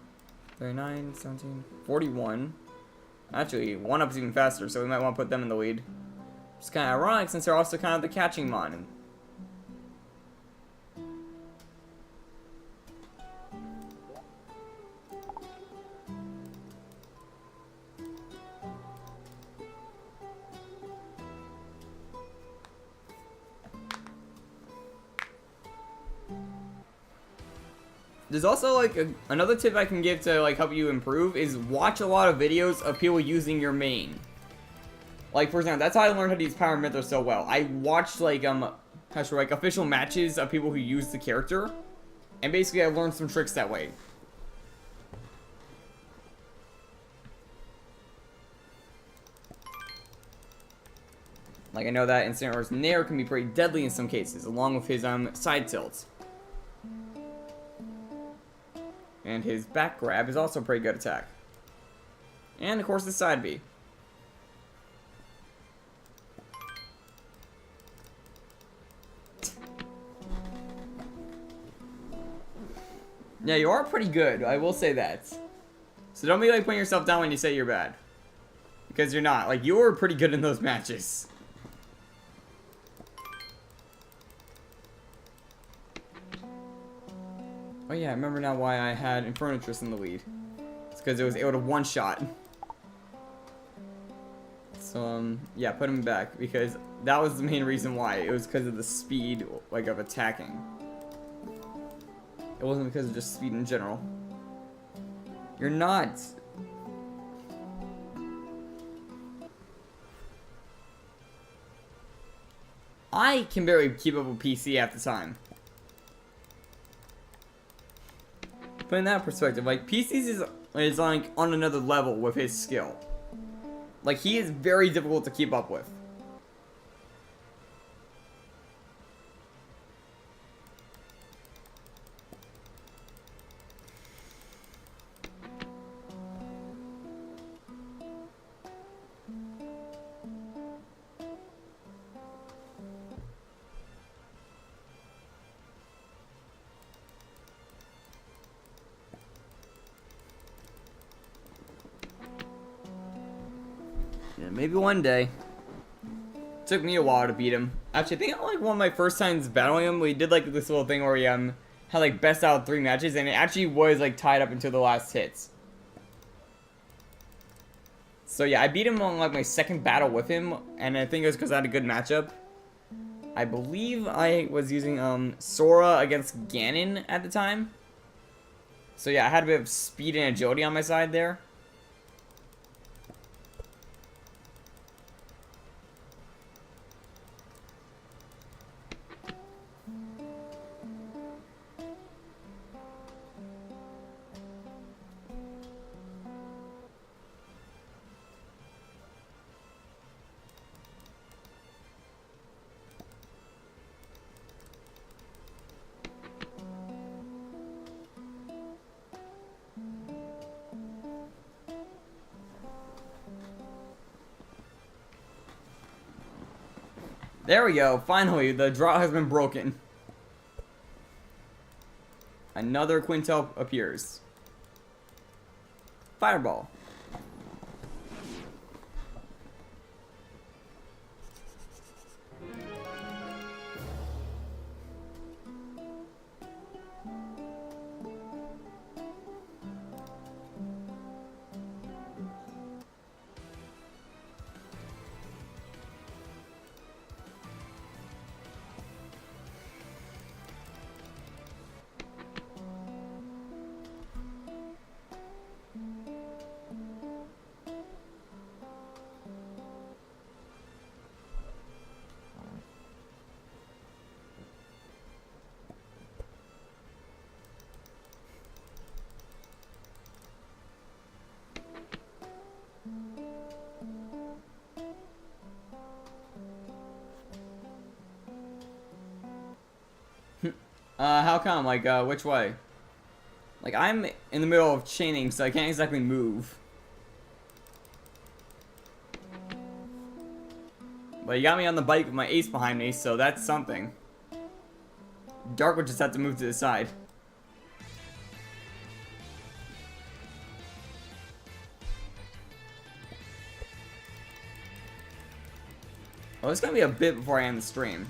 A: 39, 17, 41. Actually, 1-up's even faster, so we might want to put them in the lead. It's kind of ironic since they're also kind of the catching mon. There's also like another tip I can give to like help you improve is watch a lot of videos of people using your main. Like for example, that's how I learned how to use Power Mythos so well. I watched like official matches of people who use the character, and basically I learned some tricks that way. Like I know that Incineroar's Nair can be pretty deadly in some cases, along with his side tilts. And his back grab is also a pretty good attack. And of course the side B. Yeah, you are pretty good, I will say that. So don't be like putting yourself down when you say you're bad. Because you're not. Like, you were pretty good in those matches. Oh yeah, I remember now why I had Infernatrix in the lead. It's because it was able to one-shot. So, yeah, put him back, because that was the main reason why. It was because of the speed, like, of attacking. It wasn't because of just speed in general. You're not. I can barely keep up with PC at the time. But in that perspective, like, PC's is like on another level with his skill. Like, he is very difficult to keep up with. Yeah, maybe one day. Took me a while to beat him. Actually, I think like one of my first times battling him, we did like this little thing where he had like best out of 3 matches, and it actually was like tied up until the last hits. So yeah, I beat him on like my second battle with him, and I think it was because I had a good matchup. I believe I was using Sora against Ganon at the time. So yeah, I had a bit of speed and agility on my side there. There we go. Finally, the draw has been broken. Another Qilintel appears. Fireball. How come? Like, which way? Like, I'm in the middle of chaining, so I can't exactly move. But you got me on the bike with my ace behind me, so that's something. Dark would just have to move to the side. Well, it's gonna be a bit before I end the stream.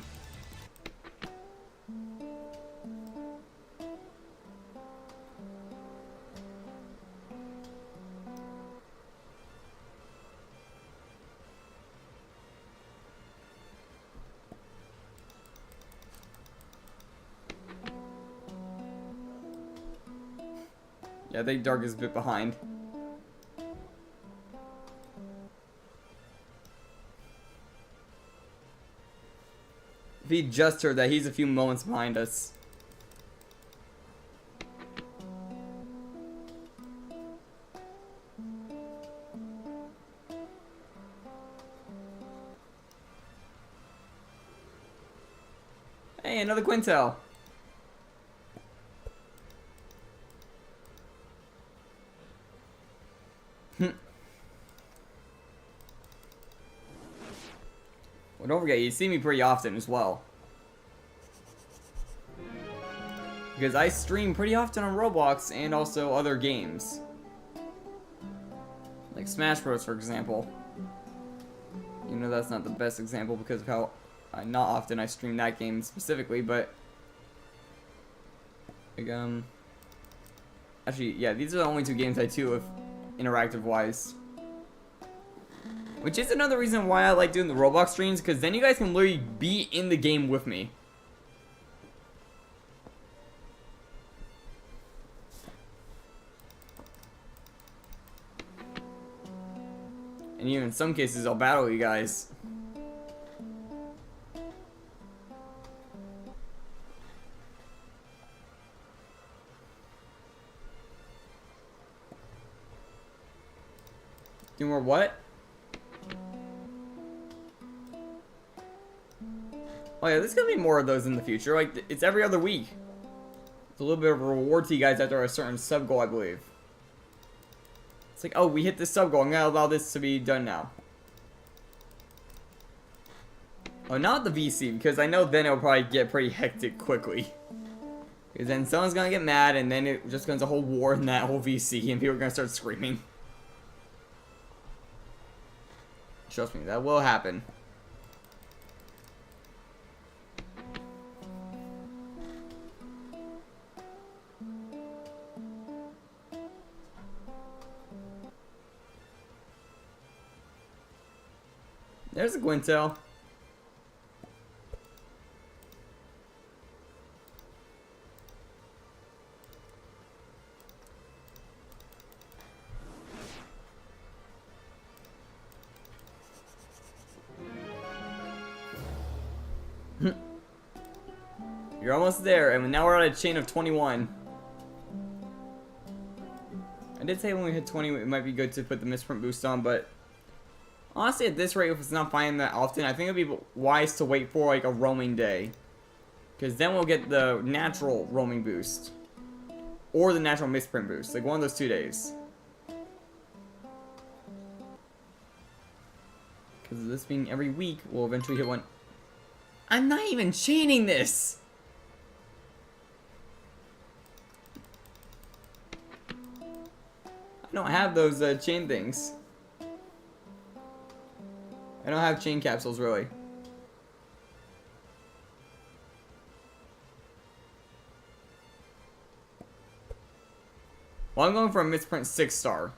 A: Yeah, I think Dark is a bit behind. If he just heard that, he's a few moments behind us. Hey, another Qilintel. Well, don't forget, you see me pretty often as well. Because I stream pretty often on Roblox and also other games. Like Smash Bros, for example. You know that's not the best example because of how not often I stream that game specifically, but... Like, actually, yeah, these are the only two games I do, interactive-wise. Which is another reason why I like doing the Roblox streams, because then you guys can literally be in the game with me. And even in some cases, I'll battle you guys. Do more what? Oh yeah, there's gonna be more of those in the future. Like, it's every other week. It's a little bit of a reward to you guys after a certain sub goal, I believe. It's like, oh, we hit this sub goal. I'm gonna allow this to be done now. Oh, not the VC, because I know then it'll probably get pretty hectic quickly. Because then someone's gonna get mad, and then it just becomes a whole war in that whole VC, and people are gonna start screaming. Trust me, that will happen. There's a Qilintel. You're almost there, and now we're at a chain of 21. I did say when we hit 20, it might be good to put the Misprint boost on, but honestly, at this rate, if it's not finding that often, I think it'd be wise to wait for like a roaming day, because then we'll get the natural roaming boost or the natural Misprint boost, like one of those 2 days. Because of this being every week, we'll eventually hit one. I'm not even chaining this. I don't have those chain things. I don't have chain capsules, really. Well, I'm going for a Misprint 6-star.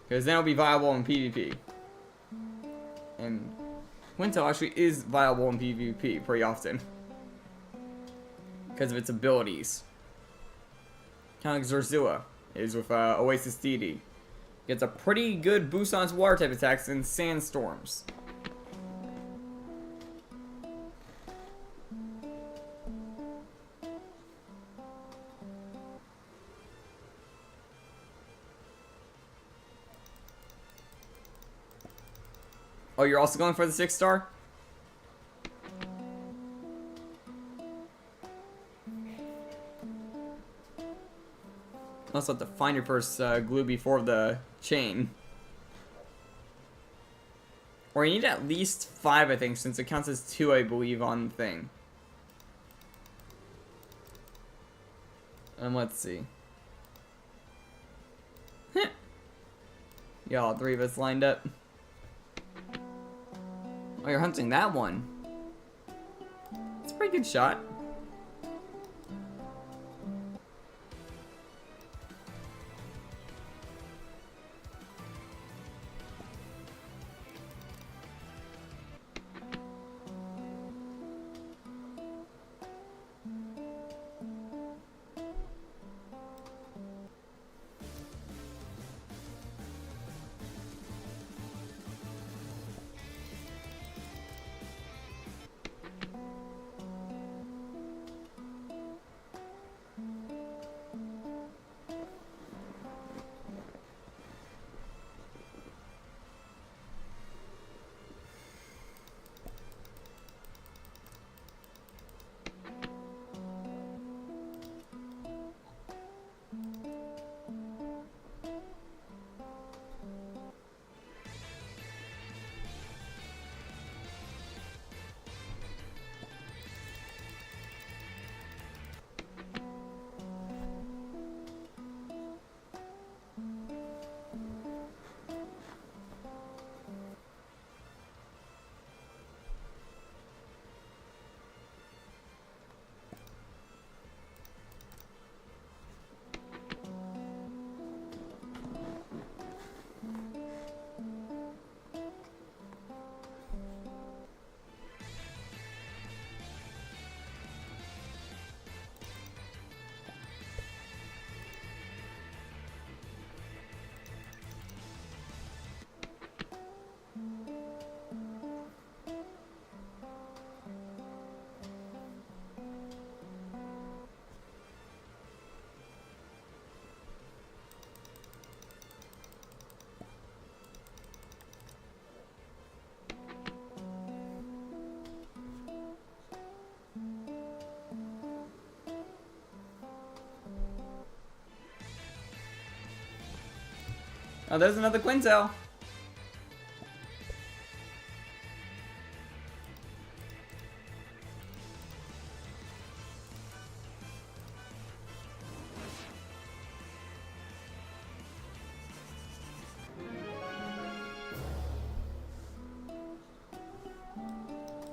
A: Because then it'll be viable in PvP. And Qilintel actually is viable in PvP pretty often. Because of its abilities. Kind of like Zorzilla is with Oasis Deity. Gets a pretty good boost on its water type attacks in sandstorms. Oh, you're also going for the 6-star? Also have to find your first glue before the chain. Or you need at least 5, I think, since it counts as 2, I believe, on the thing. Let's see. Yeah, all 3 of us lined up. Oh, you're hunting that one. It's a pretty good shot. Oh, there's another Qilintel.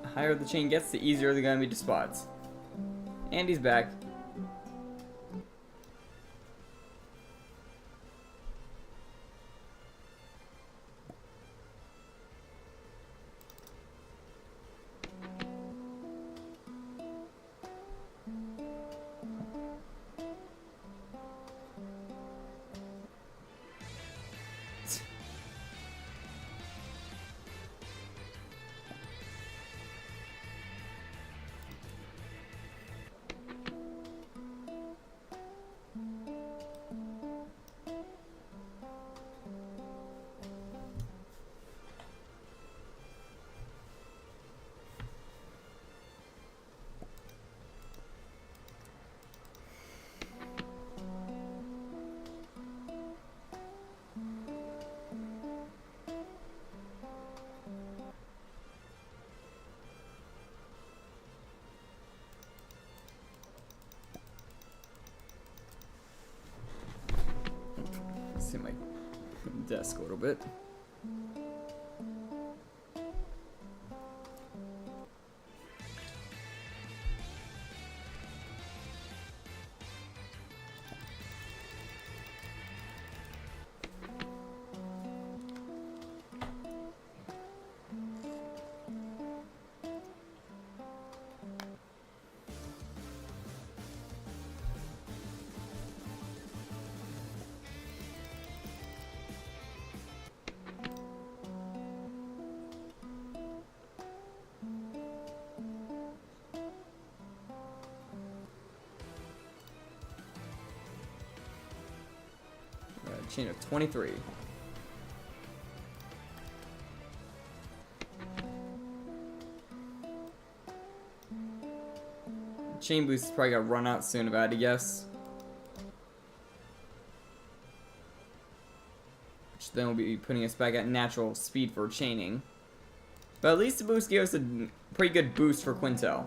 A: The higher the chain gets, the easier they're gonna be to spot. And he's back. See my desk a little bit. Chain of 23. Chain boost is probably gonna run out soon if I had to guess. Which then will be putting us back at natural speed for chaining. But at least the boost gave us a pretty good boost for Qilintel.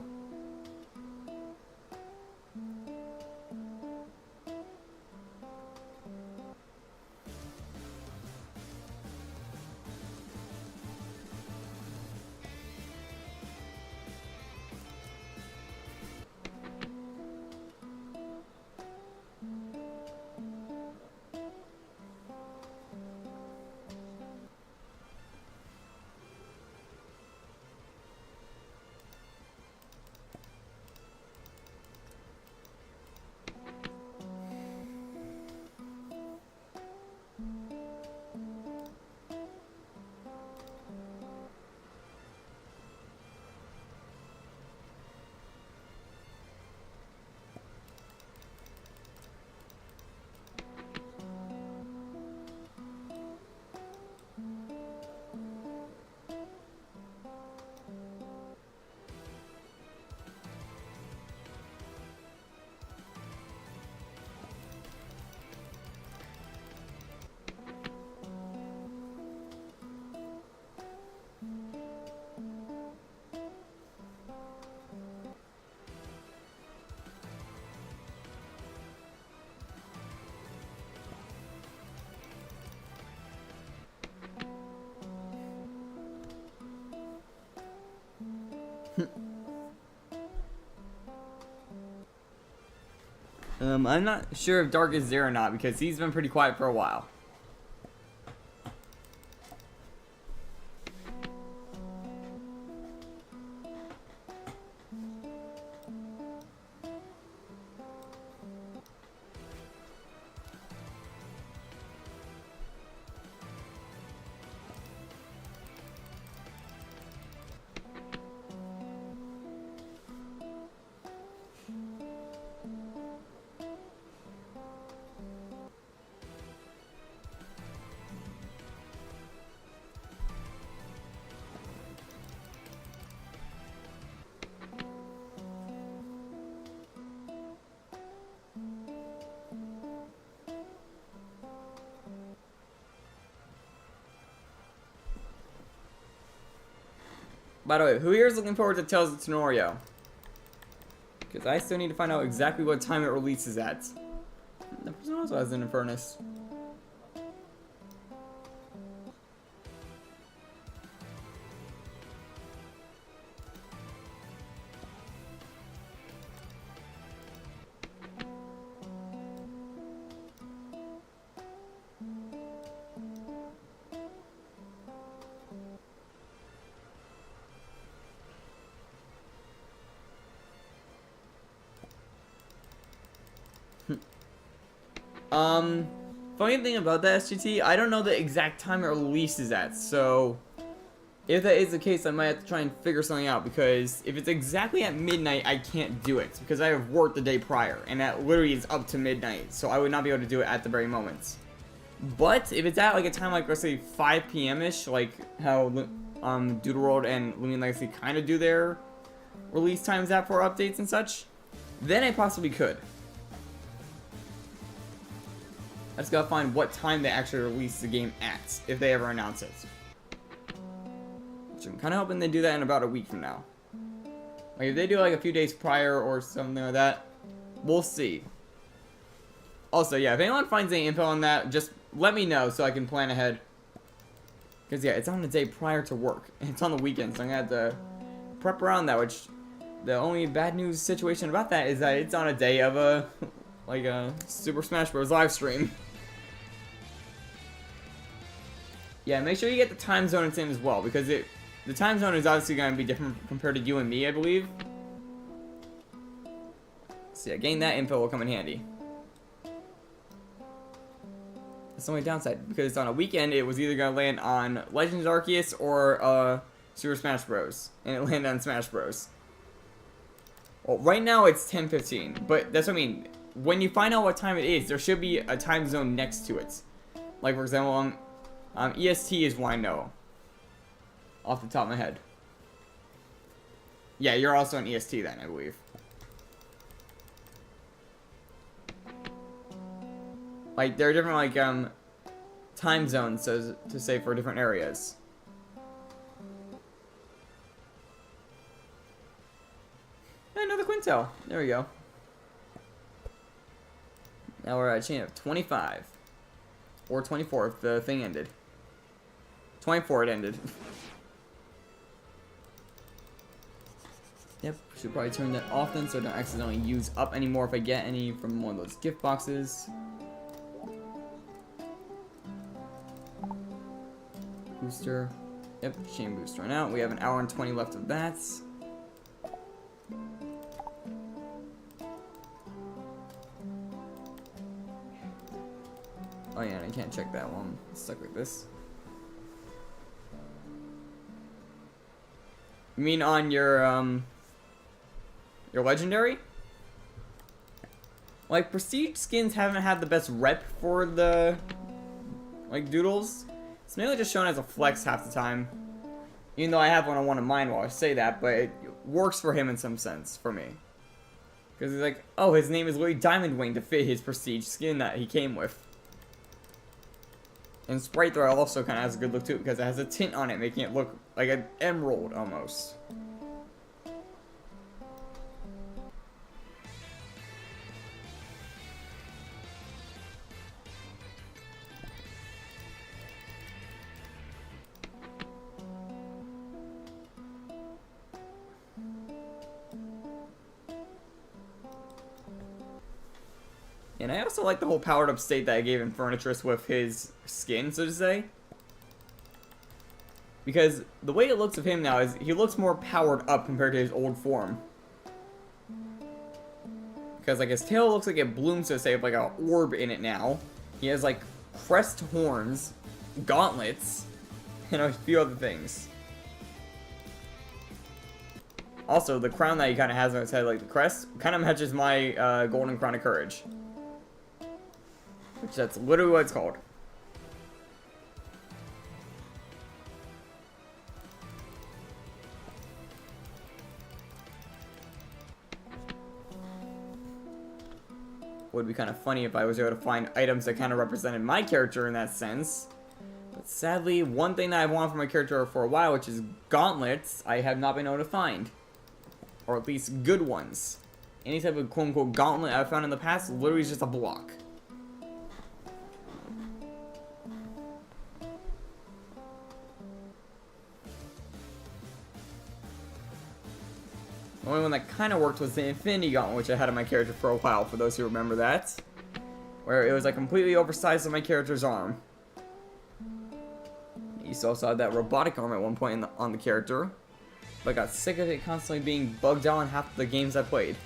A: I'm not sure if Dark is there or not because he's been pretty quiet for a while. By the way, who here is looking forward to Tales of Tenorio? Because I still need to find out exactly what time it releases at. The person also has an Infernus. Funny thing about the SGT, I don't know the exact time it releases at, so if that is the case, I might have to try and figure something out, because if it's exactly at midnight, I can't do it, because I have worked the day prior, and that literally is up to midnight, so I would not be able to do it at the very moment. But if it's at like a time like, let's say 5 p.m.-ish, like how Doodle World and Lumion Legacy kind of do their release times at for updates and such, then I possibly could. I just gotta find what time they actually release the game at, if they ever announce it. Which I'm kind of hoping they do that in about a week from now. Like, if they do like a few days prior or something like that, we'll see. Also, yeah, if anyone finds any info on that, just let me know so I can plan ahead. Because, yeah, it's on the day prior to work. And it's on the weekend, so I'm gonna have to prep around that, which the only bad news situation about that is that it's on a day of a like a Super Smash Bros. Live stream. Yeah, make sure you get the time zone it's in as well, because the time zone is obviously going to be different compared to you and me, I believe. So yeah, getting that info will come in handy. That's the only downside, because it's on a weekend, it was either going to land on Legends Arceus or Super Smash Bros. And it landed on Smash Bros. Well, right now it's 10:15, but that's what I mean. When you find out what time it is, there should be a time zone next to it. Like, for example, EST is one I know. Off the top of my head. Yeah, you're also on EST then, I believe. Like, there are different, like, time zones, so to say, for different areas. Another Quintel. There we go. Now we're at a chain of 25. Or 24 if the thing ended. 24 it ended. Yep, should probably turn that off then so I don't accidentally use up anymore if I get any from one of those gift boxes. Booster. Yep, chain booster run out. We have an hour and 20 left of that. Oh yeah, and I can't check that one. It's stuck like this. You mean on your legendary? Like, prestige skins haven't had the best rep for the, like, doodles. It's mainly just shown as a flex half the time. Even though I have one on one of mine while I say that, but it works for him in some sense, for me. Because he's like, oh, his name is literally Diamond Wing to fit his prestige skin that he came with. And Sprite Throw also kind of has a good look too, because it has a tint on it, making it look like an emerald almost. And I also like the whole powered up state that I gave Infernus with his skin, so to say. Because the way it looks of him now is he looks more powered up compared to his old form. Because like his tail looks like it blooms, so to say, with like an orb in it now. He has like crest horns, gauntlets, and a few other things. Also, the crown that he kind of has on his head, like the crest, kind of matches my Golden Crown of Courage. Which that's literally what it's called. Would be kind of funny if I was able to find items that kind of represented my character in that sense. But But sadly, one thing that I've wanted for my character for a while, which is gauntlets, I have not been able to find. Or at least good ones. Any type of quote-unquote gauntlet I've found in the past literally is just a block. The only one that kind of worked was the Infinity Gauntlet, which I had on my character for a while, for those who remember that. Where it was like completely oversized on my character's arm. You also had that robotic arm at one point on the character. But I got sick of it constantly being bugged out in half the games I played.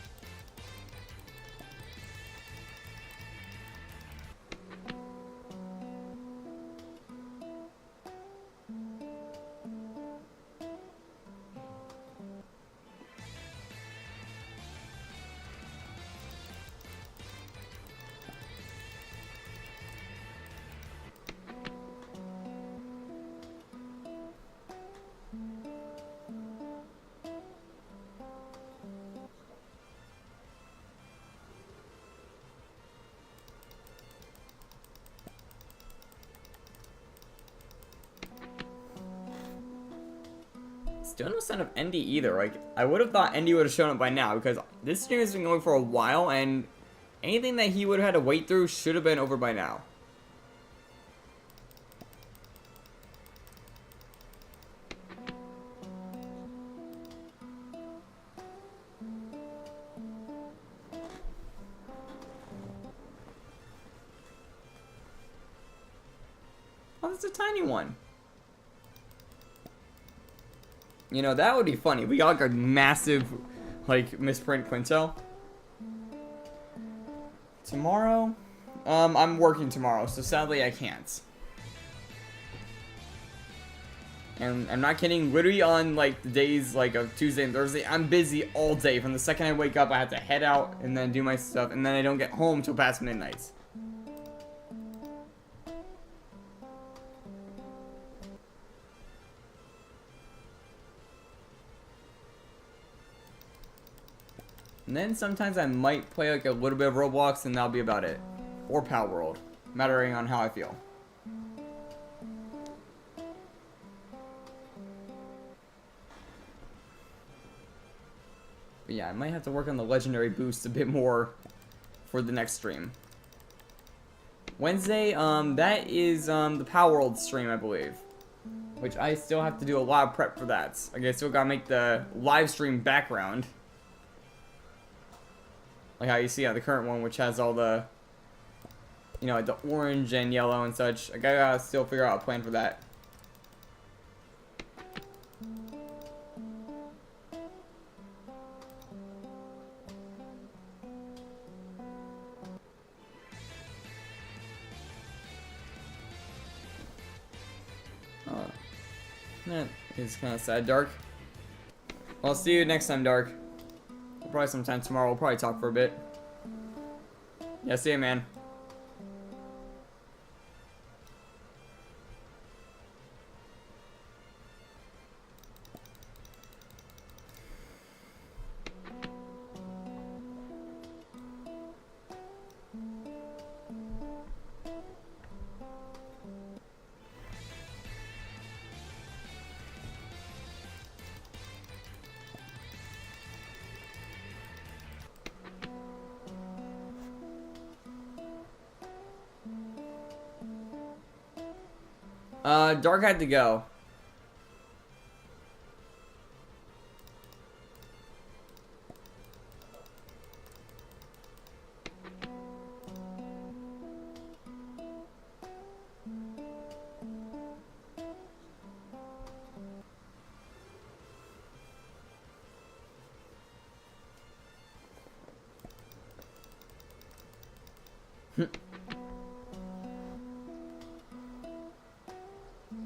A: Still no sign of Endy either. Like, I would have thought Endy would have shown up by now, because this stream has been going for a while, and anything that he would have had to wait through should have been over by now. Oh, that's a tiny one. You know, that would be funny. We got like a massive, like, Misprint Qilintel. Tomorrow? I'm working tomorrow, so sadly I can't. And I'm not kidding, literally on, like, the days, like, of Tuesday and Thursday, I'm busy all day. From the second I wake up, I have to head out and then do my stuff, and then I don't get home till past midnight. And then sometimes I might play like a little bit of Roblox and that'll be about it. Or Power World, mattering on how I feel. But yeah, I might have to work on the legendary boost a bit more for the next stream. Wednesday, that is the Power World stream, I believe. Which I still have to do a lot of prep for that. I still gotta make the live stream background. Like how you see the current one, which has all the, you know, like the orange and yellow and such. I gotta still figure out a plan for that. That is kind of sad, Dark. Well, I'll see you next time, Dark. Probably sometime tomorrow. We'll probably talk for a bit. Yeah, see you, man. Dark had to go.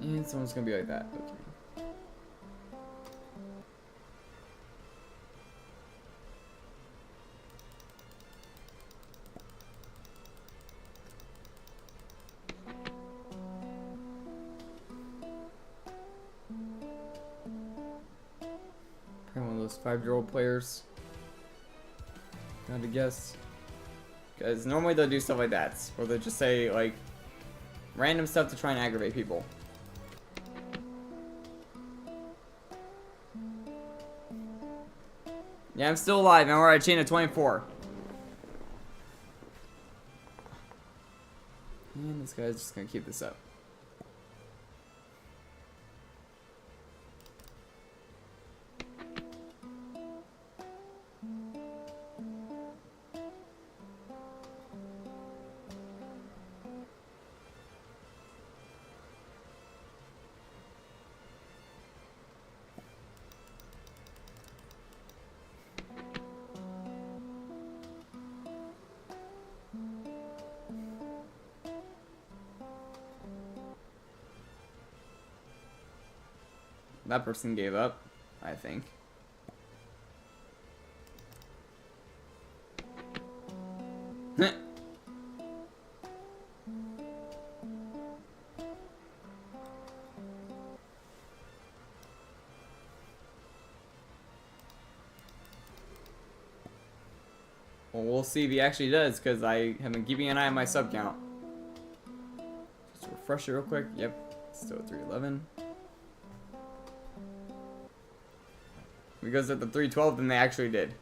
A: And someone's gonna be like that. Okay. Probably one of those 5-year-old players. Gotta guess. Because normally they'll do stuff like that, where they'll just say like random stuff to try and aggravate people. Yeah, I'm still alive, and we're at a chain of 24. And this guy's just gonna keep this up. That person gave up, I think. Well, we'll see if he actually does, because I have been keeping an eye on my sub count. Just refresh it real quick. Yep, still at 311. If it goes at the 312, then they actually did.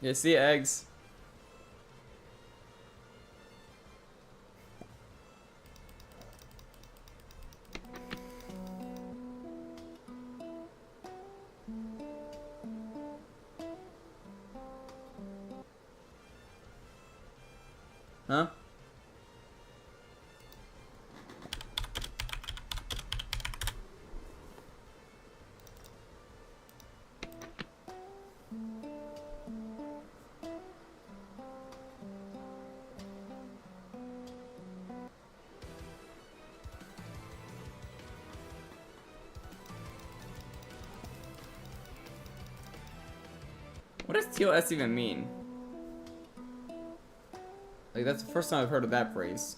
A: You see eggs. Huh? What does TOS even mean? Like, that's the first time I've heard of that phrase.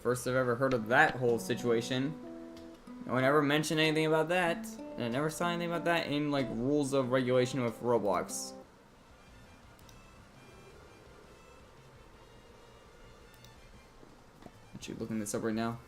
A: First I've ever heard of that whole situation. No one ever mentioned anything about that. And I never saw anything about that in, like, rules of regulation with Roblox. Actually looking this up right now.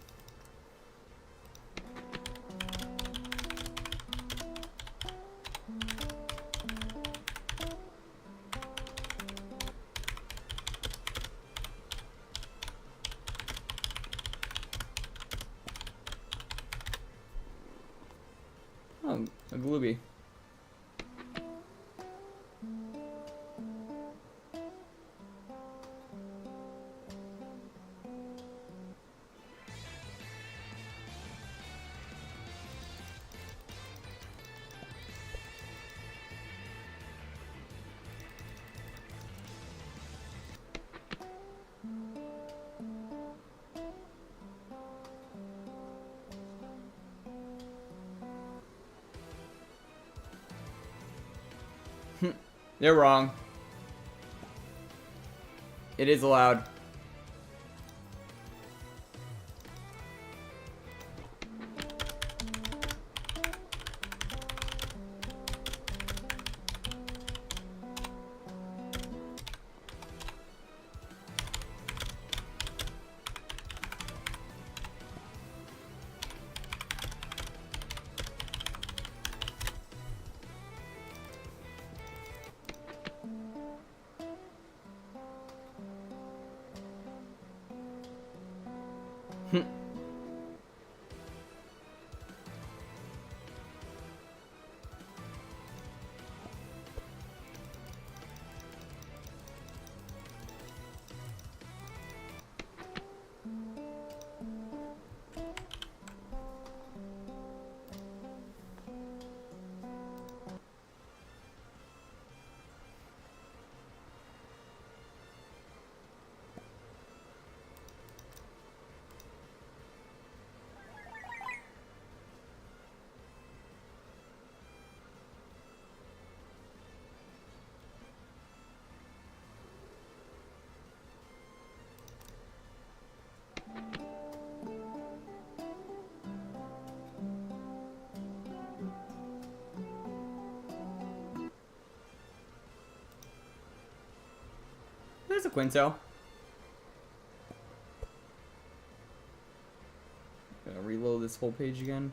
A: Oh, a Glooby. They're wrong. It is allowed. Qilintel. Gonna reload this whole page again.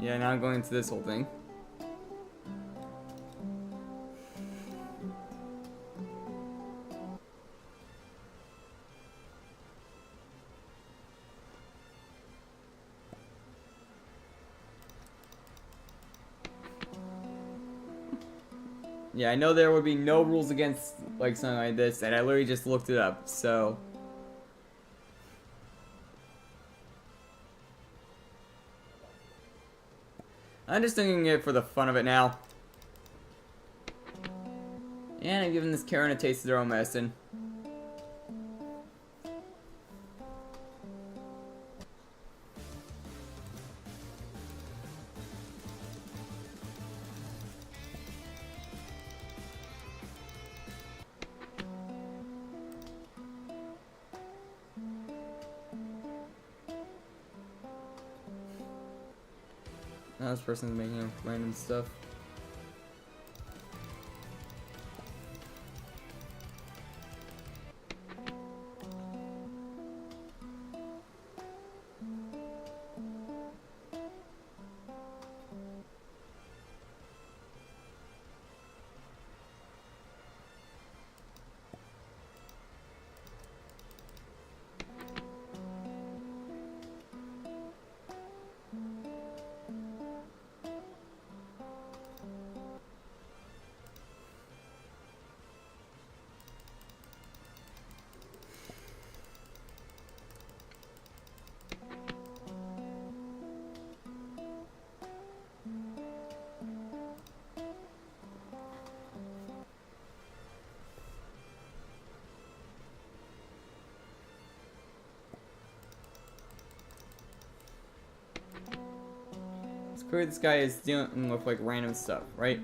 A: Yeah, now I'm going into this whole thing. Yeah, I know there would be no rules against like something like this, and I literally just looked it up, so. I'm just doing it for the fun of it now. And I'm giving this Karen a taste of their own medicine. Now this person's making random stuff. Clearly this guy is dealing with like random stuff, right?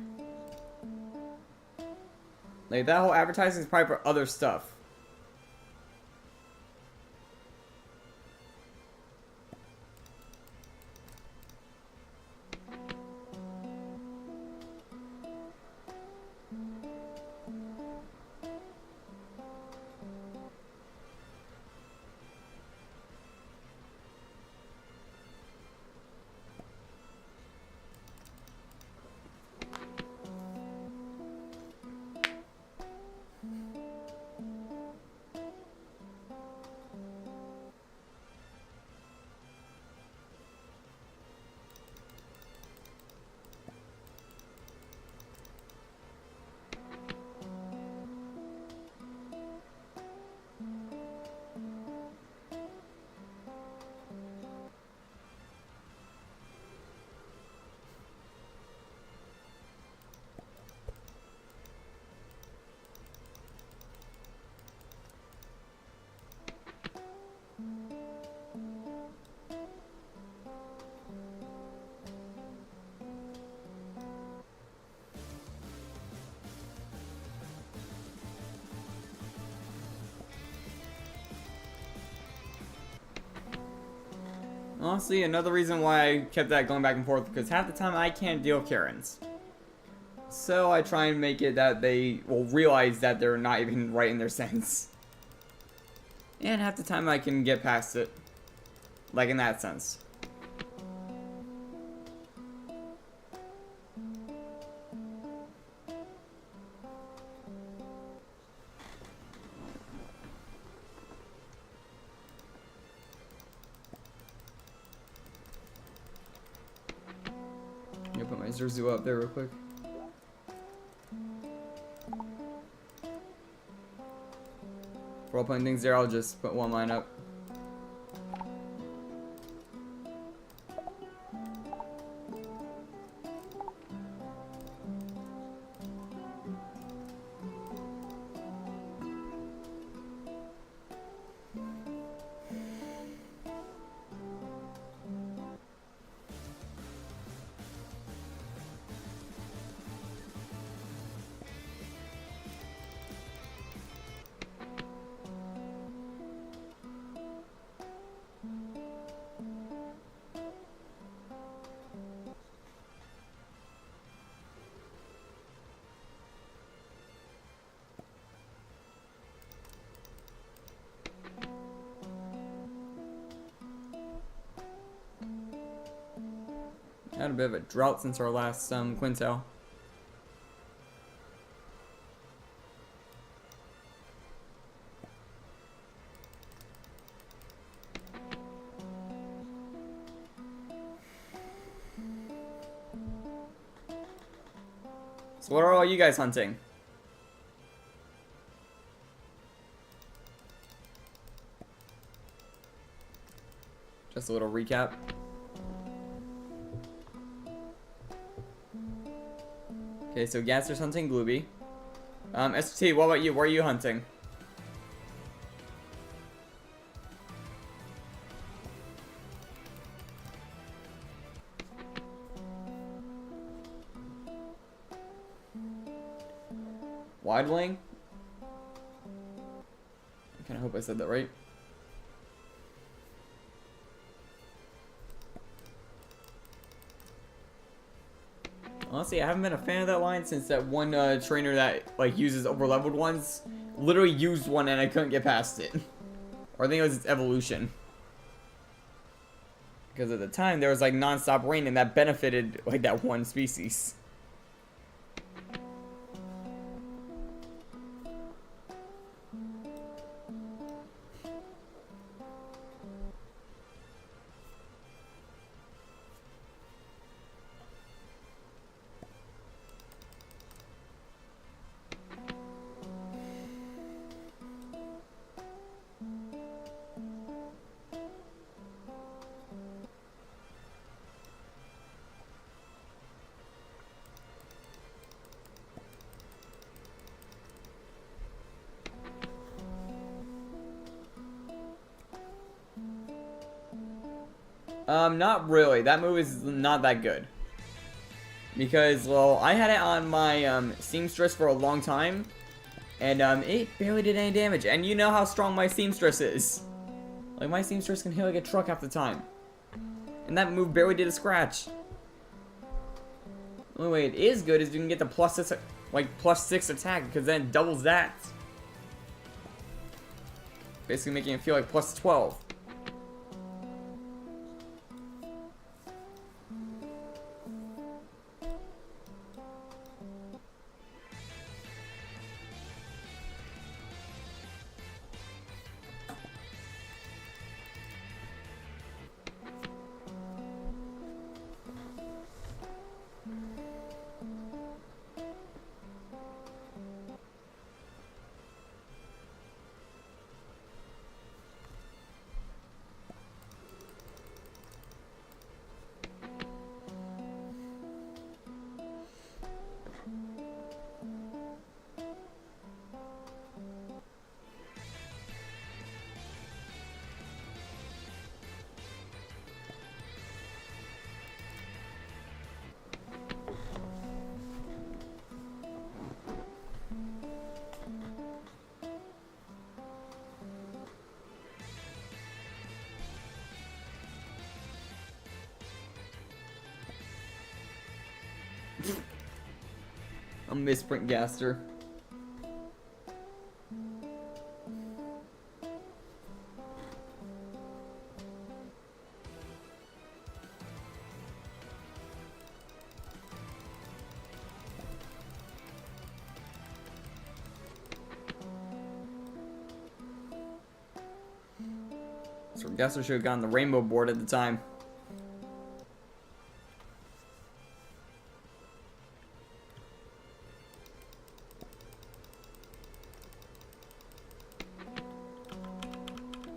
A: Like that whole advertising is probably for other stuff. Honestly, another reason why I kept that going back and forth, because half the time I can't deal with Karens. So I try and make it that they will realize that they're not even right in their sense. And half the time I can get past it. Like in that sense. I'm gonna put my Zerzu up there real quick. For all putting things there, I'll just put one line up. Had a bit of a drought since our last Quintel. So what are all you guys hunting? Just a little recap. Okay, so Gasser's hunting Glooby. ST, what about you? Where are you hunting? Wide Wing? I kinda hope I said that right. Honestly, I haven't been a fan of that line since that one trainer that like uses overleveled ones literally used one and I couldn't get past it. Or I think it was its evolution. Because at the time there was like non-stop rain and that benefited like that one species. Not really. That move is not that good. Because, well, I had it on my Seamstress for a long time. And it barely did any damage. And you know how strong my Seamstress is. Like, my Seamstress can hit like a truck half the time. And that move barely did a scratch. The only way it is good is you can get the +6 attack, because then it doubles that. Basically making it feel like +12. A Misprint Gaster. So Gaster should have gotten the rainbow board at the time.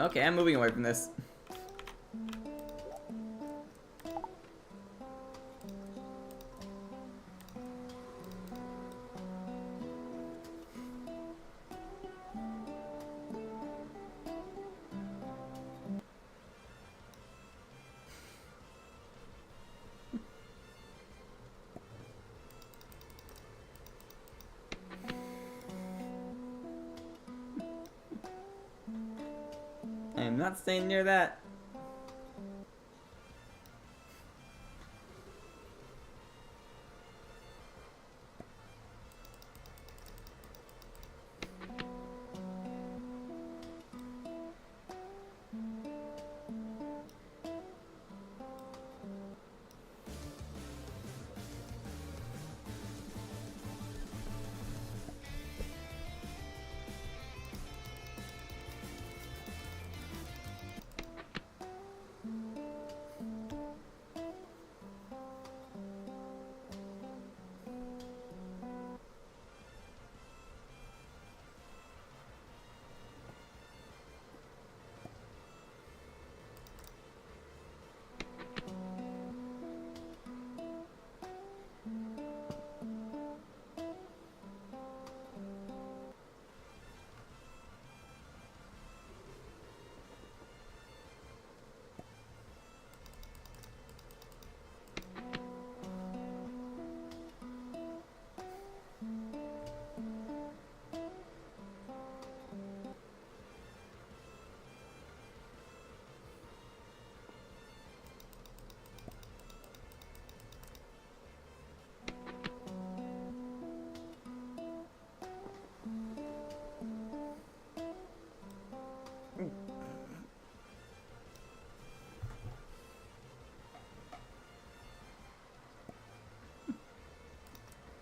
A: Okay, I'm moving away from this. I am not staying near that.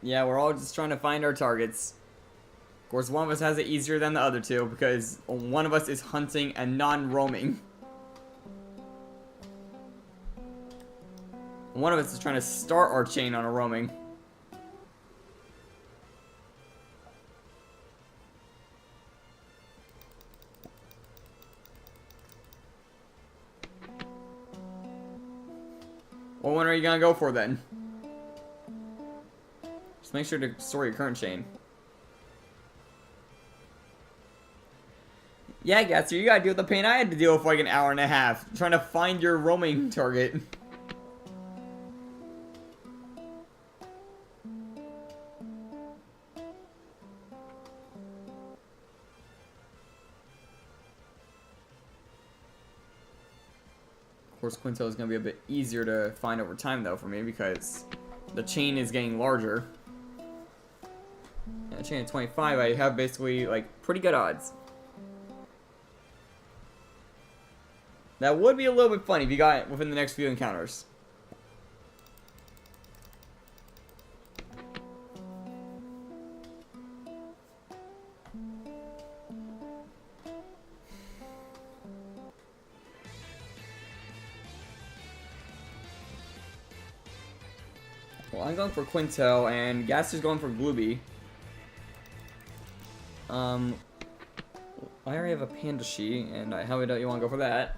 A: Yeah, we're all just trying to find our targets. Of course, one of us has it easier than the other two because one of us is hunting and non-roaming. One of us is trying to start our chain on a roaming. What one are you gonna go for then? Just make sure to store your current chain. Yeah, Gaster, you gotta deal with the pain I had to deal with for like an hour and a half. Trying to find your roaming target. Of course, Quintel is gonna be a bit easier to find over time though for me because the chain is getting larger. And a chain of 25, I have basically like pretty good odds. That would be a little bit funny if you got it within the next few encounters. Well, I'm going for Quintel, and Gaster's going for Glooby. I already have a Panda She, and how don't you want to go for that?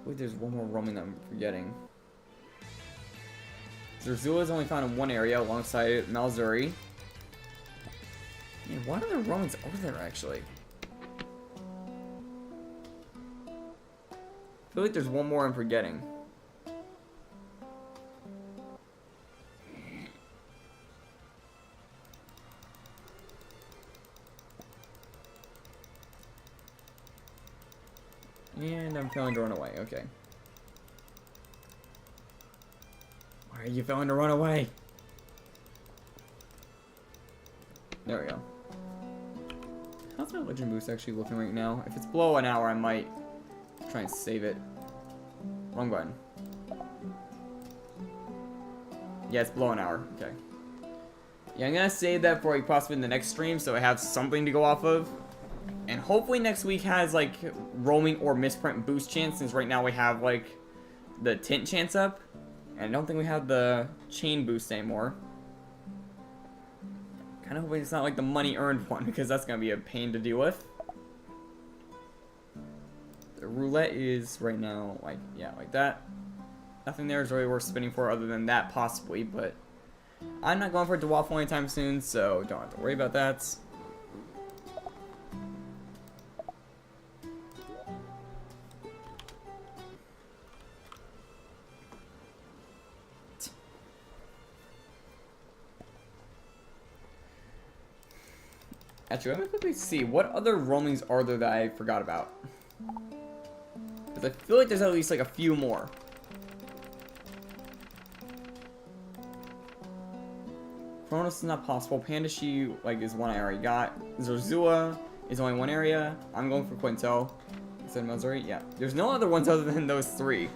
A: Wait, there's one more roaming that I'm forgetting. Zerzula is only found in one area alongside Malzuri. Man, what other roamings are there actually? I feel like there's one more I'm forgetting. And I'm failing to run away, okay. Why are you failing to run away? There we go. How's my legend boost actually looking right now? If it's below an hour, I might try and save it. Wrong button. Yeah, it's below an hour. Okay. Yeah, I'm gonna save that for like possibly in the next stream, so I have something to go off of. And hopefully next week has like roaming or misprint boost chance, since right now we have like the tint chance up. And I don't think we have the chain boost anymore. Kind of hoping it's not like the money earned one, because that's gonna be a pain to deal with. The roulette is right now like, yeah, like that. Nothing there is really worth spinning for other than that possibly, but I'm not going for it to waffle anytime soon, so don't have to worry about that. Actually, let me quickly see. What other roamings are there that I forgot about? Because I feel like there's at least like a few more. Kronos is not possible. Pandashi like is one I already got. Zorzua is only one area. I'm going for Quinto. I said Missouri? Yeah. There's no other ones other than those three.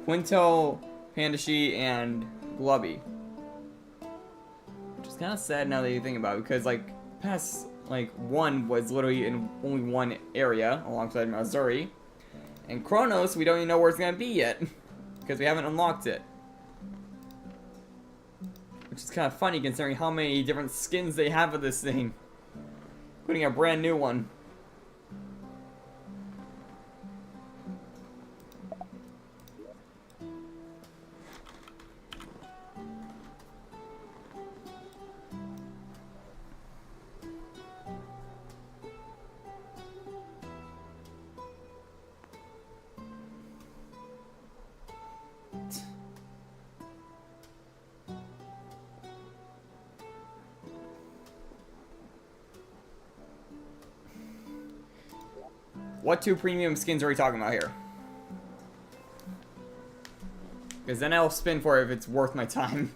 A: Quinto, Pandashi, and Glubby. Which is kind of sad now that you think about it, because like past like one was literally in only one area alongside Missouri. And Kronos, we don't even know where it's gonna be yet. Because we haven't unlocked it. Which is kind of funny considering how many different skins they have of this thing. Including a brand new one. What two premium skins are we talking about here? Because then I'll spin for it if it's worth my time.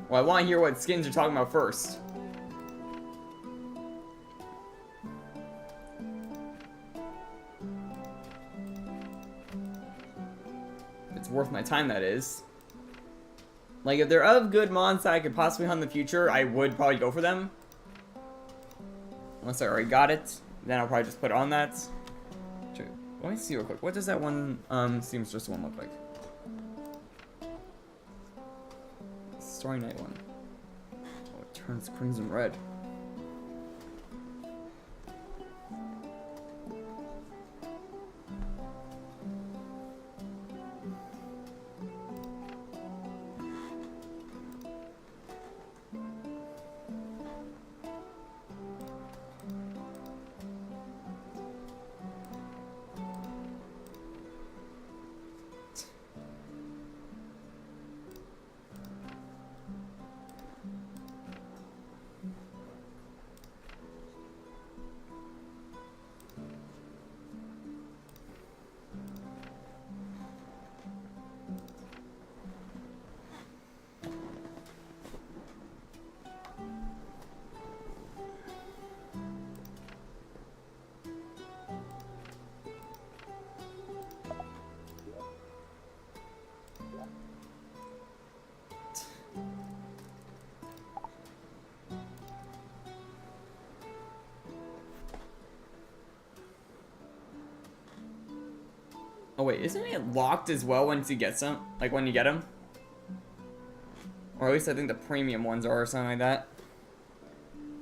A: Well, I want to hear what skins you're talking about first. Worth my time, that is. Like, if they're of good mons that I could possibly hunt in the future, I would probably go for them. Unless I already got it, then I'll probably just put on that. Let me see real quick. What does that one, seamstress one look like? Starry Night one. Oh, it turns crimson red. Oh wait, isn't it locked as well once you get some? Like when you get them? Or at least I think the premium ones are or something like that.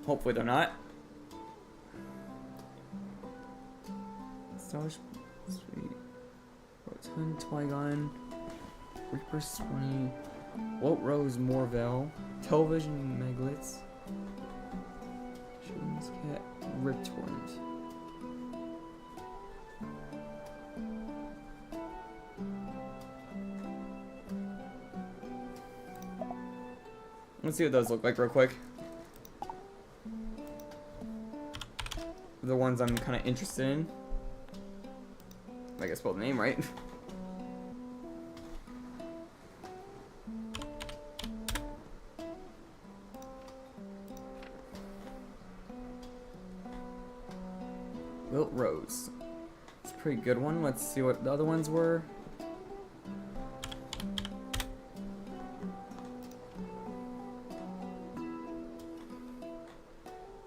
A: Hopefully they're not. Star Sweet. Rotund, Twigon. Reaper 20. Walt Rose Morville. Television Megaliths. Shooting's Cat. Rip Torrent. Let's see what those look like real quick. the ones I'm kind of interested in. I guess spelled the name right. Wilt Rose. It's a pretty good one. Let's see what the other ones were.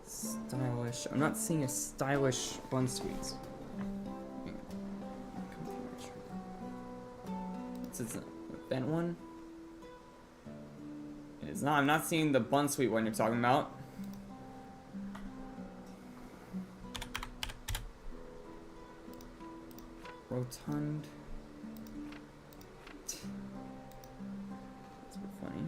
A: Stylish. I'm not seeing a stylish bun sweets. It's an event one. It is not. I'm not seeing the bun sweet one you're talking about. Rotund. That's a bit funny.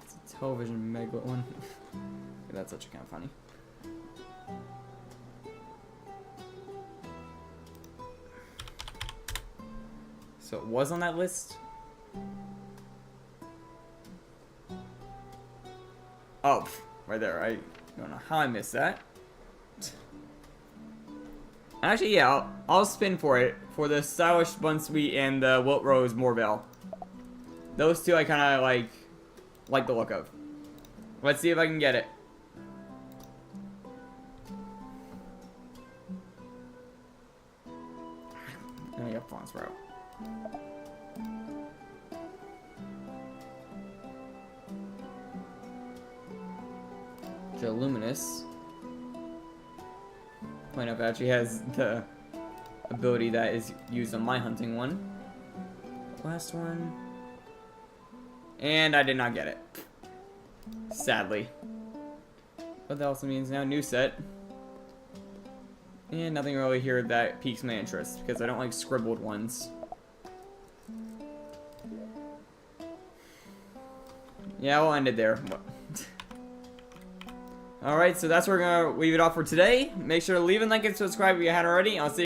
A: It's a television meglet one. That's actually kind of funny. So it was on that list? Oh, right there. I don't know how I missed that. Actually, yeah, I'll spin for it. For the Stylish Bun Sweet and the Wilt Rose Morbell. Those two I kind of like the look of. Let's see if I can get it. I got Fawn Sprout. Luminous. Point out actually has the ability that is used on my hunting one. Last one. And I did not get it. Sadly. But that also means now new set. And nothing really here that piques my interest because I don't like scribbled ones. Yeah, we'll end it there. Alright, so that's where we're going to leave it off for today. Make sure to leave a like and subscribe if you hadn't already. I'll see you